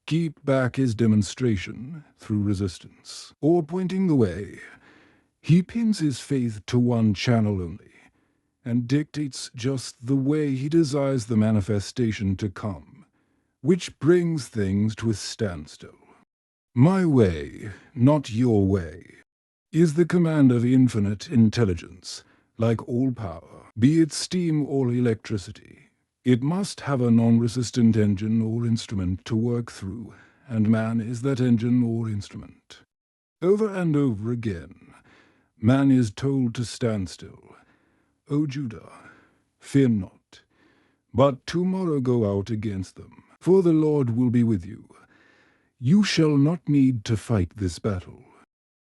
keep back his demonstration through resistance, or pointing the way. He pins his faith to one channel only, and dictates just the way he desires the manifestation to come, which brings things to a standstill. My way, not your way, is the command of infinite intelligence, like all power, be it steam or electricity. It must have a non-resistant engine or instrument to work through, and man is that engine or instrument. Over and over again, man is told to stand still. O Judah, fear not, but tomorrow go out against them, for the Lord will be with you. You shall not need to fight this battle.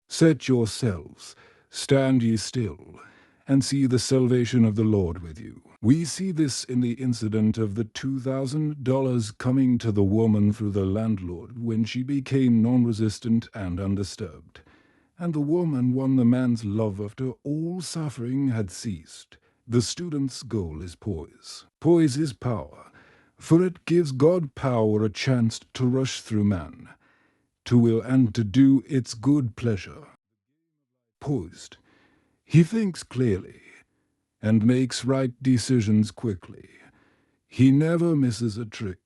Set yourselves, stand ye still, and see the salvation of the Lord with you. We see this in the incident of the $2,000 coming to the woman through the landlord when she became non-resistant and undisturbed. And the woman won the man's love after all suffering had ceased. The student's goal is poise. Poise is power, for it gives God power a chance to rush through man, to will and to do its good pleasure. Poised, he thinks clearly and makes right decisions quickly. He never misses a trick.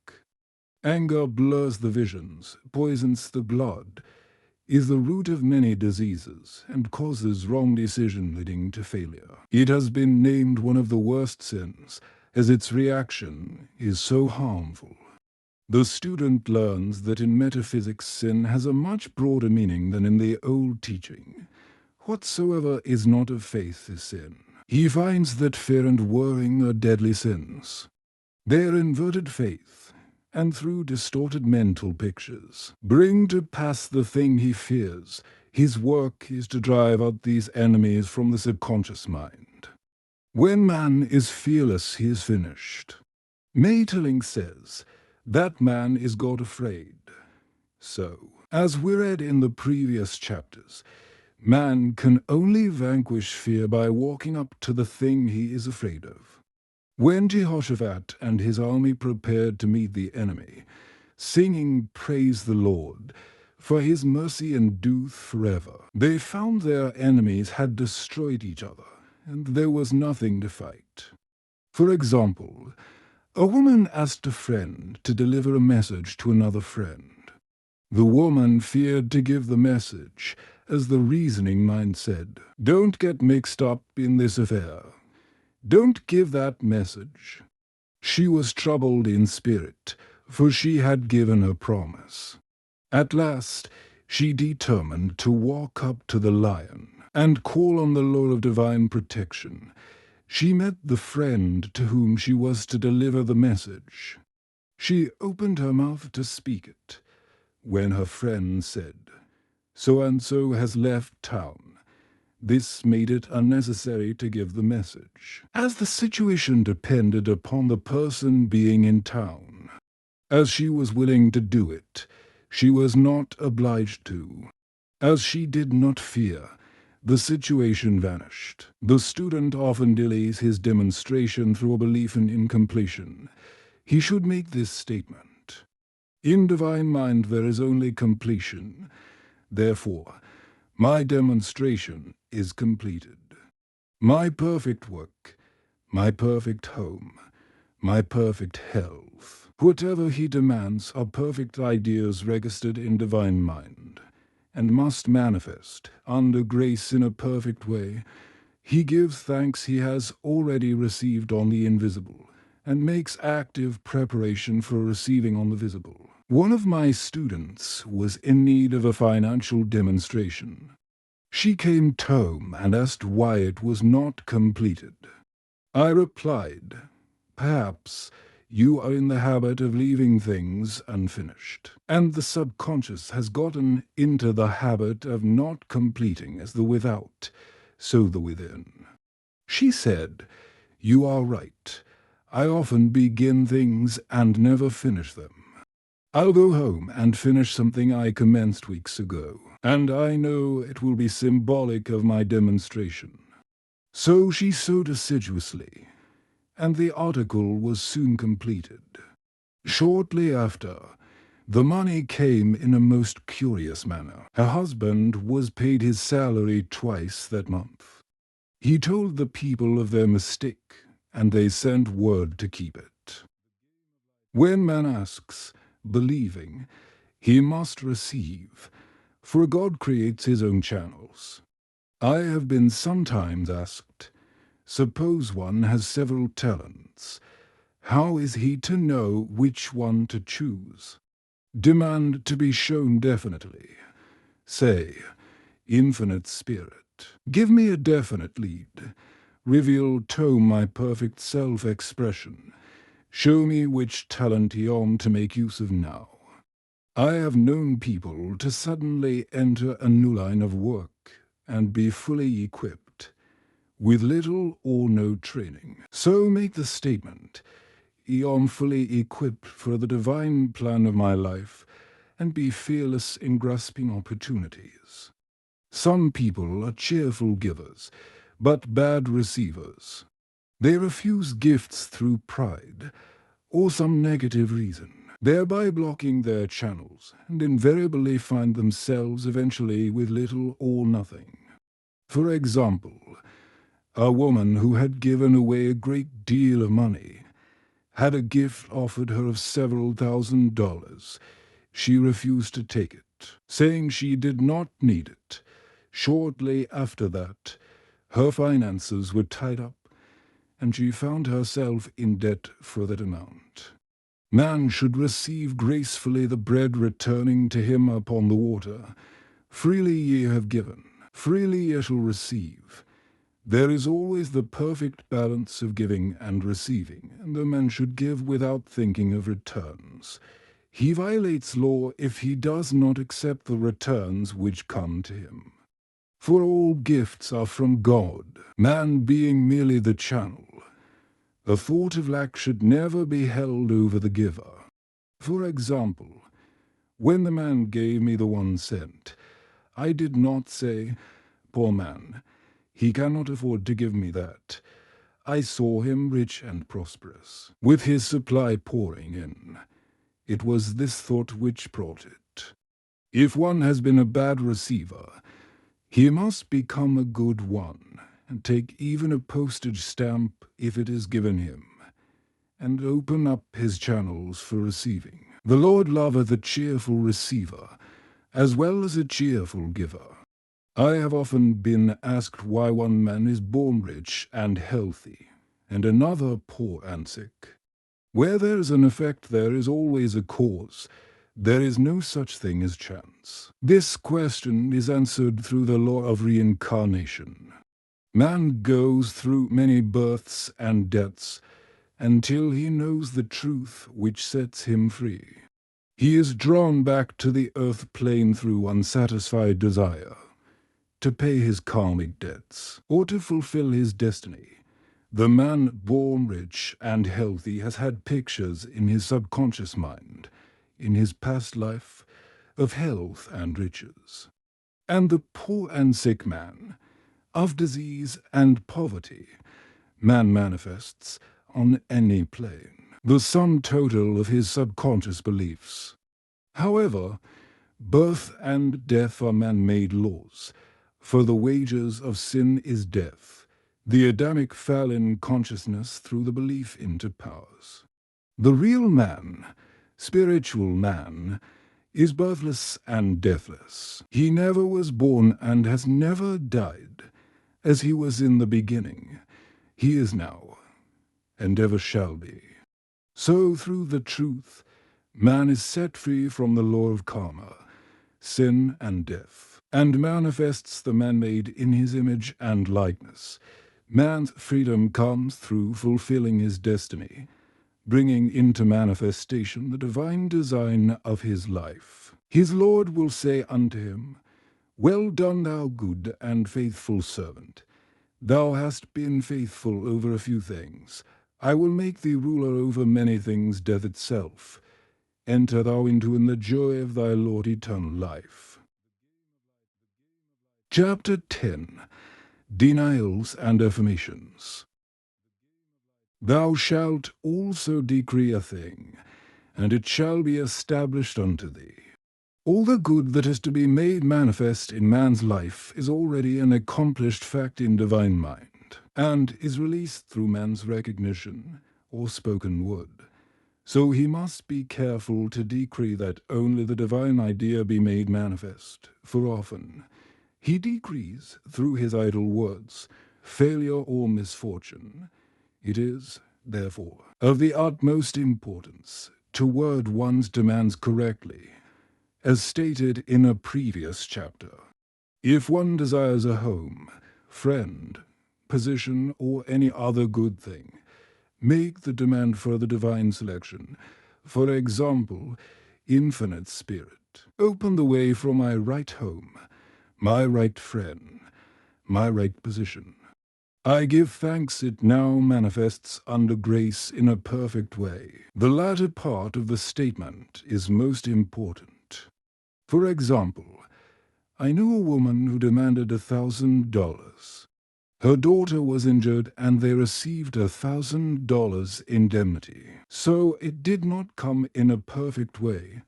Anger blurs the visions, poisons the blood, is the root of many diseases, and causes wrong decision leading to failure. It has been named one of the worst sins, as its reaction is so harmful. The student learns that in metaphysics sin has a much broader meaning than in the old teaching. Whatsoever is not of faith is sin. He finds that fear and worrying are deadly sins. They are inverted faith, and through distorted mental pictures, bring to pass the thing he fears. His work is to drive out these enemies from the subconscious mind. When man is fearless, he is finished. Maeterlinck says, that man is God afraid. So, as we read in the previous chapters, man can only vanquish fear by walking up to the thing he is afraid of. When Jehoshaphat and his army prepared to meet the enemy, singing Praise the Lord, for his mercy endureth forever, they found their enemies had destroyed each other, and there was nothing to fight. For example, a woman asked a friend to deliver a message to another friend. The woman feared to give the message, as the reasoning mind said, "Don't get mixed up in this affair. Don't give that message." She was troubled in spirit, for she had given her promise. At last, she determined to walk up to the lion and call on the Lord of divine protection. She met the friend to whom she was to deliver the message. She opened her mouth to speak it, when her friend said, "So-and-so has left town." This made it unnecessary to give the message, as the situation depended upon the person being in town. As she was willing to do it, she was not obliged to. As she did not fear, the situation vanished. The student often delays his demonstration through a belief in incompletion. He should make this statement: in divine mind there is only completion. Therefore, my demonstration is completed. My perfect work, my perfect home, my perfect health. Whatever he demands are perfect ideas registered in divine mind, and must manifest under grace in a perfect way. He gives thanks he has already received on the invisible, and makes active preparation for receiving on the visible. One of my students was in need of a financial demonstration. She came home and asked why it was not completed. I replied, "Perhaps you are in the habit of leaving things unfinished, and the subconscious has gotten into the habit of not completing as the without, so the within." She said, "You are right. I often begin things and never finish them. I'll go home and finish something I commenced weeks ago, and I know it will be symbolic of my demonstration." So she sewed assiduously, and the article was soon completed. Shortly after, the money came in a most curious manner. Her husband was paid his salary twice that month. He told the people of their mistake, and they sent word to keep it. When man asks, believing, he must receive, for God creates his own channels. I have been sometimes asked, suppose one has several talents, how is he to know which one to choose? Demand to be shown definitely. Say, Infinite Spirit, give me a definite lead. Reveal to my perfect self-expression. Show me which talent I am to make use of now. I have known people to suddenly enter a new line of work and be fully equipped, with little or no training. So make the statement, I am fully equipped for the divine plan of my life, and be fearless in grasping opportunities. Some people are cheerful givers, but bad receivers. They refuse gifts through pride or some negative reason, thereby blocking their channels, and invariably find themselves eventually with little or nothing. For example, a woman who had given away a great deal of money had a gift offered her of several $1,000s. She refused to take it, saying she did not need it. Shortly after that, her finances were tied up, and she found herself in debt for that amount. Man should receive gracefully the bread returning to him upon the water. Freely ye have given, freely ye shall receive. There is always the perfect balance of giving and receiving, and the man should give without thinking of returns. He violates law if he does not accept the returns which come to him. For all gifts are from God, man being merely the channel. The thought of lack should never be held over the giver. For example, when the man gave me the 1 cent, I did not say, "Poor man, he cannot afford to give me that." I saw him rich and prosperous, with his supply pouring in. It was this thought which brought it. If one has been a bad receiver, he must become a good one, and take even a postage stamp if it is given him, and open up his channels for receiving. The Lord loveth a cheerful receiver, as well as a cheerful giver. I have often been asked why one man is born rich and healthy, and another poor and sick. Where there is an effect, there is always a cause. There is no such thing as chance. This question is answered through the law of reincarnation. Man goes through many births and deaths until he knows the truth which sets him free. He is drawn back to the earth plane through unsatisfied desire, to pay his karmic debts, or to fulfill his destiny. The man born rich and healthy has had pictures in his subconscious mind, in his past life, of health and riches. And the poor and sick man, of disease and poverty, man manifests on any plane, the sum total of his subconscious beliefs. However, birth and death are man-made laws, for the wages of sin is death. The Adamic fell in consciousness through the belief into powers. The real man, spiritual man, is birthless and deathless. He never was born and has never died. As he was in the beginning, he is now, and ever shall be. So through the truth, man is set free from the law of karma, sin and death, and manifests the man made in his image and likeness. Man's freedom comes through fulfilling his destiny, bringing into manifestation the divine design of his life. His Lord will say unto him, "Well done, thou good and faithful servant. Thou hast been faithful over a few things. I will make thee ruler over many things, death itself. Enter thou into in the joy of thy Lord eternal life." Chapter 10. Denials and Affirmations. Thou shalt also decree a thing, and it shall be established unto thee. All the good that is to be made manifest in man's life is already an accomplished fact in divine mind, and is released through man's recognition or spoken word. So he must be careful to decree that only the divine idea be made manifest, for often he decrees through his idle words failure or misfortune. It is, therefore, of the utmost importance to word one's demands correctly, as stated in a previous chapter. If one desires a home, friend, position, or any other good thing, make the demand for the divine selection. For example, infinite spirit, open the way for my right home, my right friend, my right position. I give thanks it now manifests under grace in a perfect way. The latter part of the statement is most important. For example, I knew a woman who demanded $1,000. Her daughter was injured and they received $1,000 indemnity. So it did not come in a perfect way.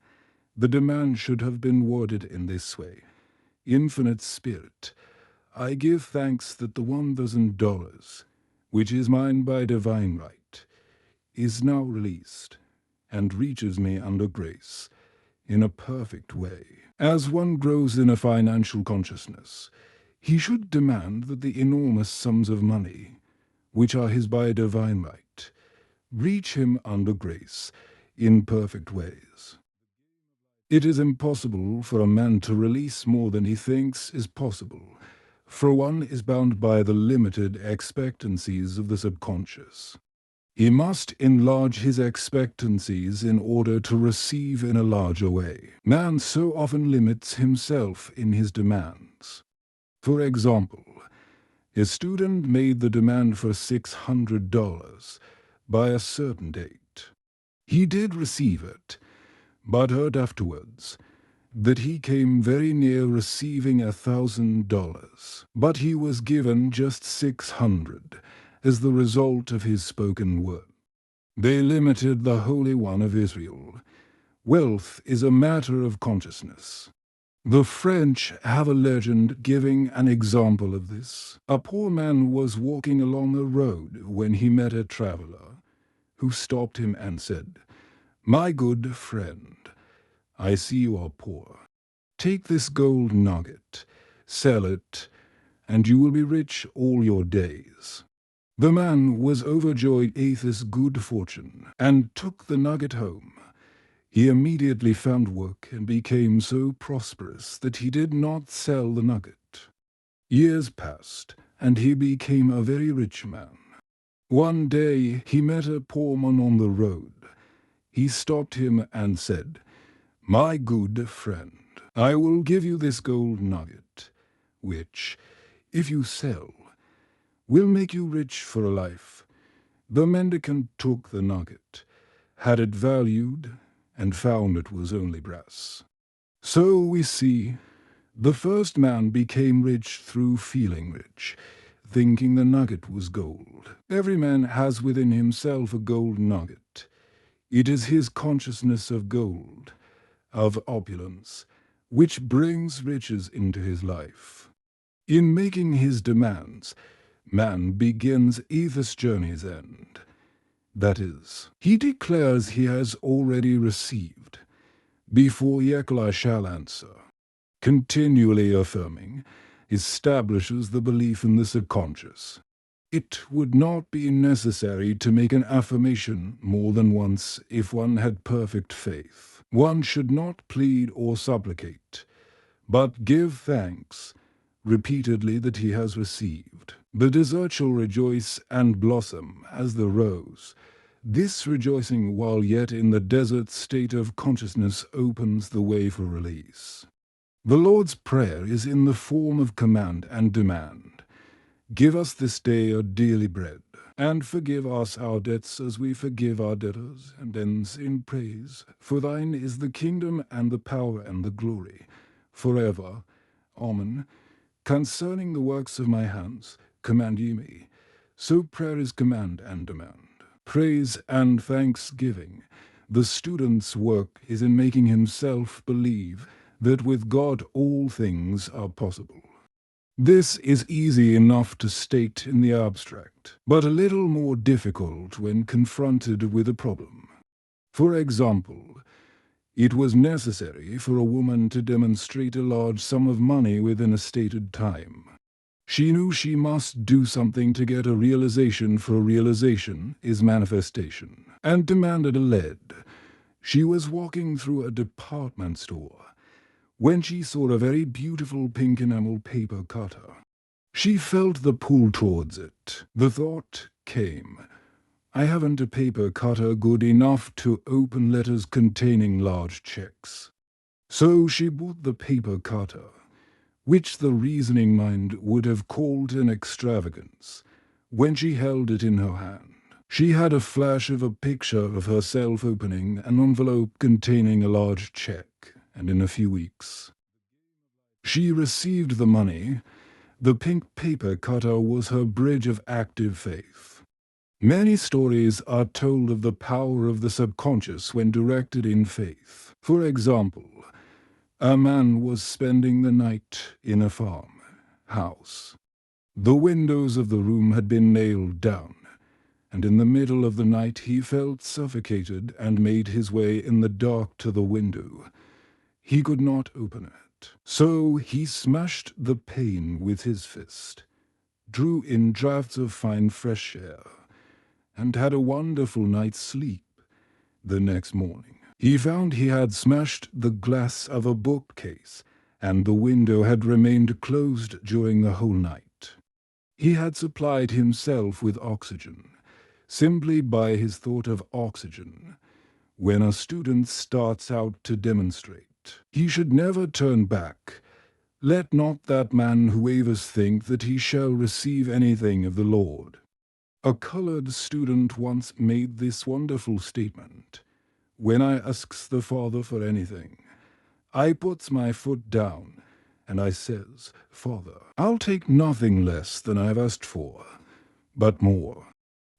The demand should have been worded in this way. Infinite Spirit, I give thanks that the $1,000, which is mine by divine right, is now released and reaches me under grace in a perfect way. As one grows in a financial consciousness, he should demand that the enormous sums of money, which are his by divine right, reach him under grace in perfect ways. It is impossible for a man to release more than he thinks is possible, for one is bound by the limited expectancies of the subconscious. He must enlarge his expectancies in order to receive in a larger way. Man so often limits himself in his demands. For example, a student made the demand for $600 by a certain date. He did receive it, but heard afterwards that he came very near receiving $1,000, but he was given just $600 as the result of his spoken word. They limited the Holy One of Israel. Wealth is a matter of consciousness. The French have a legend giving an example of this. A poor man was walking along a road when he met a traveler, who stopped him and said, "My good friend, I see you are poor. Take this gold nugget, sell it, and you will be rich all your days." The man was overjoyed at this good fortune, and took the nugget home. He immediately found work and became so prosperous that he did not sell the nugget. Years passed, and he became a very rich man. One day he met a poor man on the road. He stopped him and said, "My good friend, I will give you this gold nugget, which, if you sell, will make you rich for a life." The mendicant took the nugget, had it valued, and found it was only brass. So we see, the first man became rich through feeling rich, thinking the nugget was gold. Every man has within himself a gold nugget. It is his consciousness of gold, of opulence, which brings riches into his life. In making his demands, man begins at this journey's end. That is, he declares he has already received, before yet I shall answer. Continually affirming establishes the belief in the subconscious. It would not be necessary to make an affirmation more than once if one had perfect faith. One should not plead or supplicate, but give thanks repeatedly that he has received. The desert shall rejoice and blossom as the rose. This rejoicing while yet in the desert state of consciousness opens the way for release. The Lord's Prayer is in the form of command and demand. Give us this day our daily bread, and forgive us our debts as we forgive our debtors, and ends in praise. For thine is the kingdom and the power and the glory, forever. Amen. Concerning the works of my hands, command ye me. So prayer is command and demand. Praise and thanksgiving. The student's work is in making himself believe that with God all things are possible. This is easy enough to state in the abstract, but a little more difficult when confronted with a problem. For example, it was necessary for a woman to demonstrate a large sum of money within a stated time. She knew she must do something to get a realization, for a realization is manifestation, and demanded a lead. She was walking through a department store when she saw a very beautiful pink enamel paper cutter. She felt the pull towards it. The thought came, I haven't a paper cutter good enough to open letters containing large checks. So she bought the paper cutter, which the reasoning mind would have called an extravagance, When she held it in her hand, she had a flash of a picture of herself opening an envelope containing a large check, and in a few weeks she received the money. The pink paper cutter was her bridge of active faith. Many stories are told of the power of the subconscious when directed in faith. For example, a man was spending the night in a farmhouse. The windows of the room had been nailed down, and in the middle of the night he felt suffocated and made his way in the dark to the window. He could not open it, so he smashed the pane with his fist, drew in draughts of fine fresh air, and had a wonderful night's sleep. The next morning, he found he had smashed the glass of a bookcase, and the window had remained closed during the whole night. He had supplied himself with oxygen, simply by his thought of oxygen. When a student starts out to demonstrate, he should never turn back. Let not that man who wavers think that he shall receive anything of the Lord. A colored student once made this wonderful statement: "When I asks the Father for anything, I puts my foot down, and I says, 'Father, I'll take nothing less than I've asked for, but more.'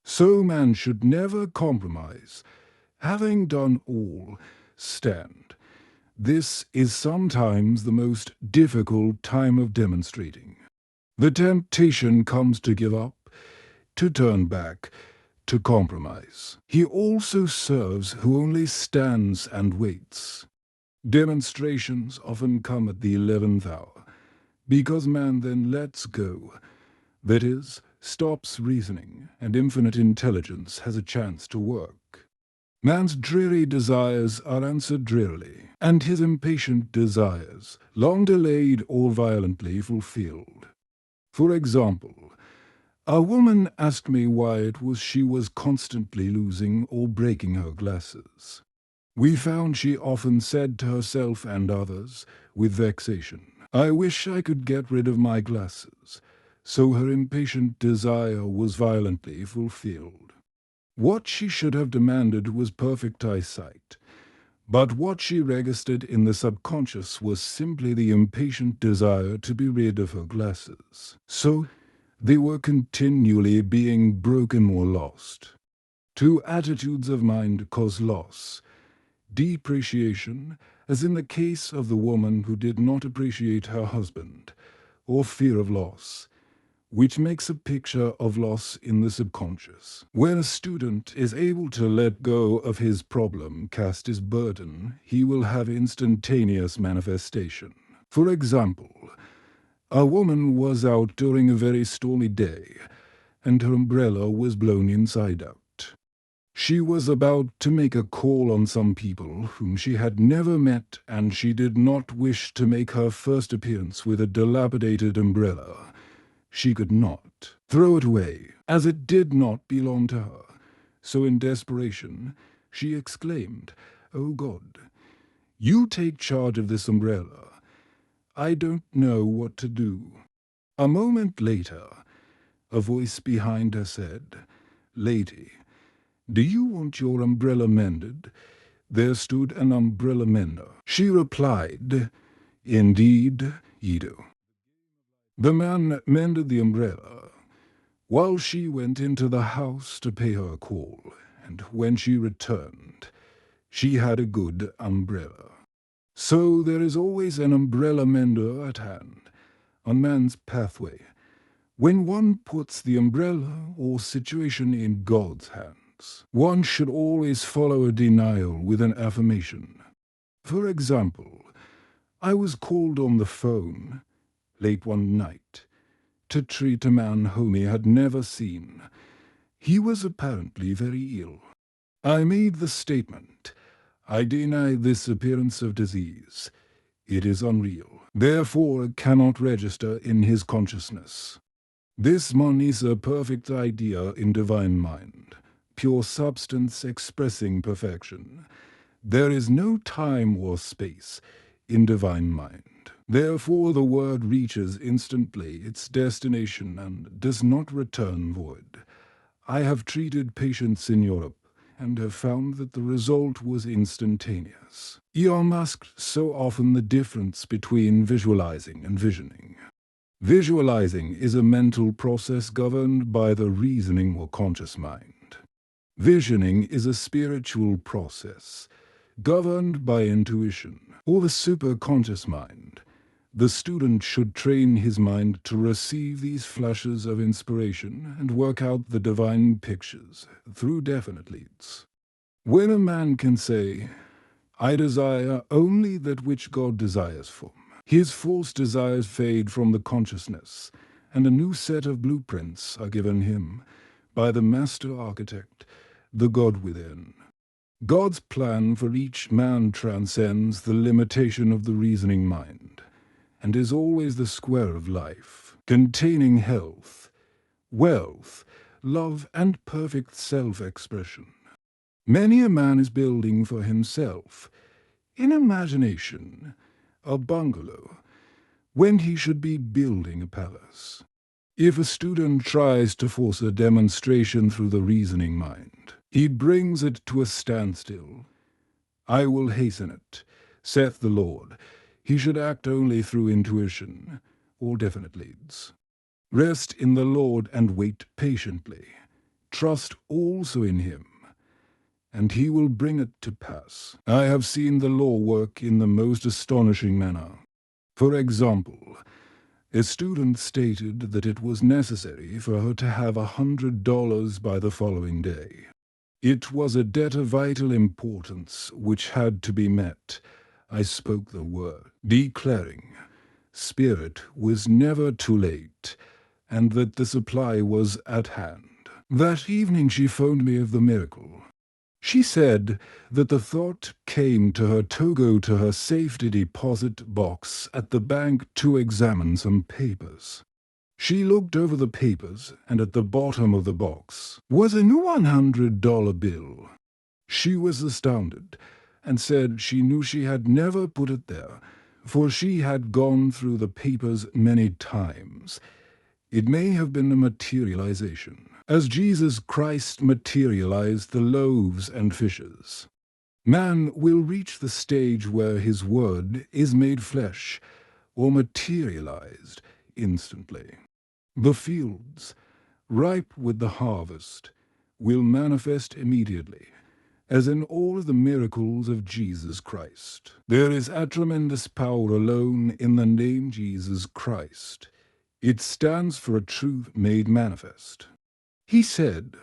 So man should never compromise. Having done all, stand. This is sometimes the most difficult time of demonstrating. The temptation comes to give up, to turn back, to compromise. He also serves who only stands and waits. Demonstrations often come at the 11th hour, because man then lets go, that is, stops reasoning, and infinite intelligence has a chance to work. Man's dreary desires are answered drearily, and his impatient desires, long delayed or violently fulfilled. For example, a woman asked me why it was she was constantly losing or breaking her glasses. We found she often said to herself and others, with vexation, "I wish I could get rid of my glasses." So her impatient desire was violently fulfilled. What she should have demanded was perfect eyesight, but what she registered in the subconscious was simply the impatient desire to be rid of her glasses. So they were continually being broken or lost. Two attitudes of mind cause loss: depreciation, as in the case of the woman who did not appreciate her husband, or fear of loss, which makes a picture of loss in the subconscious. When a student is able to let go of his problem, cast his burden, he will have instantaneous manifestation. For example, a woman was out during a very stormy day, and her umbrella was blown inside out. She was about to make a call on some people whom she had never met, and she did not wish to make her first appearance with a dilapidated umbrella. She could not throw it away, as it did not belong to her. So in desperation, she exclaimed, "Oh God, you take charge of this umbrella. I don't know what to do." A moment later, a voice behind her said, "Lady, do you want your umbrella mended?" There stood an umbrella mender. She replied, "Indeed, ye do." The man mended the umbrella, while she went into the house to pay her call, and when she returned, she had a good umbrella. So there is always an umbrella mender at hand, on man's pathway, when one puts the umbrella or situation in God's hands. One should always follow a denial with an affirmation. For example, I was called on the phone late one night to treat a man whom he had never seen. He was apparently very ill. I made the statement, "I deny this appearance of disease. It is unreal, therefore it cannot register in his consciousness. This man is a perfect idea in divine mind, pure substance expressing perfection. There is no time or space in divine mind." Therefore the word reaches instantly its destination and does not return void. I have treated patients in Europe and have found that the result was instantaneous. Elon asked so often the difference between visualizing and visioning. Visualizing is a mental process governed by the reasoning or conscious mind. Visioning is a spiritual process governed by intuition or the superconscious mind. The student should train his mind to receive these flashes of inspiration and work out the divine pictures through definite leads. When a man can say, "I desire only that which God desires for me," his false desires fade from the consciousness, and a new set of blueprints are given him by the master architect, the God within. God's plan for each man transcends the limitation of the reasoning mind, and is always the square of life, containing health, wealth, love, and perfect self-expression. Many a man is building for himself, in imagination, a bungalow, when he should be building a palace. If a student tries to force a demonstration through the reasoning mind, he brings it to a standstill. "I will hasten it," saith the Lord. He should act only through intuition, or definite leads. Rest in the Lord and wait patiently. Trust also in him, and he will bring it to pass. I have seen the law work in the most astonishing manner. For example, a student stated that it was necessary for her to have $100 by the following day. It was a debt of vital importance which had to be met. I spoke the word, declaring Spirit was never too late, and that the supply was at hand. That evening she phoned me of the miracle. She said that the thought came to her to go to her safety deposit box at the bank to examine some papers. She looked over the papers, and at the bottom of the box was a new $100 bill. She was astounded, and said she knew she had never put it there, for she had gone through the papers many times. It may have been a materialization, as Jesus Christ materialized the loaves and fishes. Man will reach the stage where his word is made flesh, or materialized instantly. The fields, ripe with the harvest, will manifest immediately, as in all the miracles of Jesus Christ. There is a tremendous power alone in the name Jesus Christ. It stands for a truth made manifest. He said,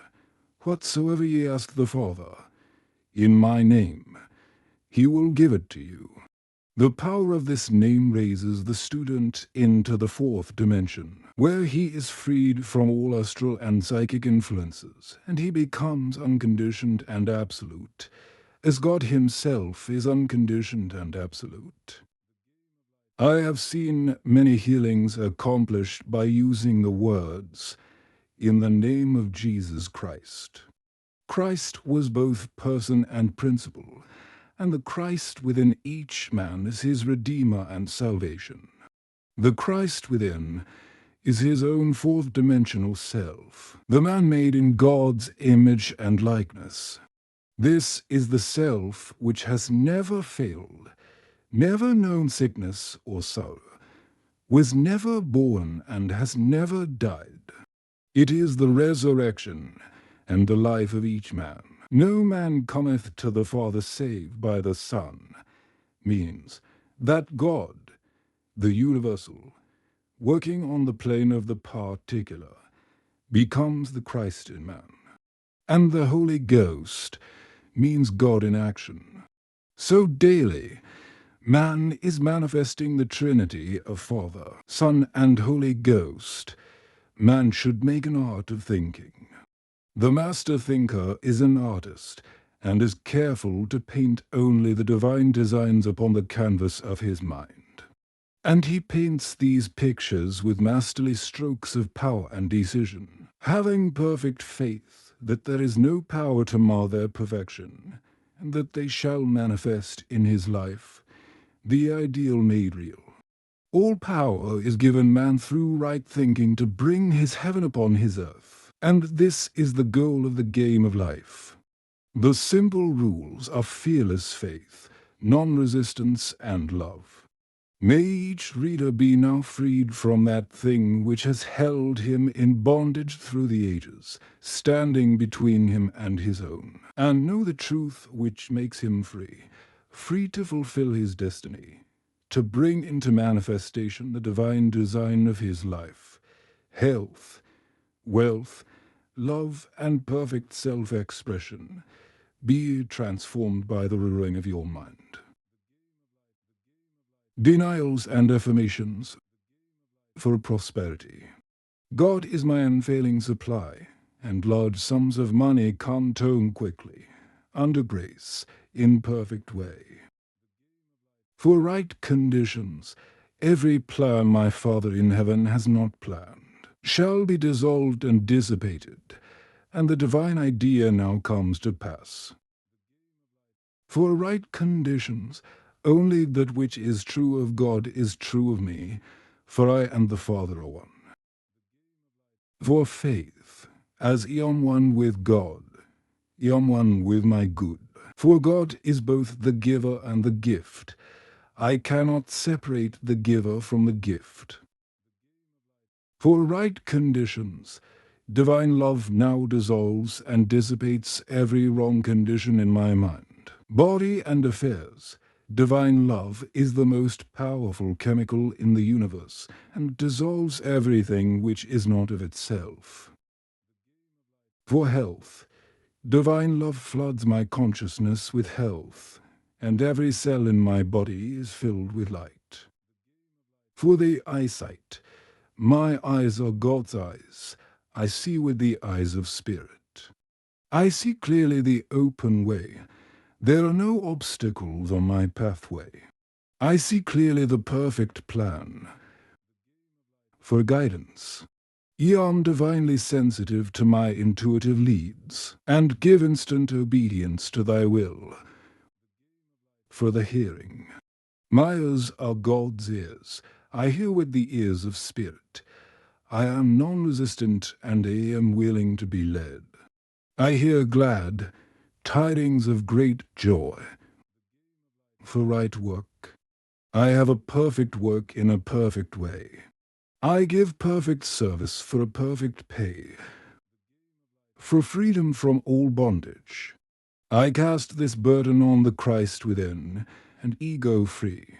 "Whatsoever ye ask the Father, in my name, he will give it to you." The power of this name raises the student into the fourth dimension, where he is freed from all astral and psychic influences, and he becomes unconditioned and absolute, as God himself is unconditioned and absolute. I have seen many healings accomplished by using the words, "In the name of Jesus Christ." Christ was both person and principle, and the Christ within each man is his Redeemer and salvation. The Christ within is his own fourth-dimensional self, the man made in God's image and likeness. This is the self which has never failed, never known sickness or sorrow, was never born and has never died. It is the resurrection and the life of each man. No man cometh to the Father save by the Son, means that God, the universal, working on the plane of the particular, becomes the Christ in man. And the Holy Ghost means God in action. So daily, man is manifesting the Trinity of Father, Son, and Holy Ghost. Man should make an art of thinking. The master thinker is an artist, and is careful to paint only the divine designs upon the canvas of his mind. And he paints these pictures with masterly strokes of power and decision, having perfect faith that there is no power to mar their perfection, and that they shall manifest in his life the ideal made real. All power is given man through right thinking to bring his heaven upon his earth, and this is the goal of the game of life. The simple rules are fearless faith, non-resistance, and love. May each reader be now freed from that thing which has held him in bondage through the ages, standing between him and his own, and know the truth which makes him free, free to fulfill his destiny, to bring into manifestation the divine design of his life, health, wealth, love, and perfect self-expression. Be transformed by the renewing of your mind. Denials and affirmations for prosperity. God is my unfailing supply, and large sums of money come to him quickly, under grace, in perfect way. For right conditions, every plan my Father in heaven has not planned shall be dissolved and dissipated, and the divine idea now comes to pass. For right conditions, only that which is true of God is true of me, for I and the Father are one. For faith, as I am one with God, I am one with my good. For God is both the giver and the gift. I cannot separate the giver from the gift. For right conditions, divine love now dissolves and dissipates every wrong condition in my mind. Body and affairs, divine love is the most powerful chemical in the universe and dissolves everything which is not of itself. For health, divine love floods my consciousness with health, and every cell in my body is filled with light. For the eyesight, my eyes are God's eyes. I see with the eyes of spirit. I see clearly the open way. There are no obstacles on my pathway. I see clearly the perfect plan. For guidance, I am divinely sensitive to my intuitive leads, and give instant obedience to thy will. For the hearing, my ears are God's ears. I hear with the ears of spirit. I am non-resistant, and I am willing to be led. I hear glad tidings of great joy. For right work, I have a perfect work in a perfect way. I give perfect service for a perfect pay. For freedom from all bondage, I cast this burden on the Christ within, and I go free.